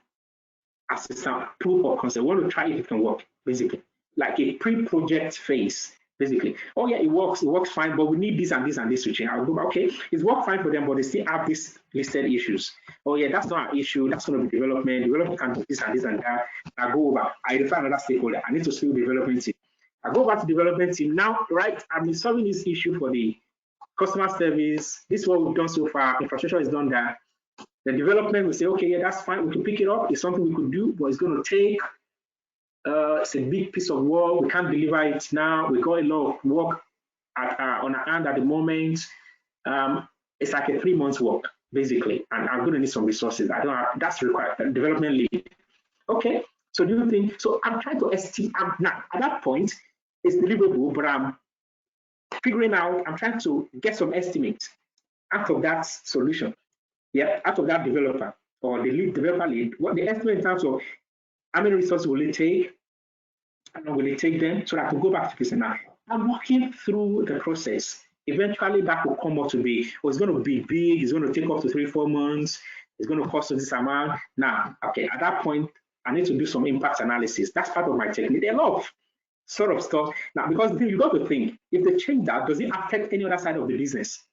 As a proof of concept, we want to try if it can work, basically. Like a pre-project phase, basically. Oh yeah, it works fine, but we need this and this and this to change. I'll go, okay, it's worked fine for them, but they still have these listed issues. Oh yeah, that's not an issue, that's going to be development. Development can do this and this and that. I go over, I define another stakeholder. I need to still development team. I go back to development team. Now, right, I've been solving this issue for the customer service. This is what we've done so far. Infrastructure is done there. The development will say, okay, yeah, that's fine. We can pick it up. It's something we could do, but it's going to take, it's a big piece of work. We can't deliver it now. We got a lot of work on our hand at the moment. It's like a 3 months work, basically, and I'm going to need some resources. I don't have, that's required, development lead. Okay, so do you think, so I'm trying to estimate, now at that point, it's deliverable, but I'm figuring out, I'm trying to get some estimates out of that solution. Yeah, out of that developer or the lead developer lead, what the estimate in terms of how many resources will it take, how long will it take them, so that I can go back to this and now. I'm walking through the process. Eventually, that will come up to be, oh, it's going to be big, it's going to take up to 3-4 months, it's going to cost us this amount. Now, okay, at that point, I need to do some impact analysis. That's part of my technique. There are a lot of sort of stuff. Now, because the thing you got to think, if they change that, does it affect any other side of the business?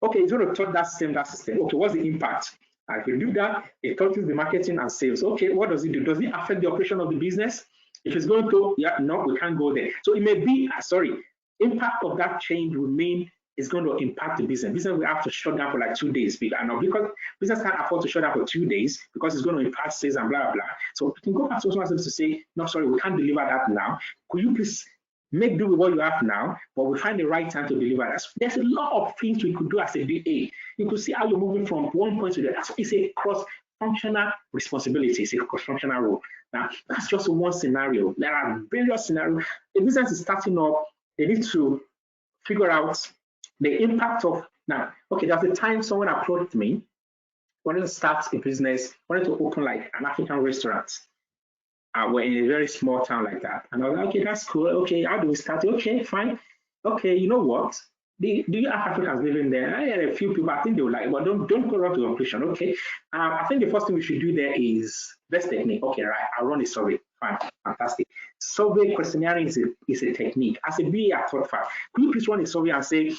Okay, it's going to touch that system, Okay, what's the impact? And if you do that, it touches the marketing and sales. Okay, what does it do? Does it affect the operation of the business? If it's going to, yeah, no, we can't go there. So it may be, impact of that change will mean it's going to impact the business. Business will have to shut down for like 2 days because business can't afford to shut down for 2 days because it's going to impact sales and blah, blah, blah. So we can go back to customer service to say, no, sorry, we can't deliver that now. Could you please make do with what you have now, but we find the right time to deliver that. There's a lot of things we could do as a BA. You could see how you're moving from one point to the other. It's a cross-functional responsibility. It's a cross-functional role. Now, that's just one scenario. There are various scenarios. A business is starting up. They need to figure out the impact of, now, okay, there's a time someone approached me, wanted to start a business, wanted to open like an African restaurant. We're in a very small town like that. And I was like, okay, that's cool. Okay, how do we start? Okay, fine. Okay, you know what? Do you have Africans living there? I had a few people, I think they were like, well, don't go around to operation. Okay. I think the first thing we should do there is best technique. Okay, right. I'll run a survey. Fine, fantastic. Survey questionnaire is a technique. As a BA, I thought, fine. Could you please run a survey and say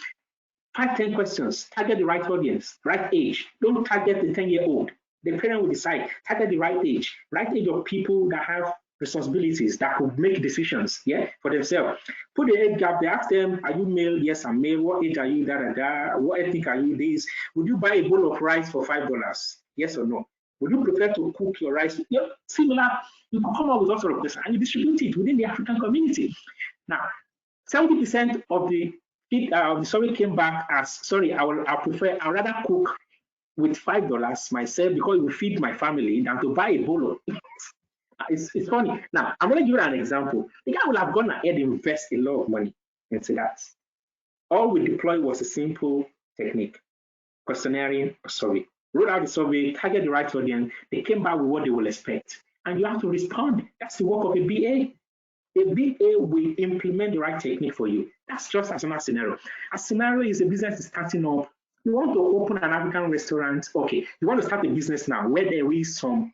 5-10 questions, target the right audience, right age. Don't target the 10-year-old. The parent will decide, target the right age of people that have responsibilities that could make decisions, yeah, for themselves. Put the age gap, they ask them, are you male? Yes, I'm male. What age are you? Da, da, da. What ethnic are you? This. Would you buy a bowl of rice for $5? Yes or no? Would you prefer to cook your rice? Yeah, similar, you can come up with all sort of questions and you distribute it within the African community. Now, 70% of the survey came back as, sorry, I'd rather cook with $5 myself because it will feed my family than to buy a bowl of it's funny. Now, I'm going to give you an example. The guy will have gone ahead and invest a lot of money into that. All we deployed was a simple technique, questionnaire survey. Wrote out the survey, target the right audience. They came back with what they will expect. And you have to respond. That's the work of a BA. A BA will implement the right technique for you. That's just as a scenario. A scenario is a business is starting up. You want to open an African restaurant. Okay, you want to start a business now where there is some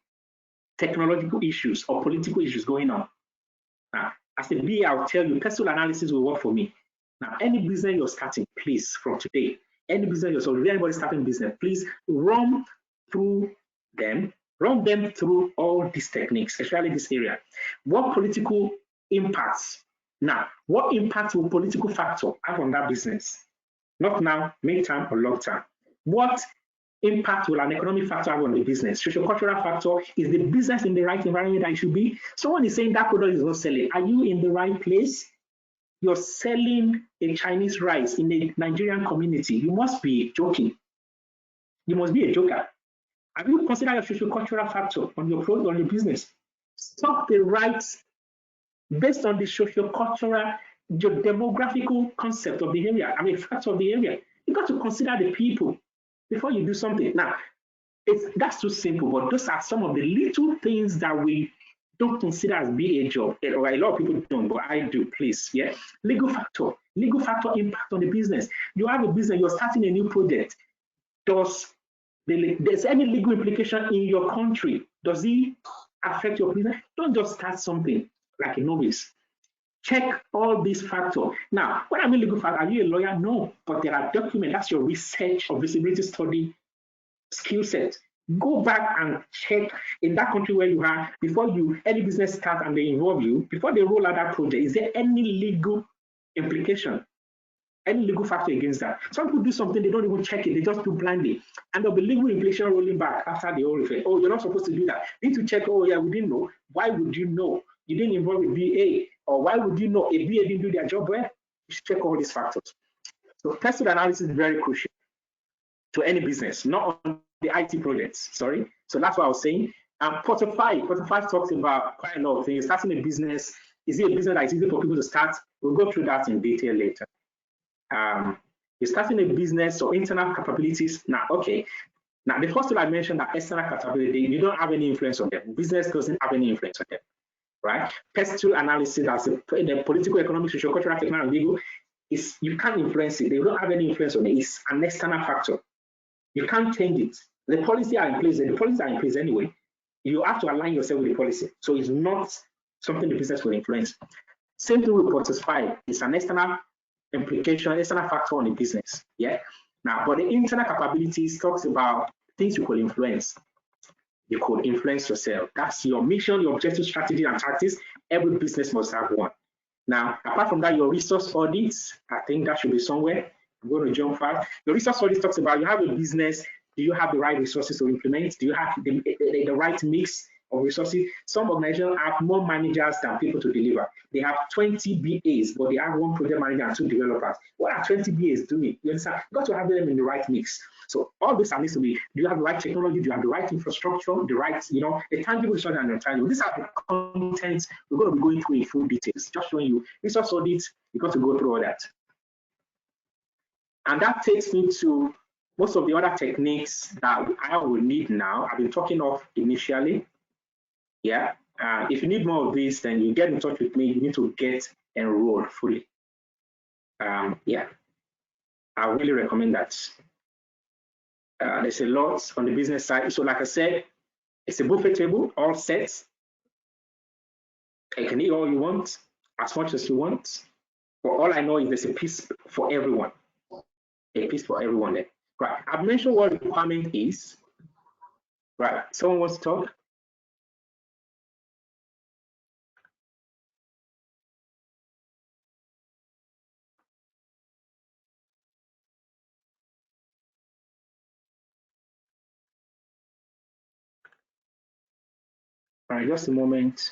technological issues or political issues going on. Now, as a BA, I'll tell you, personal analysis will work for me. Now, any business you're starting, please, from today, any business you're starting, anybody starting business, please run them through all these techniques, especially this area. What political impacts Now, what impact will political factor have on that business? Not now, mid-term or long-term. What impact will an economic factor have on the business? Social-cultural factor, is the business in the right environment that it should be? Someone is saying that product is not selling. Are you in the right place? You're selling a Chinese rice in a Nigerian community. You must be joking. You must be a joker. Have you considered your social-cultural factor on your product, on your business? Stock the rights based on the social-cultural, the demographical concept of the area, factor of the area. You got to consider the people before you do something. Now, that's too simple, but those are some of the little things that we don't consider as being a job, or a lot of people don't, but I do, please. Yeah. Legal factor impact on the business. You have a business, you're starting a new project. There's any legal implication in your country? Does it affect your business? Don't just start something like a novice. Check all these factors. Now, when I mean legal factor, are you a lawyer? No, but there are documents. That's your research or visibility study skill set. Go back and check in that country where you are before any business starts and they involve you, before they roll out that project. Is there any legal implication? Any legal factor against that? Some people do something, they don't even check it, they just do blindly. And there'll be legal implication rolling back after the whole refer. Oh, you're not supposed to do that. You need to check, oh yeah, we didn't know. Why would you know? You didn't involve a VA. Or why would you know a VA didn't do their job well? You should check all these factors. So tested analysis is very crucial to any business, not on the IT projects, sorry. So that's what I was saying. Portal 5 talks about quite a lot of things. Starting a business, is it a business that is easy for people to start? We'll go through that in detail later. You're starting a business, so internal capabilities. Now, okay. Now, the first thing I mentioned, that external capability, you don't have any influence on them. Business doesn't have any influence on them, right? Pestle analysis, as the political, economic, social, cultural, technical, and legal, is you can't influence it. They don't have any influence on it. It's an external factor. You can't change it. The policies are in place. The policies are in place anyway. You have to align yourself with the policy. So it's not something the business will influence. Same thing with Portal 5. It's an external implication, external factor on the business. Yeah. Now, but the internal capabilities talks about things you could influence. You could influence yourself. That's your mission, your objective, strategy, and tactics. Every business must have one. Now, apart from that, your resource audits, I think that should be somewhere. I'm going to jump fast. Your resource audit talks about you have a business. Do you have the right resources to implement? Do you have the right mix of resources? Some organizations have more managers than people to deliver. They have 20 BAs, but they have one project manager and 2 developers. What are 20 BAs doing? You understand? You've got to have them in the right mix. So all this needs to be, do you have the right technology? Do you have the right infrastructure? The right, the tangible resources and intangible. These are the contents we're going to be going through in full details. Just showing you resource audits, you've got to go through all that. And that takes me to most of the other techniques that I will need now. I've been talking of initially. Yeah. If you need more of this, then you get in touch with me. You need to get enrolled fully. Yeah. I really recommend that. There's a lot on the business side. So like I said, it's a buffet table, all sets. You can eat all you want, as much as you want. But all I know is there's a piece for everyone. A piece for everyone there. Right. I've mentioned what requirement is. Right. Someone wants to talk? All right, just a moment.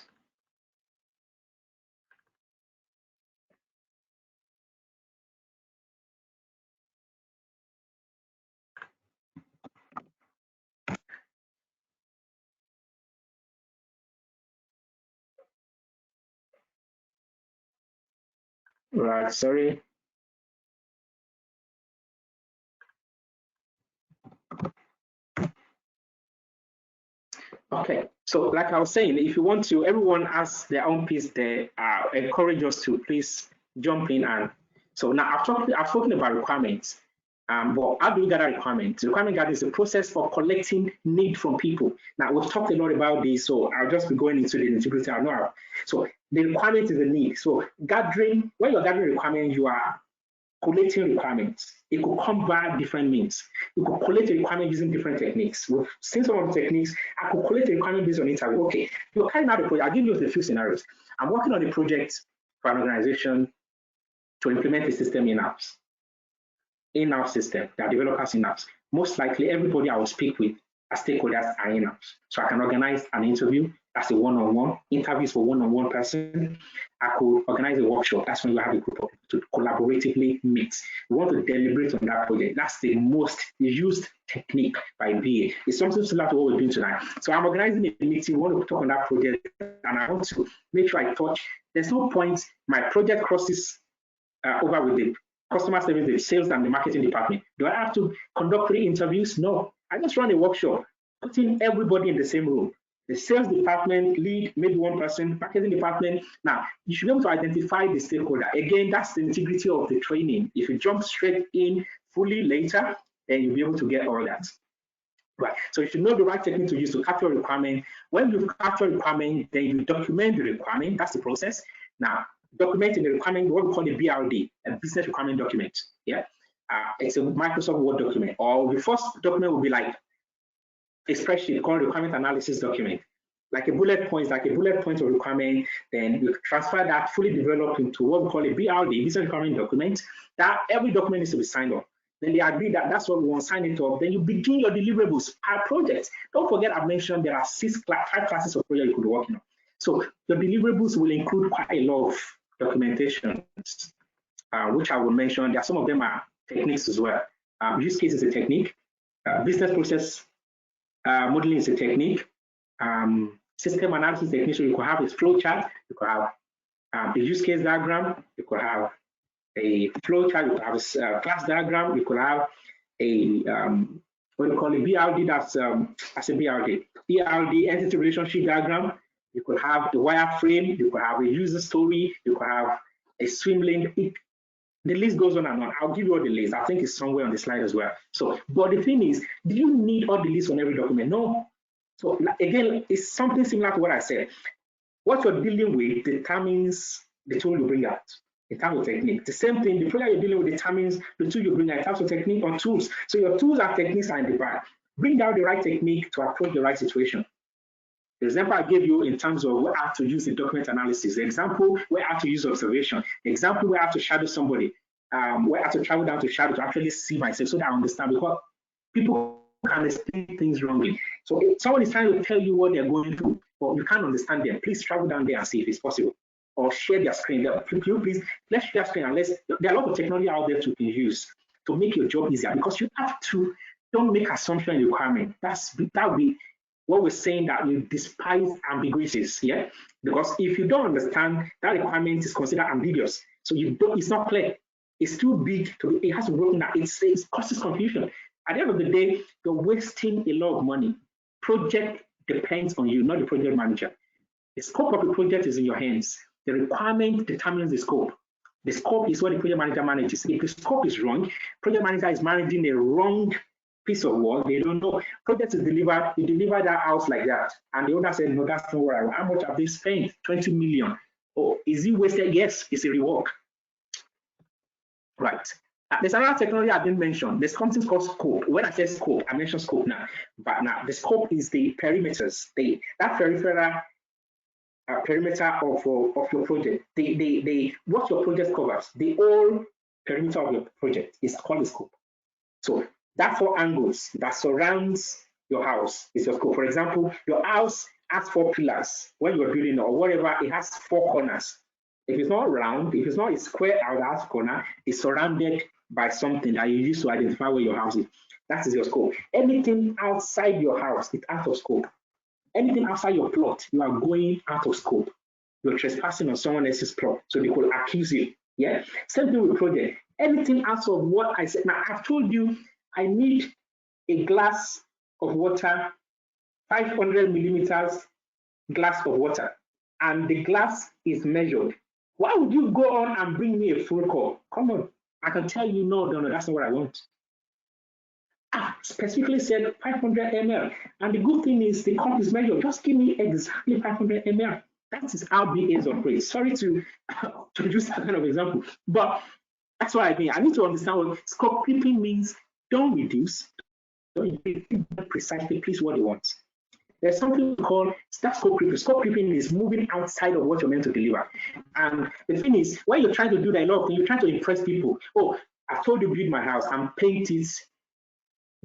Right, sorry. Okay, so like I was saying, if you want to, everyone has their own piece there. Encourage us to please jump in. And so now I've spoken about requirements. But how do we gather requirements? Requirement gathering is a process for collecting need from people. Now we've talked a lot about this, so I'll just be going into the nitty-gritty. So the requirement is the need. So gathering, when you're gathering requirements, you are collating requirements. It could come by different means. You could collate a requirement using different techniques. We've seen some of the techniques. I could collate a requirement based on interview. Okay, you're carrying out a project. I'll give you a few scenarios. I'm working on a project for an organization to implement a system in-house system, there are developers in-house. Most likely, everybody I will speak with as stakeholders are in-house. So I can organize an interview, that's a one-on-one, interviews for one-on-one person. I could organize a workshop, that's when you have a group of people to collaboratively meet. We want to deliberate on that project. That's the most used technique by BA. It's something similar to what we're doing tonight. So I'm organizing a meeting, we want to talk on that project, and I want to make sure I touch. There's no point my project crosses over with the customer service, the sales, and the marketing department. Do I have to conduct 3 interviews? No. I just run a workshop, putting everybody in the same room. The sales department, lead, maybe one person, marketing department. Now, you should be able to identify the stakeholder. Again, that's the integrity of the training. If you jump straight in fully later, then you'll be able to get all that. Right. So you should know the right technique to use to capture a requirement. When you capture a requirement, then you document the requirement. That's the process. Now, documenting the requirement, what we call a BRD, a business requirement document. Yeah. It's a Microsoft Word document, or the first document will be like a spreadsheet called requirement analysis document, like a bullet point of requirement. Then you transfer that fully developed into what we call a BRD, business requirement document. That every document needs to be signed off. Then they agree that that's what we want to sign it off. Then you begin your deliverables per project. Don't forget I mentioned there are 5 classes of project you could be working on. So the deliverables will include quite a lot of documentation, which I will mention. There are some of them are techniques as well. Use case is a technique. Business process modeling is a technique. System analysis technique. So you could have a flow chart. You could have a use case diagram. You could have a flow chart. You could have a class diagram. You could have a what do you call it? BRD. That's a BRD. ERD, entity relationship diagram. You could have a wireframe. You could have a user story. You could have a swim lane. The list goes on and on. I'll give you all the list. I think it's somewhere on the slide as well. So, but the thing is, do you need all the lists on every document? No. So again, it's something similar to what I said. What you're dealing with determines the tool you bring out in terms of technique. The same thing, the project you're dealing with determines the tool you bring out in terms of technique or tools. So your tools and techniques are in the bag. Bring out the right technique to approach the right situation. The example I gave you in terms of where I have to use the document analysis, the example where I have to use observation, the example where I have to shadow somebody, where I have to travel down to shadow to actually see myself so that I understand, because people can explain things wrongly. So if someone is trying to tell you what they're going through, but you can't understand them, please travel down there and see if it's possible. Or share their screen. Please, let's share screen and there are a lot of technology out there to use to make your job easier, because you have to, don't make assumption and requirement. That would be what we're saying, that you despise ambiguities, yeah? Because if you don't understand, that requirement is considered ambiguous. So it's not clear. It's too big it has to be broken down. It causes confusion. At the end of the day, you're wasting a lot of money. Project depends on you, not the project manager. The scope of the project is in your hands. The requirement determines the scope. The scope is what the project manager manages. If the scope is wrong, project manager is managing the wrong piece of work. They don't know. Project is delivered, you deliver that house like that. And the owner said, no, that's not what I want. How much have they spent? 20 million. Oh, is it wasted? Yes, it's a rework. Right. There's another technology I didn't mention. There's something called scope. When I say scope, I mentioned scope now. But now the scope is the perimeters, that peripheral perimeter of your project. What your project covers, the whole perimeter of your project is called the scope. So that 4 angles that surrounds your house is your scope. For example, your house has 4 pillars. When you're building or whatever, it has 4 corners. If it's not round, if it's not a square out that has corner, it's surrounded by something that you use to identify where your house is. That is your scope. Anything outside your house is out of scope. Anything outside your plot, you are going out of scope. You're trespassing on someone else's plot, so they could accuse you. Yeah. Same thing with project. Anything out of what I said. Now I've told you I need a glass of water, 500 millimeters glass of water, and the glass is measured. Why would you go on and bring me a full cup? Come on, I can tell you no, that's not what I want. I specifically said 500 ml, and the good thing is the cup is measured. Just give me exactly 500 ml. That is how BAs operate. Sorry to use that kind of example, but that's what I mean. I need to understand what scope creeping means. Don't reduce. Don't precisely please what you want. There's something called scope creeping. Scope creeping is moving outside of what you're meant to deliver. And the thing is, when you're trying to do that, a lot of things, you're trying to impress people. Oh, I told you build my house and paint it.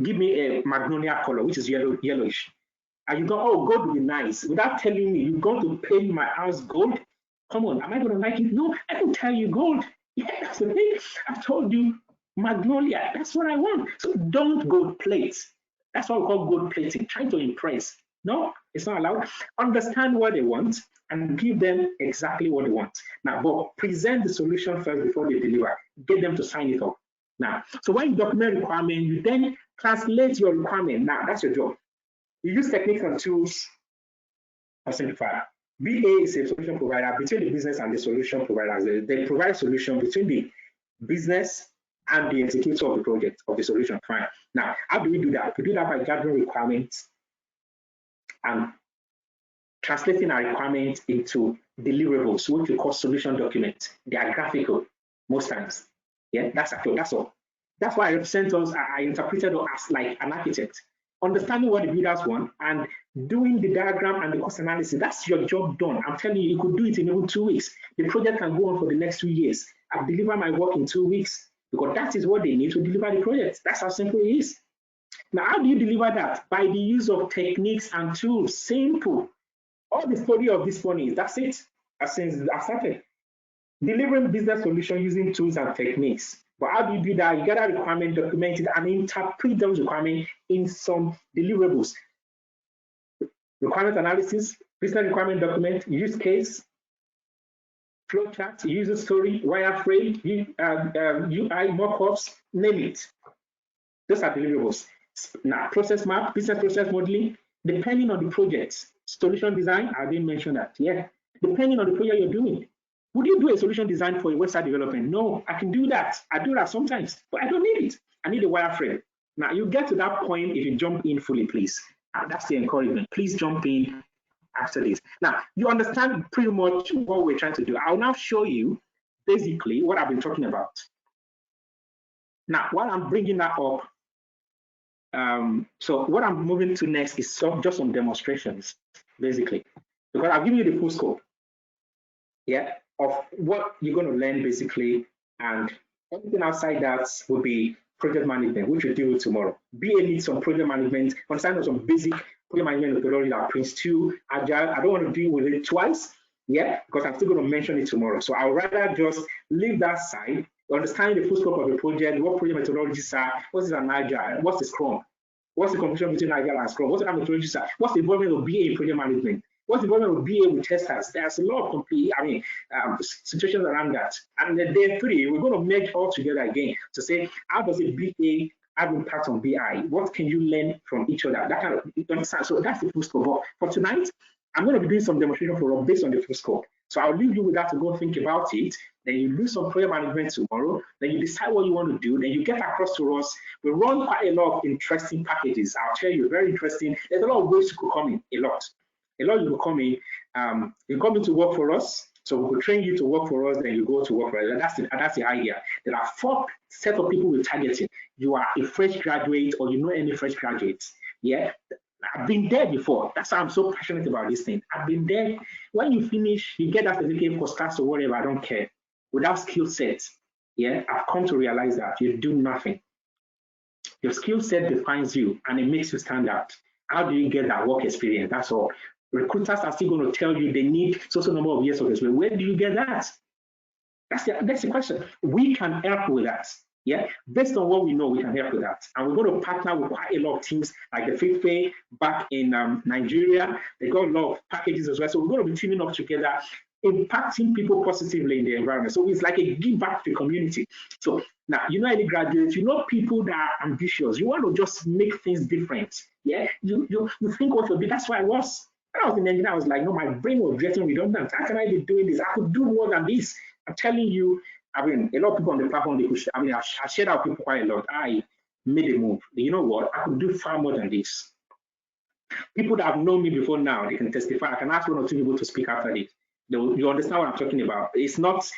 Give me a magnolia color, which is yellowish. And you go, oh, gold would be nice. Without telling me, you're going to paint my house gold? Come on, am I going to like it? No, I can tell you gold. Yeah, that's the thing. I've told you magnolia. That's what I want. So don't gold plate. That's what we call gold plating, trying to impress. No, it's not allowed. Understand what they want and give them exactly what they want. Now, but present the solution first before they deliver. Get them to sign it up. Now, so when you document requirement, you then translate your requirement. Now, that's your job. You use techniques and tools of simplifier. BA is a solution provider between the business and the solution providers. They provide a solution between the business and the executor of the project, of the solution. Fine. Now, how do we do that? We do that by gathering requirements and translating our requirements into deliverables, which we call solution documents. They are graphical most times. Yeah, that's all. That's why I represent us, I interpreted us as like an architect. Understanding what the builders want and doing the diagram and the cost analysis, that's your job done. I'm telling you, you could do it in even 2 weeks. The project can go on for the next 2 years. I've delivered my work in 2 weeks because that is what they need to deliver the project. That's how simple it is. Now, how do you deliver that? By the use of techniques and tools. Simple. All the story of this one is, that's it. Since I started. Delivering business solution using tools and techniques. But how do you do that? You gather requirement, document it, and interpret those requirements in some deliverables. Requirement analysis, business requirement document, use case, flowchart, user story, wireframe, UI mockups, name it. Those are deliverables. Now, process map, business process modeling, depending on the project. Solution design, I didn't mention that. Yeah, depending on the project you're doing. Would you do a solution design for a website development? No, I can do that. I do that sometimes, but I don't need it. I need a wireframe. Now, you get to that point if you jump in fully, please. That's the encouragement. Please jump in after this. Now, you understand pretty much what we're trying to do. I'll now show you basically what I've been talking about. Now, while I'm bringing that up, so what I'm moving to next is just some demonstrations, basically, because I'll give you the full scope. Yeah, of what you're going to learn basically, and everything outside that will be project management, which we'll deal with tomorrow. BA needs some project management, understand some basic project management methodology like Prince2, Agile. I don't want to deal with it twice, yeah, because I'm still going to mention it tomorrow. So I'll rather just leave that side, understand the full scope of the project, what project methodologies are, what is an Agile, what's the Scrum, what's the competition between Agile and Scrum, what the methodologies are, what's the involvement of BA in project management. What's the problem with BA with testers? There's a lot of situations around that. And then day 3, we're going to merge all together again to say, how does a BA have impact on BI? What can you learn from each other? That kind of, you understand? So that's the full scope. But for tonight, I'm going to be doing some demonstration for us based on the full scope. So I'll leave you with that to go think about it. Then you do some project management tomorrow. Then you decide what you want to do. Then you get across to us. We run quite a lot of interesting packages. I'll tell you, very interesting. There's a lot of ways you could come in, a lot you will come in. You come in to work for us, so we will train you to work for us, then you go to work for us. That's the idea. There are 4 sets of people we're targeting. You are a fresh graduate, or you know any fresh graduates. Yeah, I've been there before. That's why I'm so passionate about this thing. I've been there. When you finish, you get that certificate for stars or whatever, I don't care. Without skill sets, yeah, I've come to realize that you do nothing. Your skill set defines you, and it makes you stand out. How do you get that work experience? That's all. Recruiters are still going to tell you they need so number of years of experience. Where do you get that? That's the question. We can help with that. Yeah, based on what we know, we can help with that. And we're going to partner with quite a lot of teams like the FIFE back in Nigeria. They got a lot of packages as well. So we're going to be teaming up together, impacting people positively in the environment. So it's like a give back to the community. So now, you know any graduates, you know people that are ambitious. You want to just make things different. Yeah, you think what will be. That's why I was. When I was in engineering, I was like, no, my brain was getting redundant. How can I be doing this? I could do more than this. I'm telling you, I mean, a lot of people on the platform, I shared out people quite a lot. I made a move. You know what? I could do far more than this. People that have known me before now, they can testify. I can ask 1 or 2 people to speak after this. You understand what I'm talking about. It's not,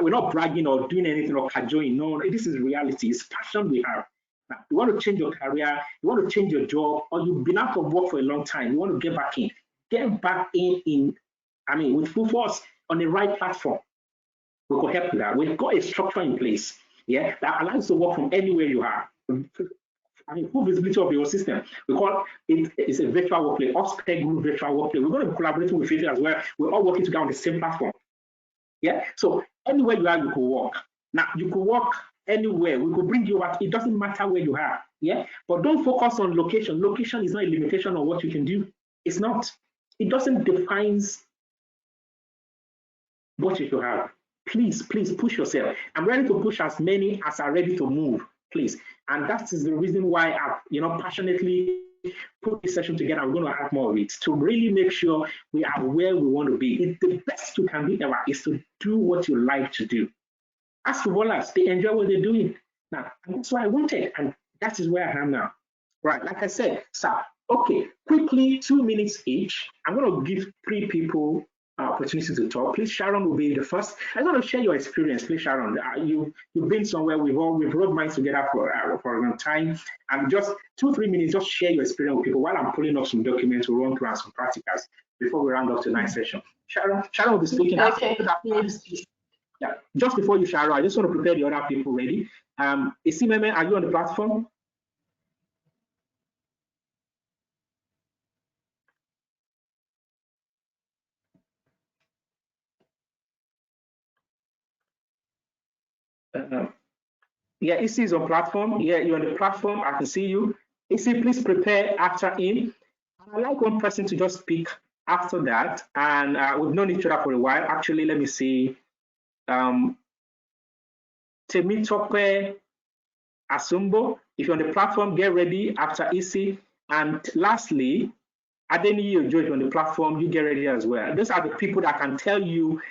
we're not bragging or doing anything or cajoling. No, this is reality. It's passion we have. Now, you want to change your career, you want to change your job, or you've been out of work for a long time, you want to get back in. Get back with full force on the right platform. We could help with that. We've got a structure in place, yeah, that allows you to work from anywhere you are. Full visibility of your system. We call it's a virtual workplace, Oxpeg Group virtual workplace. We're going to be collaborating with you as well. We're all working together on the same platform. Yeah, so anywhere you are, you could work. Now, you could work anywhere. We could bring you out. It doesn't matter where you are. Yeah, but don't focus on location. Location is not a limitation on what you can do. It's not. It doesn't define what you should have. Please push yourself. I'm ready to push as many as are ready to move, please. And that is the reason why I've, passionately put this session together. I'm going to have more of it to really make sure we are where we want to be. It's the best you can be ever is to do what you like to do. As for footballers, they enjoy what they're doing. Now, and that's what I wanted, and that is where I am now. Right, like I said, okay, quickly, 2 minutes each. I'm going to give 3 people opportunity to talk. Please, Sharon will be the first. I'm going to share your experience. Please, Sharon, you've been somewhere. We've rubbed minds together for a long time. And just 2-3 minutes, just share your experience with people while I'm pulling up some documents to run through and some practicals before we round up tonight's session. Sharon will be speaking. Okay. Yeah. Just before you, Sharon, I just want to prepare the other people ready. Isimeme, are you on the platform? Yeah, Issy is on platform. Yeah, you're on the platform. I can see you. Issy, please prepare after him. I'd like one person to just speak after that. And we've known each other for a while. Actually, let me see. Temitope Asumbo, if you're on the platform, get ready after Issy. And lastly, Adeni Ojo on the platform, you get ready as well. Those are the people that can tell you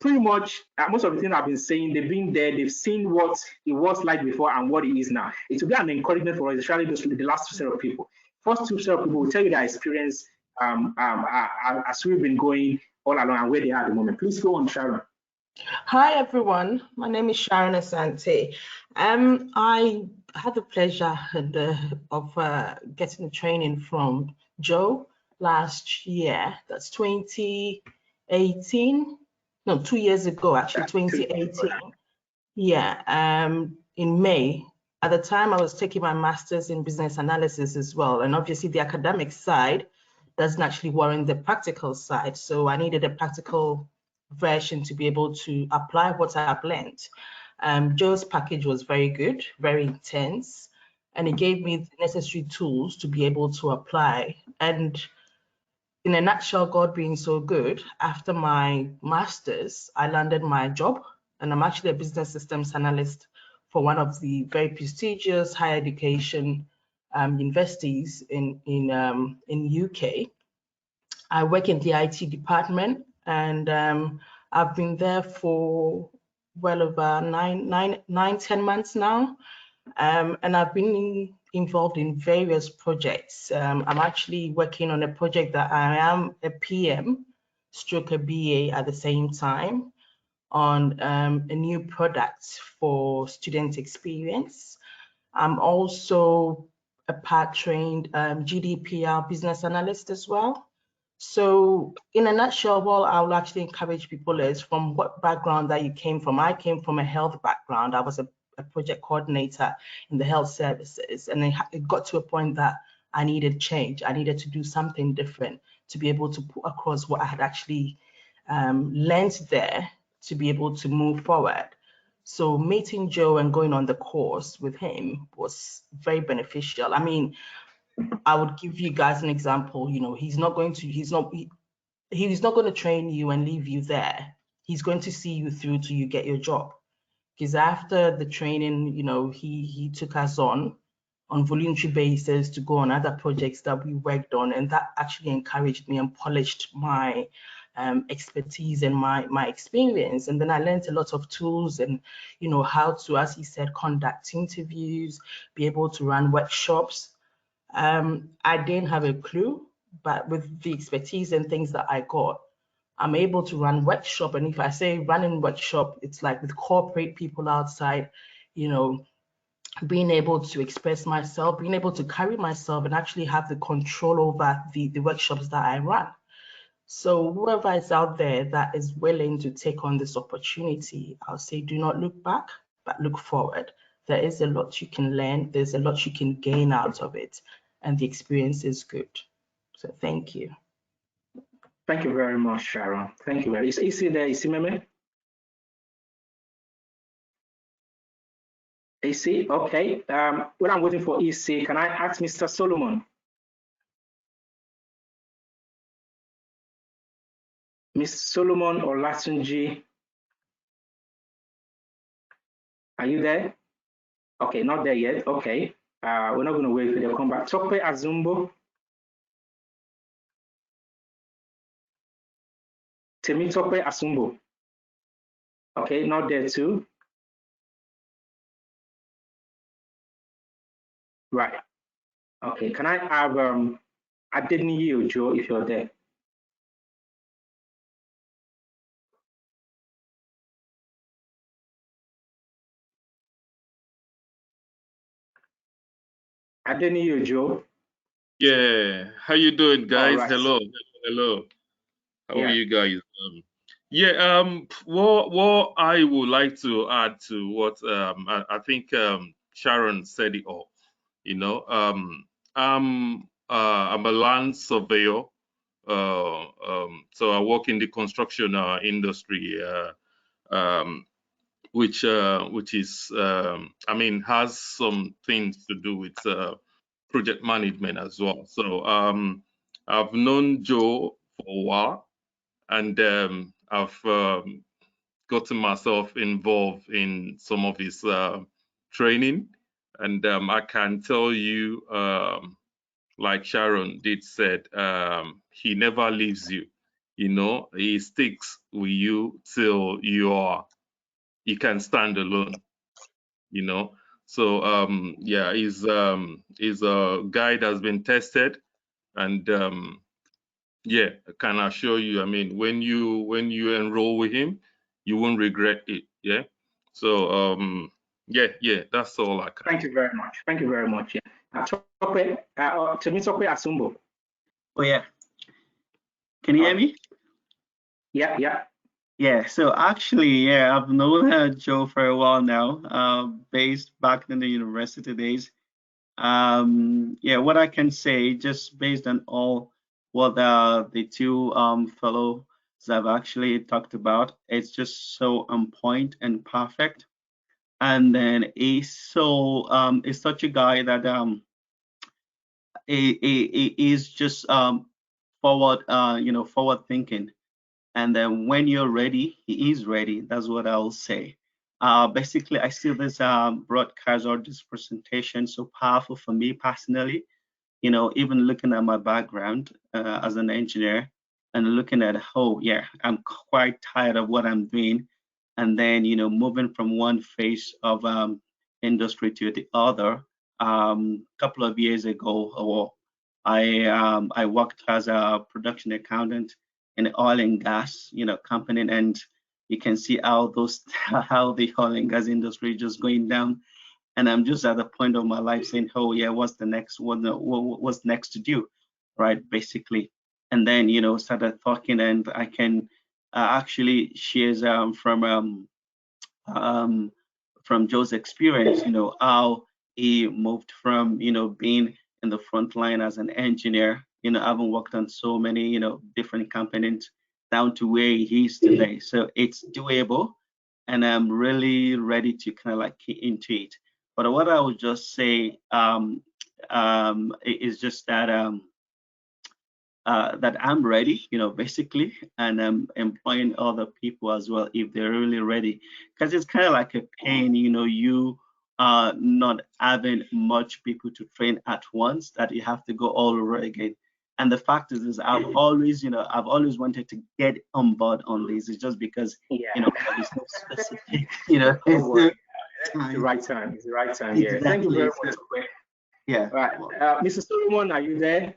pretty much most of the things I've been saying. They've been there, they've seen what it was like before and what it is now. It will be an encouragement for us, especially the last 2 set of people. First 2 set of people will tell you their experience as we've been going all along and where they are at the moment. Please go on, Sharon. Hi everyone, my name is Sharon Asante. I had the pleasure of getting the training from Joe last year. That's 2018. No, 2 years ago, actually, 2018. Yeah, in May. At the time, I was taking my master's in business analysis as well. And obviously, the academic side doesn't actually warrant the practical side. So I needed a practical version to be able to apply what I've learned. Joe's package was very good, very intense, and it gave me the necessary tools to be able to apply. And in a nutshell, God being so good, after my master's, I landed my job, and I'm actually a business systems analyst for one of the very prestigious higher education universities in UK. I work in the IT department, and I've been there for well over 10 months now, and I've been involved in various projects. I'm actually working on a project that I am a PM stroke a BA at the same time on a new product for student experience. I'm also a part-trained GDPR business analyst as well. So in a nutshell, what I would actually encourage people is from what background that you came from. I came from a health background. I was a project coordinator in the health services, and it got to a point that I needed change. I needed to do something different to be able to put across what I had actually learned there to be able to move forward. So meeting Joe and going on the course with him was very beneficial. I mean, I would give you guys an example. He's not going to train you and leave you there. He's going to see you through till you get your job. Because after the training, he took us on voluntary basis to go on other projects that we worked on, and that actually encouraged me and polished my expertise and my experience. And then I learned a lot of tools and how to, as he said, conduct interviews, be able to run workshops. I didn't have a clue, but with the expertise and things that I got, I'm able to run workshop. And if I say running workshop, it's like with corporate people outside, being able to express myself, being able to carry myself and actually have the control over the workshops that I run. So whoever is out there that is willing to take on this opportunity, I'll say do not look back, but look forward. There is a lot you can learn. There's a lot you can gain out of it. And the experience is good. So thank you. Thank you very much, Sharon. Thank you. Is Isi there? Isi Meme? Isi, okay. When I'm waiting for Isi, can I ask Mr. Solomon? Ms. Solomon or Latunji? Are you there? Okay, not there yet. Okay. We're not going to wait for them to come back. Tope Azumbo. Temitope Asumbo. Okay, not there too. Right. Okay, can I have Adeniyi Ojo if you're there? Adeniyi Ojo. Yeah, how you doing, guys? Right. Hello. How Yeah. are you guys? What I would like to add to what I think Sharon said it all. You know, I'm a land surveyor, so I work in the construction industry, which is I mean has some things to do with project management as well. So I've known Joe for a while, and I've gotten myself involved in some of his training, and I can tell you, like Sharon did said, he never leaves you. You know, he sticks with you till you can stand alone. You know, so yeah, he's a guy that's been tested, and yeah, I can assure you, I mean, when you enroll with him, you won't regret it. Yeah. So yeah, that's all I can. Thank you very much. Thank you very much. Yeah. Temitope Asumbo. Oh yeah. Can you hear me? Yeah. Yeah. So actually, yeah, I've known Joe for a while now, based back in the university days. Yeah, what I can say, just based on all what the two fellows have actually talked about, it's just so on point and perfect. And then he's such a guy that he is just forward forward thinking. And then when you're ready, he is ready. That's what I'll say. Basically, I see this broadcast or this presentation so powerful for me personally. You know, even looking at my background as an engineer and looking at, oh yeah, I'm quite tired of what I'm doing. And then, you know, moving from one phase of industry to the other. Couple of years ago, I worked as a production accountant in the oil and gas, you know, company, and you can see how how the oil and gas industry is just going down. And I'm just at the point of my life saying, oh yeah, what's what's next to do, right? Basically, and then you know started talking, and I can actually share from Joe's experience, you know, how he moved from, you know, being in the front line as an engineer, you know, having worked on so many, you know, different companies down to where he is today. So it's doable, and I'm really ready to kind of like key into it. But what I would just say is just that that I'm ready, you know, basically, and I'm employing other people as well if they're really ready. Because it's kind of like a pain, you know, you not having much people to train at once, that you have to go all over again. And the fact is I've always wanted to get on board on this. It's just because, you know, there's no specific, you know, It's the right time. It's the right time. Yeah. Exactly. Thank you very much. Yeah. Right. Mr. Solomon, are you there?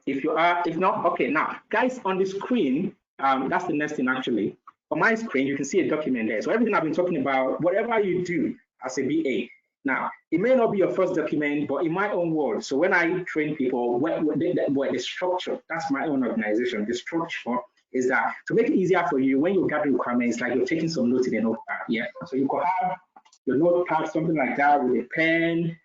If you are, if not, okay. Now, guys, on the screen, that's the next thing actually. On my screen, you can see a document there. So everything I've been talking about, whatever you do as a BA, Now, it may not be your first document, but in my own world, so when I train people, the structure, that's my own organization, the structure is that to make it easier for you, when you gather requirements, like you're taking some notes in a notepad, yeah? So you could have your notepad, something like that, with a pen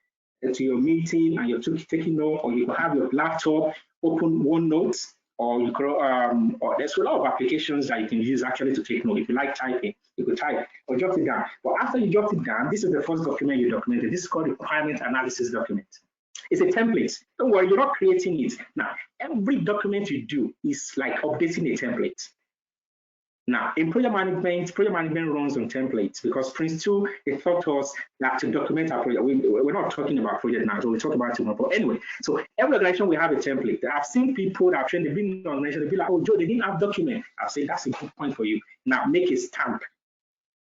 to your meeting, and you're taking notes, or you could have your laptop, open OneNote, or you could, or there's a lot of applications that you can use actually to take notes. If you like typing, you could type or jot it down. But after you jot it down, this is the first document you documented. This is called requirement analysis document. It's a template. Don't worry, you're not creating it. Now, every document you do is like updating a template. Now, in project management runs on templates because Prince 2, they taught us that to document our project. We're not talking about project now, so we talk about it tomorrow. But anyway, so every organization will have a template. I've seen people that have trained, they've been in an organization, they'll be like, oh, Joe, they didn't have document. I'll say that's a good point for you. Now, make a stamp.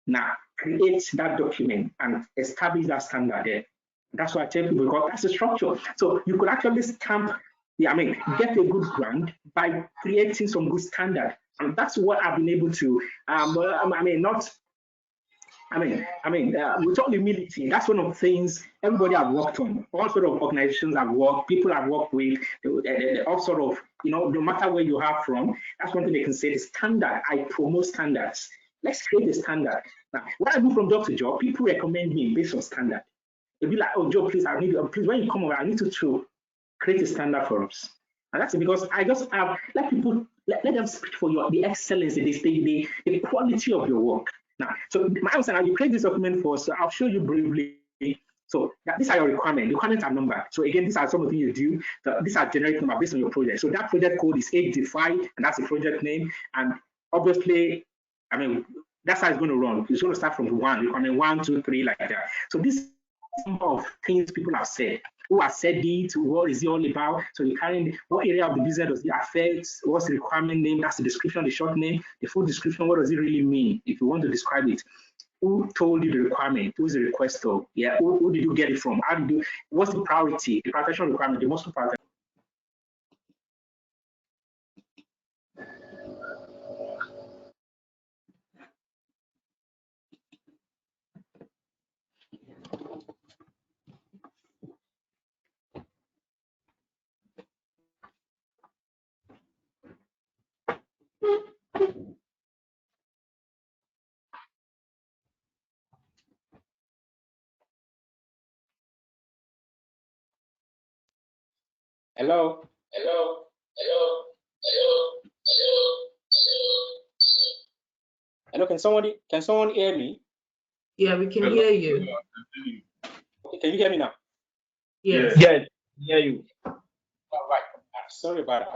Now, create that document and establish that standard there. That's why I tell people, because that's the structure. So you could actually stamp, get a good grant by creating some good standard. And that's what I've been able to, with all humility, that's one of the things everybody I've worked on, all sort of organizations I've worked, people I've worked with, all sort of, no matter where you are from, that's one thing they can say, the standard, I promote standards. Let's create a standard. Now, when I move from job to job, people recommend me based on standard. They'll be like, oh, Joe, please, please, when you come over, I need to create a standard for us. And that's it, because I just have, let people, let them speak for the excellence, the quality of your work. Now, so my answer now, you create this document for us, so I'll show you briefly. So these are your requirements. Requirements are numbered. So again, these are some of the things you do. These are generic number based on your project. So that project code is 8defined, and that's the project name. And obviously, that's how it's going to run. It's going to start from 1, requirement 1, 2, 3, like that. So this of things people have said, who has said it, what is it all about? So you carry what area of the business does it affect, what's the requirement name, that's the description, the short name, the full description, what does it really mean if you want to describe it. Who told you the requirement? Who's the requester? Yeah, who did you get it from? How did you, what's the priority, the prioritization requirement, the most important. Hello? Hello? Hello? Hello? Hello, can someone hear me? Yeah, we can hear you. Okay, can you hear me now? Yes. Yes, hear you. All right. Sorry about it.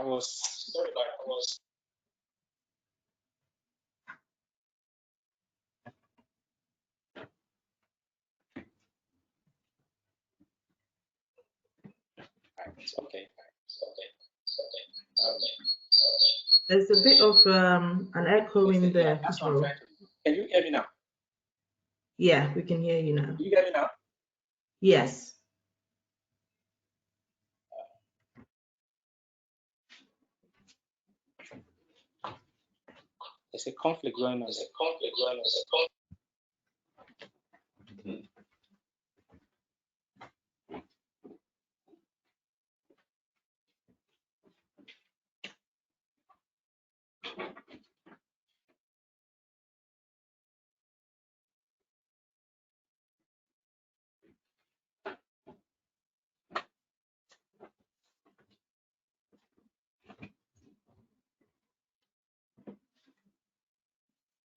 Okay. There's a bit of an echo in there. That's what I'm trying to do. Can you hear me now? Yeah, we can hear you now. Can you hear me now? Yes. There's a conflict going on.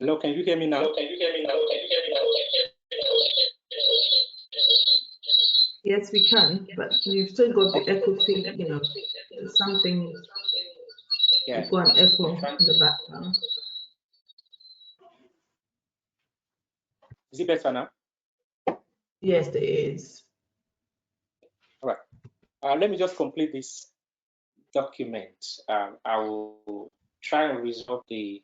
Hello, can you hear me now? Yes, we can, but you've still got the echo thing, something. Yeah. You've got an echo in the background. Is it better now? Yes, there is. All right. Let me just complete this document. I will try and resolve the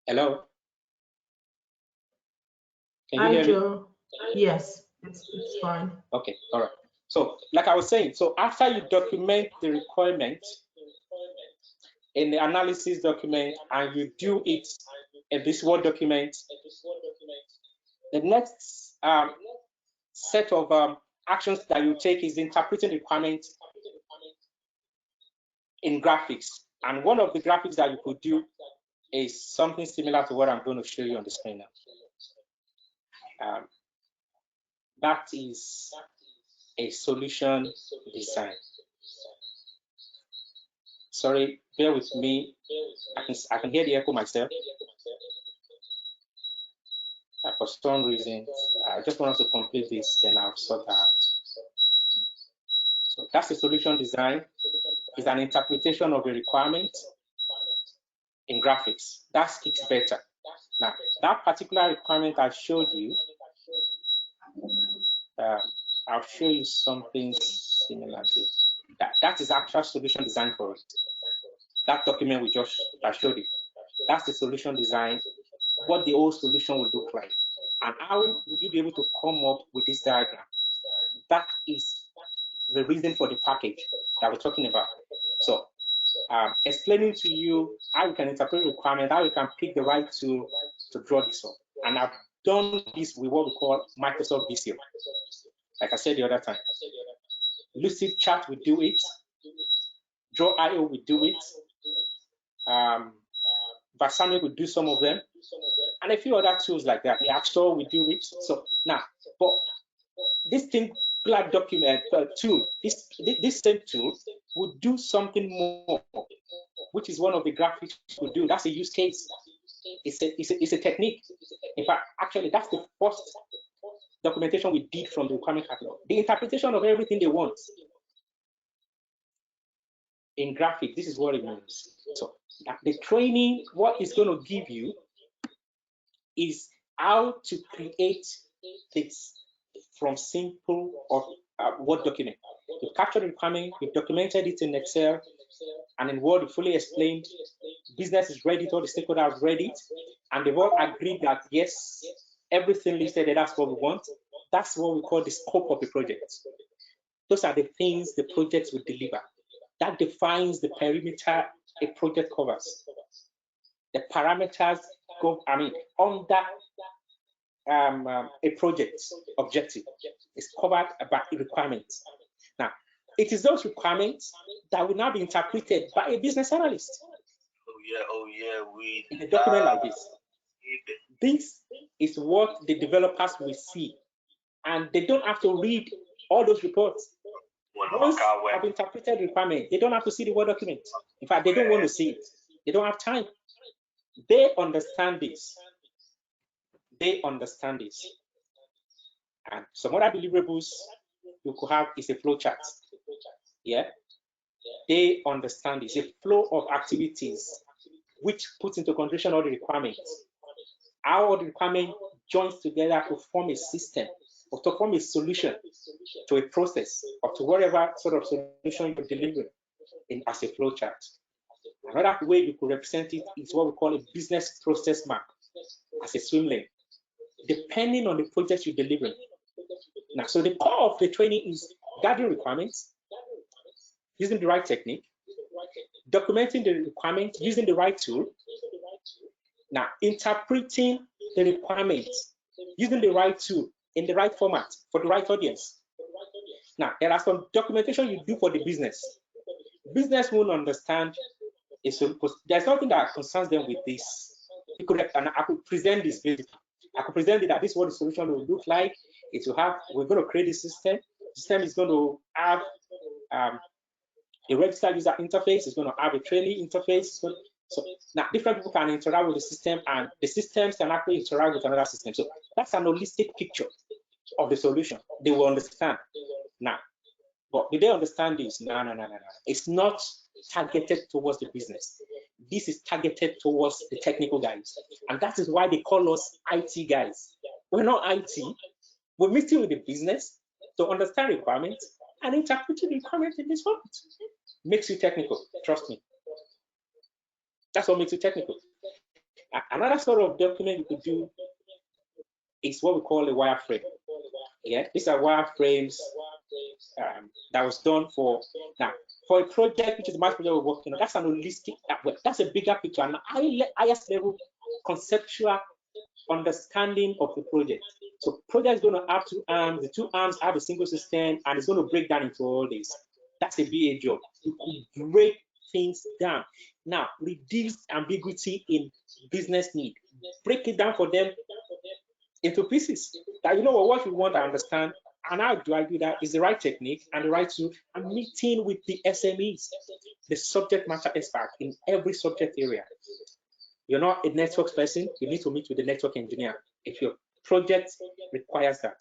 Hello? Can you Hi, hear me? Joe. Yes. It's fine. Okay, all right. So like I was saying, so after you document the requirement in the analysis document and you do it in this Word document, the next set of actions that you take is interpreting the requirement in graphics. And one of the graphics that you could do is something similar to what I'm going to show you on the screen now. That is a solution design. Sorry, bear with me. I can hear the echo myself. For some reason, I just want us to complete this, then I'll sort that out. So that's the solution design. It's an interpretation of a requirement in graphics. That speaks better. Now, that particular requirement I showed you, I'll show you something similar to that. That is actual solution design for it. That document I showed you. That's the solution design, what the whole solution would look like. And how would you be able to come up with this diagram? That is the reason for the package that we're talking about. So explaining to you how you can interpret requirement, how you can pick the right tool to draw this up. And I've done this with what we call Microsoft Visio. Like I said the other time, Lucid Chat will do it, Draw.io will do it, Basami will do some of them, and a few other tools like that. The App Store will do it. So now, but this singular document tool, this same tool would do something more, which is one of the graphics we do. That's a use case. It's a technique. In fact, actually, that's the first documentation we did from the requirement catalog. The interpretation of everything they want in graphics. This is what it means. So the training, what it's going to give you is how to create this from simple or Word document. You've captured the requirement, you've documented it in Excel, and in Word, you fully explained. Business is ready, all the stakeholders have read it, and they've all agreed that yes, everything listed there, that's what we want. That's what we call the scope of the project. Those are the things the project will deliver. That defines the perimeter a project covers. The parameters go, under a project objective is covered by a requirement. Now, it is those requirements that will now be interpreted by a business analyst. In a document like this. This is what the developers will see, and they don't have to read all those reports. Once I've interpreted requirement, they don't have to see the Word document. In fact, they don't want to see it. They don't have time. They understand this. They understand this. And some other deliverables you could have is a flow chart. Yeah. They understand this. A flow of activities which puts into consideration all the requirements. How all the requirement joins together to form a system or to form a solution to a process or to whatever sort of solution you're delivering as a flow chart. Another way you could represent it is what we call a business process map as a swim lane, depending on the project you're delivering. Now, so the core of the training is gathering requirements, using the right technique, documenting the requirements, using the right tool. Now, interpreting the requirements, using the right tool in the right format for the right audience. Now, there are some documentation you do for the business. Business won't understand. There's nothing that concerns them with this. I could present this basically. I could present it that this is what the solution will look like. It will have, we're going to create a system. The system is going to have a registered user interface. It's going to have a training interface. So now different people can interact with the system, and the systems can actually interact with another system. So that's an holistic picture of the solution. They will understand. Now, but do they understand this? No. It's not targeted towards the business. This is targeted towards the technical guys. And that is why they call us IT guys. We're not IT. We're meeting with the business to understand requirements and interpreting the requirements in this format. Makes you technical, trust me. That's what makes you technical. Another sort of document you could do is what we call a wireframe. Yeah, these are wireframes that was done for now. For a project, which is the mass project we're working on, that's an holistic, that's a bigger picture, and highest level conceptual understanding of the project. So project is going to have 2 arms, the 2 arms have a single system, and it's going to break down into all this. That's a BA job. You break things down. Now, reduce ambiguity in business need. Break it down for them into pieces. That, you know what we want to understand, and how do I do that, is the right technique and the right tool, and meeting with the SMEs, the subject matter expert in every subject area. You're not a network person, you need to meet with the network engineer if your project requires that.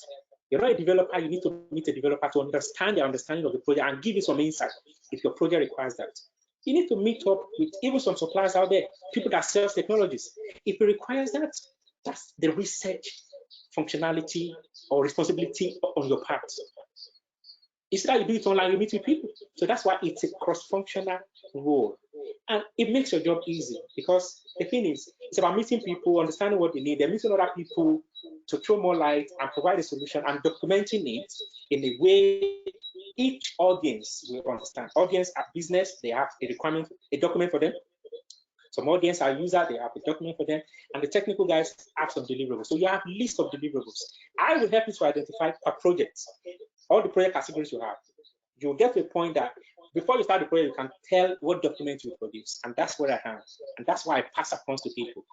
You're not a developer, you need to meet a developer to understand their understanding of the project and give you some insight if your project requires that. You need to meet up with even some suppliers out there, people that sell technologies. If it requires that, that's the research functionality or responsibility on your part. It's that you do it online, you meet with people. So that's why it's a cross-functional role. And it makes your job easy, because the thing is, it's about meeting people, understanding what they need, they're meeting other people to throw more light and provide a solution, and documenting it in a way each audience will understand. Audience at business, they have a requirement, a document for them. Some audience are users, they have a document for them, and the technical guys have some deliverables. So you have a list of deliverables. I will help you to identify per project all the project categories you have. You'll get to a point that before you start the project, you can tell what document you produce, and that's what I have, and that's why I pass across to people.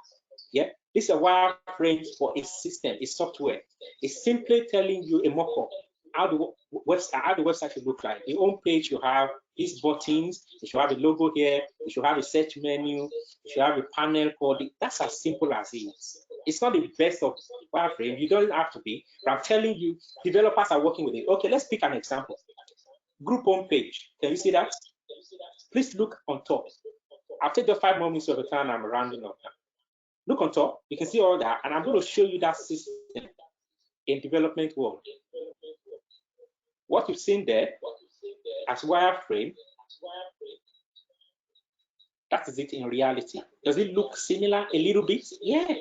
Yeah, this is a wireframe for a system, a software. It's simply telling you a mock-up how the website should look like. The home page, you have these buttons, you should have a logo here, you should have a search menu, you should have a panel called it. That's as simple as it is. It's not the best of wireframe, you don't have to be, but I'm telling you, developers are working with it. Okay, let's pick an example. Group home page, can you see that? Please look on top. I'll take just 5 more minutes of the time, I'm rounding up now. Look on top, you can see all that, and I'm going to show you that system in development world. What you've seen there as wireframe, that is it in reality. Does it look similar a little bit? Yeah,